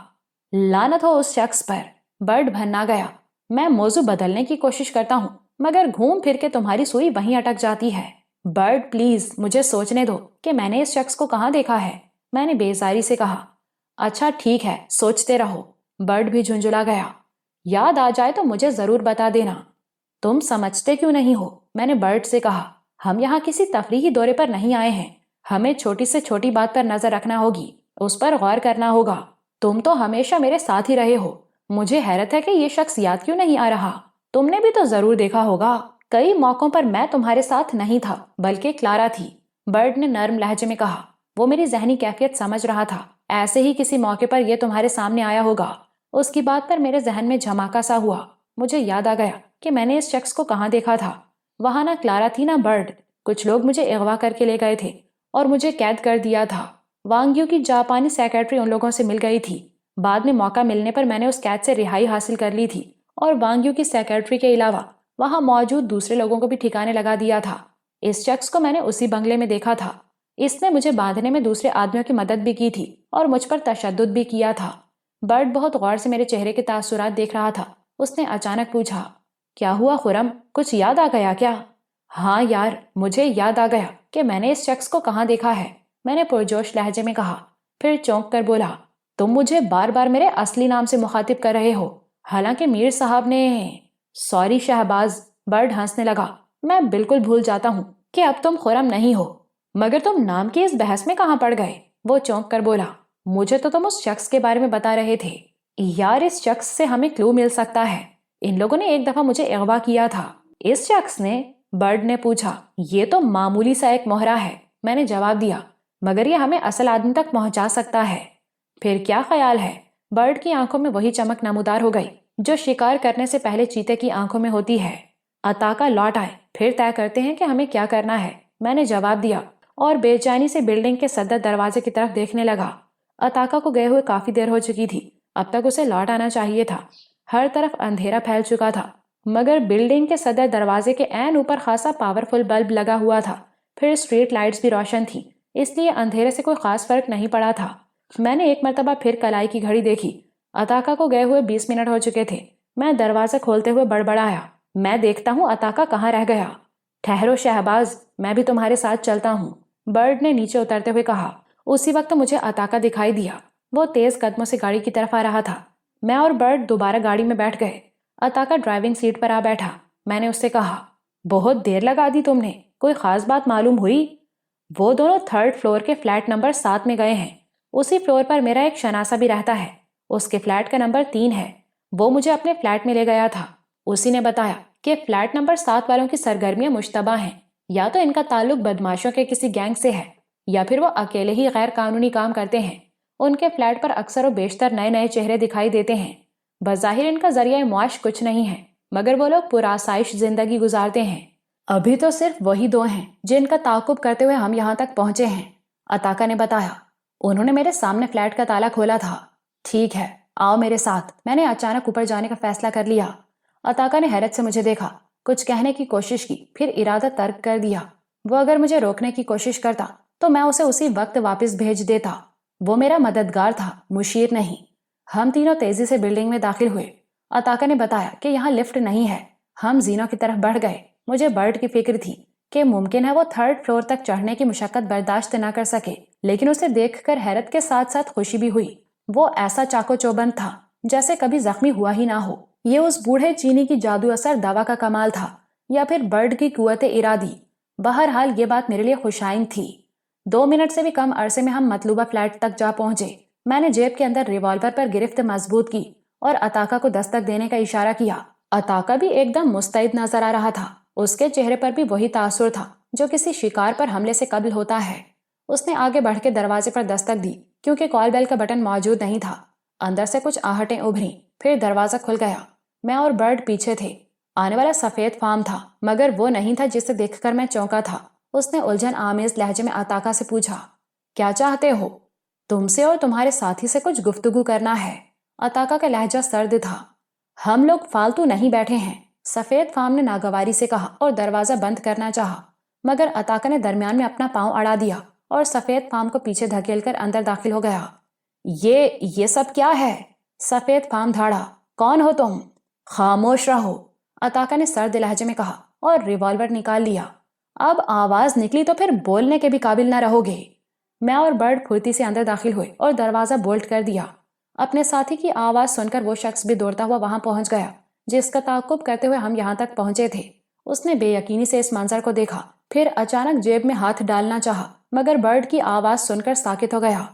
لعنت ہو اس شخص پر، برڈ بھننا گیا۔ میں موضوع بدلنے کی کوشش کرتا ہوں مگر گھوم پھر کے تمہاری سوئی وہیں اٹک جاتی ہے۔ برڈ پلیز مجھے سوچنے دو کہ میں نے اس شخص کو کہاں دیکھا ہے، میں نے بیزاری سے کہا۔ اچھا ٹھیک ہے، سوچتے رہو۔ برڈ بھی جھنجھلا گیا۔ یاد آ جائے تو مجھے ضرور بتا دینا۔ تم سمجھتے کیوں نہیں ہو؟ میں نے برڈ سے کہا۔ ہم یہاں کسی تفریحی دورے پر نہیں آئے ہیں، ہمیں چھوٹی سے چھوٹی بات پر نظر رکھنا ہوگی، اس پر غور کرنا ہوگا۔ تم تو ہمیشہ میرے ساتھ ہی رہے ہو، مجھے حیرت ہے کہ یہ شخص یاد کیوں نہیں آ رہا۔ تم نے بھی تو ضرور دیکھا ہوگا، کئی موقعوں پر میں تمہارے ساتھ نہیں تھا بلکہ کلارا تھی، برڈ نے نرم لہجے میں کہا۔ وہ میری ذہنی کیفیت سمجھ رہا تھا، ایسے ہی کسی موقع پر یہ تمہارے سامنے آیا ہوگا۔ اس کی بات پر میرے ذہن میں جھماکا سا ہوا۔ مجھے یاد آ گیا کہ میں نے اس شخص کو کہاں دیکھا تھا۔ وہاں نہ کلارا تھی نہ برڈ، کچھ لوگ مجھے اغوا کر کے لے گئے تھے اور مجھے قید کر دیا تھا۔ وانگیو کی جاپانی سیکرٹری ان لوگوں سے مل گئی تھی۔ بعد میں موقع ملنے پر میں نے اس قید سے رہائی حاصل کر لی تھی اور وانگیو کی سیکرٹری کے علاوہ وہاں موجود دوسرے لوگوں کو بھی ٹھکانے لگا دیا تھا۔ اس شخص کو میں نے اسی بنگلے میں دیکھا تھا۔ اس نے مجھے باندھنے میں دوسرے آدمیوں کی مدد بھی کی تھی اور مجھ پر تشدد بھی کیا تھا۔ برٹ بہت غور سے میرے چہرے کے تاثرات دیکھ رہا تھا۔ اس نے اچانک پوچھا، کیا ہوا خرم، کچھ یاد آ گیا کیا؟ ہاں یار، مجھے یاد آ گیا کہ میں نے اس شخص کو کہاں دیکھا ہے، میں نے پرجوش لہجے میں کہا، پھر چونک کر بولا، تم مجھے بار بار میرے اصلی نام سے مخاطب کر رہے ہو، حالانکہ میر صاحب نے… سوری شہباز، برٹ ہنسنے لگا، میں بالکل بھول جاتا ہوں کہ اب تم خرم نہیں ہو، مگر تم نام کی اس بحث میں کہاں پڑ گئے؟ وہ چونک کر بولا، مجھے تو تم اس شخص کے بارے میں بتا رہے تھے۔ یار اس شخص سے ہمیں کلو مل سکتا ہے، ان لوگوں نے ایک دفعہ مجھے اغوا کیا تھا۔ اس شخص نے؟ برڈ نے پوچھا۔ یہ تو معمولی سا ایک مہرہ ہے، میں نے جواب دیا، مگر یہ ہمیں اصل آدمی تک پہنچا سکتا ہے۔ پھر کیا خیال ہے؟ برڈ کی آنکھوں میں وہی چمک نمودار ہو گئی جو شکار کرنے سے پہلے چیتے کی آنکھوں میں ہوتی ہے۔ عطاقہ لوٹ آئے، پھر طے کرتے ہیں کہ ہمیں کیا کرنا ہے، میں نے جواب دیا اور بے چینی سے بلڈنگ کے صدر دروازے کی طرف دیکھنے لگا۔ عطاقہ کو گئے ہوئے کافی دیر ہو چکی تھی، اب تک اسے لوٹ آنا چاہیے تھا۔ ہر طرف اندھیرا پھیل چکا تھا، مگر بلڈنگ کے صدر دروازے کے عین اوپر خاصا پاورفل بلب لگا ہوا تھا، پھر اسٹریٹ لائٹس بھی روشن تھی، اس لیے اندھیرے سے کوئی خاص فرق نہیں پڑا تھا۔ میں نے ایک مرتبہ پھر کلائی کی گھڑی دیکھی، عطاقہ کو گئے ہوئے 20 منٹ ہو چکے تھے۔ میں دروازہ کھولتے ہوئے بڑبڑایا، میں دیکھتا ہوں عطاقہ کہاں رہ گیا۔ ٹھہرو شہباز، میں بھی تمہارے ساتھ چلتا ہوں، برڈ نے نیچے اترتے ہوئے کہا۔ اسی وقت مجھے عطاقہ دکھائی دیا، وہ تیز قدموں سے گاڑی کی طرف آ رہا تھا۔ میں اور برڈ دوبارہ گاڑی میں بیٹھ گئے۔ عطاقہ ڈرائیونگ سیٹ پر آ بیٹھا۔ میں نے اس سے کہا، بہت دیر لگا دی تم نے، کوئی خاص بات معلوم ہوئی؟ وہ دونوں 3rd فلور کے فلیٹ نمبر 7 میں گئے ہیں، اسی فلور پر میرا ایک شناسا بھی رہتا ہے، اس کے فلیٹ کا نمبر 3 ہے، وہ مجھے اپنے فلیٹ میں لے گیا تھا۔ اسی نے بتایا کہ فلیٹ نمبر 7 والوں کی سرگرمیاں مشتبہ ہیں، یا تو ان کا تعلق بدماشوں کے کسی گینگ سے ہے، یا پھر وہ اکیلے ہی غیر قانونی کام کرتے ہیں۔ ان کے فلیٹ پر اکثر و بیشتر نئے نئے چہرے دکھائی دیتے ہیں۔ بظاہر ان کا ذریعہ معاش کچھ نہیں ہے، مگر وہ لوگ پرآسائش زندگی گزارتے ہیں۔ ابھی تو صرف وہی 2 ہیں جن کا تعاقب کرتے ہوئے ہم یہاں تک پہنچے ہیں، عطاقہ نے بتایا۔ انہوں نے میرے سامنے فلیٹ کا تالا کھولا تھا۔ ٹھیک ہے، آؤ میرے ساتھ، میں نے اچانک اوپر جانے کا فیصلہ کر لیا۔ عطاقہ نے حیرت سے مجھے دیکھا، کچھ کہنے کی کوشش کی، پھر ارادہ ترک کر دیا۔ وہ اگر مجھے روکنے کی کوشش کرتا تو میں اسے اسی وقت واپس بھیج دیتا۔ وہ میرا مددگار تھا، مشیر نہیں۔ ہم تینوں تیزی سے بلڈنگ میں داخل ہوئے۔ عطاقہ نے بتایا کہ یہاں لفٹ نہیں ہے۔ ہم زینوں کی طرف بڑھ گئے۔ مجھے برڈ کی فکر تھی کہ ممکن ہے وہ 3rd فلور تک چڑھنے کی مشقت برداشت نہ کر سکے، لیکن اسے دیکھ کر حیرت کے ساتھ ساتھ خوشی بھی ہوئی۔ وہ ایسا چاقو چوبند تھا جیسے کبھی زخمی ہوا ہی نہ ہو۔ یہ اس بوڑھے چینی کی جادو اثر دوا کا کمال تھا یا پھر برڈ کی قوت ارادی، بہرحال یہ بات میرے لیے خوشائند تھی۔ 2 منٹ سے بھی کم عرصے میں ہم مطلوبہ فلیٹ تک جا پہنچے۔ میں نے جیب کے اندر ریوالور پر گرفت مضبوط کی اور عطاقہ کو دستک دینے کا اشارہ کیا۔ عطاقہ بھی ایک دم مستعد نظر آ رہا تھا، اس کے چہرے پر بھی وہی تاثر تھا جو کسی شکار پر حملے سے قبل ہوتا ہے۔ اس نے آگے بڑھ کے دروازے پر دستک دی، کیونکہ کال بیل کا بٹن موجود نہیں تھا۔ اندر سے کچھ آہٹیں ابھریں، پھر دروازہ کھل گیا۔ میں اور برڈ پیچھے تھے۔ آنے والا سفید فام تھا، مگر وہ نہیں تھا جسے دیکھ کر میں چونکا تھا۔ اس نے الجھن آمیز لہجے میں عطاقہ سے پوچھا، کیا چاہتے ہو؟ تم سے اور تمہارے ساتھی سے کچھ گفتگو کرنا ہے۔ عطاقہ کا لہجہ سرد تھا۔ ہم لوگ فالتو نہیں بیٹھے ہیں، سفید فام نے ناگواری سے کہا اور دروازہ بند کرنا چاہا، مگر عطاقہ نے درمیان میں اپنا پاؤں اڑا دیا اور سفید فام کو پیچھے دھکیل کر اندر داخل ہو گیا۔ یہ سب کیا ہے؟ سفید فام دھاڑا، کون ہو تم؟ خاموش رہو، عطاقہ نے سرد لہجے میں کہا اور ریوالور نکال لیا۔ اب آواز نکلی تو پھر بولنے کے بھی قابل نہ رہو گے۔ میں اور برڈ پھرتی سے اندر داخل ہوئے اور دروازہ بولٹ کر دیا۔ اپنے ساتھی کی آواز سن کر وہ شخص بھی دوڑتا ہوا وہاں پہنچ گیا جس کا تعاقب کرتے ہوئے ہم یہاں تک پہنچے تھے۔ اس نے بے یقینی سے اس منظر کو دیکھا، پھر اچانک جیب میں ہاتھ ڈالنا چاہا، مگر برڈ کی آواز سن کر ساکت ہو گیا۔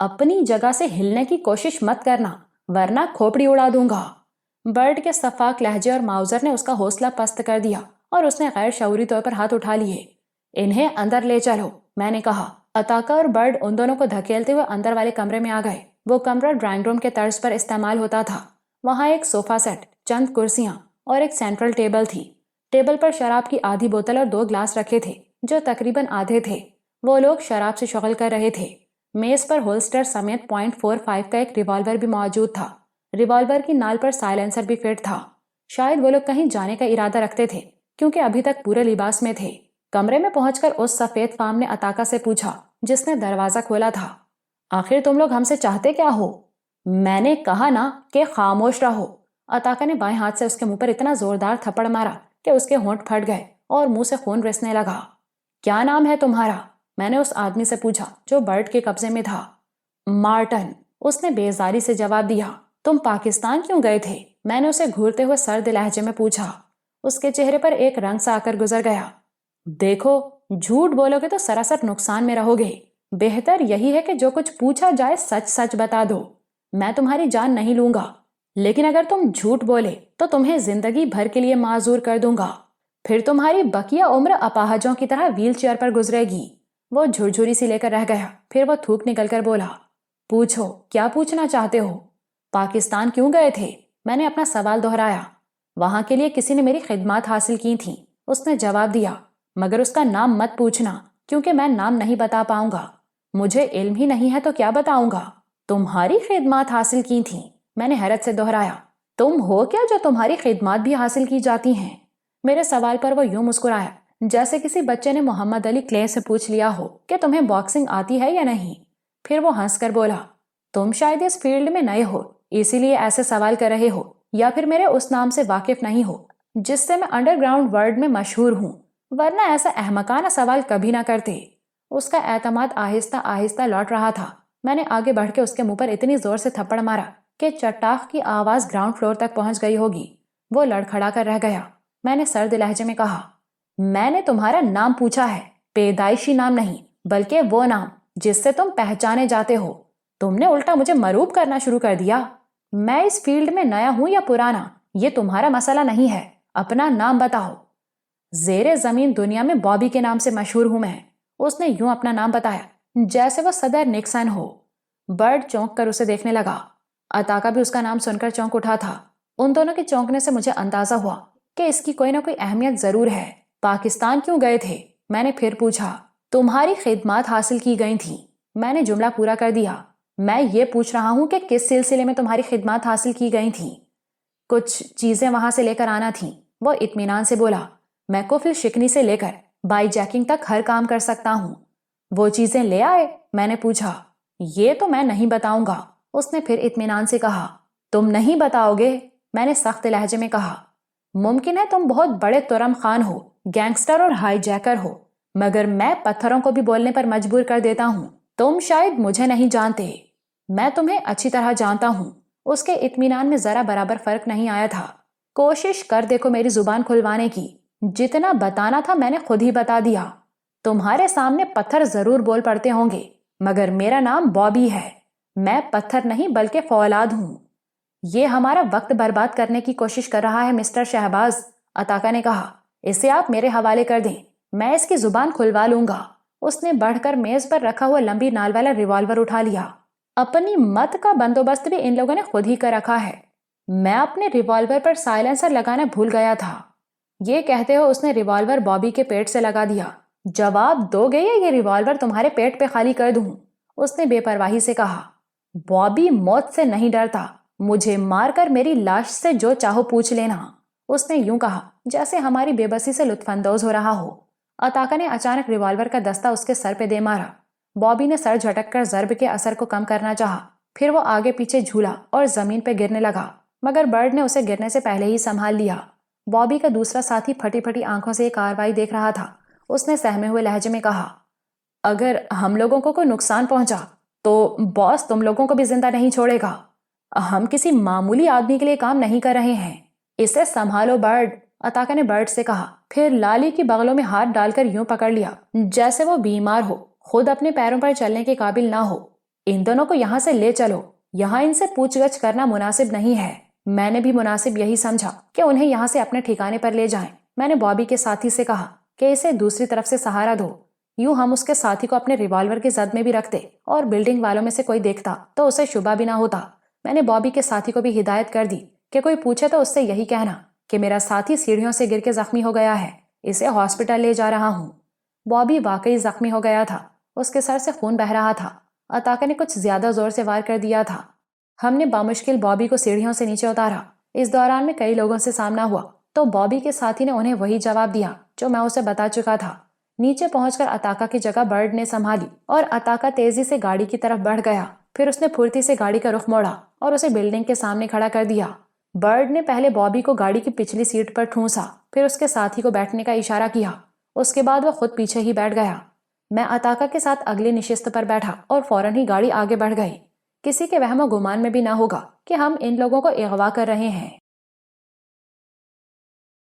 اپنی جگہ سے ہلنے کی کوشش مت کرنا ورنہ کھوپڑی اڑا دوں گا۔ برڈ کے صفاق لہجے اور ماؤزر نے اس کا حوصلہ پست کر دیا اور اس نے غیر شعوری طور پر ہاتھ اٹھا لیے۔ انہیں اندر لے چلو، میں نے کہا۔ عطاقہ اور برڈ ان دونوں کو دھکیلتے ہوئے اندر والے کمرے میں آ گئے۔ وہ کمرہ ڈرائنگ روم کے طرز پر استعمال ہوتا تھا۔ وہاں ایک صوفہ سیٹ، چند کرسیاں اور ایک سینٹرل ٹیبل تھی۔ ٹیبل پر شراب کی آدھی بوتل اور 2 گلاس رکھے تھے جو تقریباً آدھے تھے۔ وہ لوگ شراب سے شغل کر رہے تھے۔ میز پر ہولسٹر سمیت .45 کا ایک ریوالور بھی موجود تھا۔ ریوالور کی نال پر سائلنسر بھی فٹ تھا۔ شاید وہ لوگ کہیں جانے کا ارادہ رکھتے تھے کیونکہ ابھی تک پورے لباس میں تھے۔ کمرے میں پہنچ کر اس سفید فام نے عطاقہ سے پوچھا جس نے دروازہ کھولا تھا، آخر تم لوگ ہم سے چاہتے کیا ہو؟ میں نے کہا نا کہ خاموش رہو۔ عطاقہ نے بائیں ہاتھ سے اس کے منہ پر اتنا زوردار تھپڑ مارا کہ اس کے ہونٹ پھٹ گئے اور منہ سے خون رسنے لگا۔ کیا نام ہے تمہارا؟ میں نے اس آدمی سے پوچھا جو برڈ کے قبضے میں تھا۔ مارٹن، اس نے بیزاری سے جواب دیا۔ تم پاکستان کیوں گئے تھے؟ میں نے اسے گھورتے ہوئے سرد لہجے میں پوچھا۔ اس کے چہرے پر ایک رنگ سا آ کر گزر گیا۔ دیکھو، جھوٹ بولو گے تو سراسر نقصان میں رہو گے، بہتر یہی ہے کہ جو کچھ پوچھا جائے سچ سچ بتا دو۔ میں تمہاری جان نہیں لوں گا، لیکن اگر تم جھوٹ بولے تو تمہیں زندگی بھر کے لیے معذور کر دوں گا، پھر تمہاری بقیہ عمر اپاہجوں کی طرح ویل چیئر پر گزرے گی۔ وہ جھرجھری سی لے کر رہ گیا، پھر وہ تھوک نکل کر بولا، پوچھو، کیا پوچھنا چاہتے ہو؟ پاکستان کیوں گئے تھے؟ میں نے اپنا سوال دہرایا۔ وہاں کے لیے کسی نے میری خدمات حاصل کی تھیں، اس نے جواب دیا، مگر اس کا نام مت پوچھنا کیونکہ میں نام نہیں بتا پاؤں گا، مجھے علم ہی نہیں ہے تو کیا بتاؤں گا۔ تمہاری خدمات حاصل کی تھیں؟ میں نے حیرت سے دہرایا۔ تم ہو کیا جو تمہاری خدمات بھی حاصل کی جاتی ہیں؟ میرے سوال پر وہ یوں مسکرایا جیسے کسی بچے نے محمد علی کلے سے پوچھ لیا ہو کہ تمہیں باکسنگ آتی ہے یا نہیں۔ پھر وہ ہنس کر بولا، تم شاید اس فیلڈ میں نئے ہو اسی لیے ایسے سوال کر رہے ہو، یا پھر میرے اس نام سے واقف نہیں ہو جس سے میں انڈر گراؤنڈ ورلڈ میں مشہور ہوں، ورنہ ایسا احمقانہ سوال کبھی نہ کرتے۔ اس کا اعتماد آہستہ آہستہ لوٹ رہا تھا۔ میں نے آگے بڑھ کے اس کے منہ پر اتنی زور سے تھپڑ مارا کہ چٹاخ کی آواز گراؤنڈ فلور تک پہنچ گئی ہوگی۔ وہ لڑکھڑا کر رہ گیا۔ میں نے سرد لہجے میں کہا، میں نے تمہارا نام پوچھا ہے، پیدائشی نام نہیں، بلکہ وہ نام جس سے تم پہچانے جاتے ہو۔ تم نے الٹا مجھے مروب کرنا شروع کر دیا۔ میں اس فیلڈ میں نیا ہوں یا پرانا، یہ تمہارا مسئلہ نہیں ہے، اپنا نام بتاؤ۔ زیر زمین دنیا میں بابی کے نام سے مشہور ہوں میں۔ اس نے یوں اپنا نام بتایا جیسے وہ صدر نکسن ہو۔ برڈ چونک کر اسے دیکھنے لگا۔ عطاقہ بھی اس کا نام سن کر چونک اٹھا تھا۔ ان دونوں کے چونکنے سے مجھے اندازہ ہوا کہ اس کی کوئی نہ کوئی اہمیت ضرور ہے۔ پاکستان کیوں گئے تھے؟ میں نے پھر پوچھا۔ تمہاری خدمات حاصل کی گئی تھیں۔ میں نے جملہ پورا کر دیا۔ میں یہ پوچھ رہا ہوں کہ کس سلسلے میں تمہاری خدمات حاصل کی گئی تھیں؟ کچھ چیزیں وہاں سے لے کر آنا تھیں، وہ اطمینان سے بولا۔ میں کفل شکنی سے لے کر بائی جیکنگ تک ہر کام کر سکتا ہوں۔ وہ چیزیں لے آئے؟ میں نے پوچھا۔ یہ تو میں نہیں بتاؤں گا، اس نے پھر اطمینان سے کہا۔ تم نہیں بتاؤ گے؟ میں نے سخت لہجے میں کہا۔ ممکن ہے تم بہت بڑے ترم خان ہو، گینگسٹر اور ہائی جیکر ہو، مگر میں پتھروں کو بھی بولنے پر مجبور کر دیتا ہوں۔ تم شاید مجھے نہیں جانتے، میں تمہیں اچھی طرح جانتا ہوں۔ اس کے اطمینان میں ذرا برابر فرق نہیں آیا تھا۔ کوشش کر دیکھو میری زبان کھلوانے کی، جتنا بتانا تھا میں نے خود ہی بتا دیا۔ تمہارے سامنے پتھر ضرور بول پڑتے ہوں گے، مگر میرا نام بابی ہے۔ میں پتھر نہیں بلکہ فولاد ہوں۔ یہ ہمارا وقت برباد کرنے کی کوشش کر رہا ہے مسٹر شہباز، عطاقہ نے کہا۔ اسے آپ میرے حوالے کر دیں، میں اس کی زبان کھلوا لوں گا۔ اس نے بڑھ کر میز پر رکھا ہوا لمبی نال والا ریوالور اٹھا لیا۔ اپنی مت کا بندوبست بھی ان لوگوں نے خود ہی کر رکھا ہے۔ میں اپنے ریوالور پر سائلنسر لگانا بھول گیا تھا۔ یہ کہتے ہو اس نے ریوالور بابی کے پیٹ سے لگا دیا۔ جواب دو گے یا یہ ریوالور تمہارے پیٹ پہ خالی کر دوں؟ اس نے بے پرواہی سے کہا۔ بابی موت سے نہیں ڈرتا، مجھے مار کر میری لاش سے جو چاہو پوچھ لینا، اس نے یوں کہا جیسے ہماری بے بسی سے لطف اندوز ہو رہا ہو۔ عطاقہ نے اچانک ریوالور کا دستہ اس کے سر پہ دے مارا۔ بابی نے سر جھٹک کر ضرب کے اثر کو کم کرنا چاہا، پھر وہ آگے پیچھے جھولا اور زمین پہ گرنے لگا، مگر برڈ نے اسے گرنے سے پہلے ہی سنبھال لیا۔ بابی کا دوسرا ساتھی پھٹی پھٹی آنکھوں سے یہ کارروائی دیکھ رہا تھا۔ اس نے سہمے ہوئے لہجے میں کہا، اگر ہم لوگوں کو کوئی نقصان پہنچا تو باس تم لوگوں کو بھی زندہ نہیں چھوڑے گا۔ ہم کسی معمولی آدمی کے لیے کام نہیں کر رہے ہیں، اسے سنبھالو برڈ، عطاقہ نے برڈ سے کہا، پھر لالی کی بغلوں میں ہاتھ ڈال کر یوں پکڑ لیا جیسے وہ بیمار ہو، خود اپنے پیروں پر چلنے کے قابل نہ ہو۔ ان دونوں کو یہاں سے لے چلو، یہاں ان سے پوچھ گچھ کرنا مناسب نہیں ہے۔ میں نے بھی مناسب یہی سمجھا کہ انہیں یہاں سے اپنے ٹھکانے پر لے جائیں۔ میں نے بابی کے ساتھی سے کہا کہ اسے دوسری طرف سے سہارا دو، یوں ہم اس کے ساتھی کو اپنے ریوالور کی زد میں بھی رکھتے اور بلڈنگ والوں میں سے کوئی دیکھتا تو اسے شبہ بھی نہ ہوتا۔ میں نے بابی کے ساتھی کو بھی ہدایت کر دی کہ کوئی پوچھے تو اس سے یہی کہنا کہ میرا ساتھی سیڑھیوں سے گر کے زخمی ہو گیا ہے، اسے ہاسپٹل لے جا رہا ہوں۔ بابی واقعی زخمی ہو گیا تھا، اس کے سر سے خون بہہ رہا تھا۔ عطاقہ نے کچھ زیادہ زور سے وار کر دیا تھا۔ ہم نے بامشکل بابی کو سیڑھیوں سے نیچے اتارا۔ اس دوران میں کئی لوگوں سے سامنا ہوا تو بابی کے ساتھی نے انہیں وہی جواب دیا جو میں اسے بتا چکا تھا۔ نیچے پہنچ کر عطاقہ کی جگہ برڈ نے سنبھالی اور عطاقہ تیزی سے گاڑی کی طرف بڑھ گیا۔ پھر اس نے پھرتی سے گاڑی کا رخ موڑا اور اسے بلڈنگ کے سامنے کھڑا کر دیا۔ برڈ نے پہلے بابی کو گاڑی کی پچھلی سیٹ پر ٹھونسا، پھر اس کے ساتھی کو بیٹھنے کا اشارہ کیا۔ اس کے بعد وہ خود پیچھے ہی بیٹھ گیا۔ میں عطاقہ کے ساتھ اگلی نشست پر بیٹھا اور فوراً ہی گاڑی آگے بڑھ گئی۔ کسی کے وہم و گمان میں بھی نہ ہوگا کہ ہم ان لوگوں کو اغوا کر رہے ہیں۔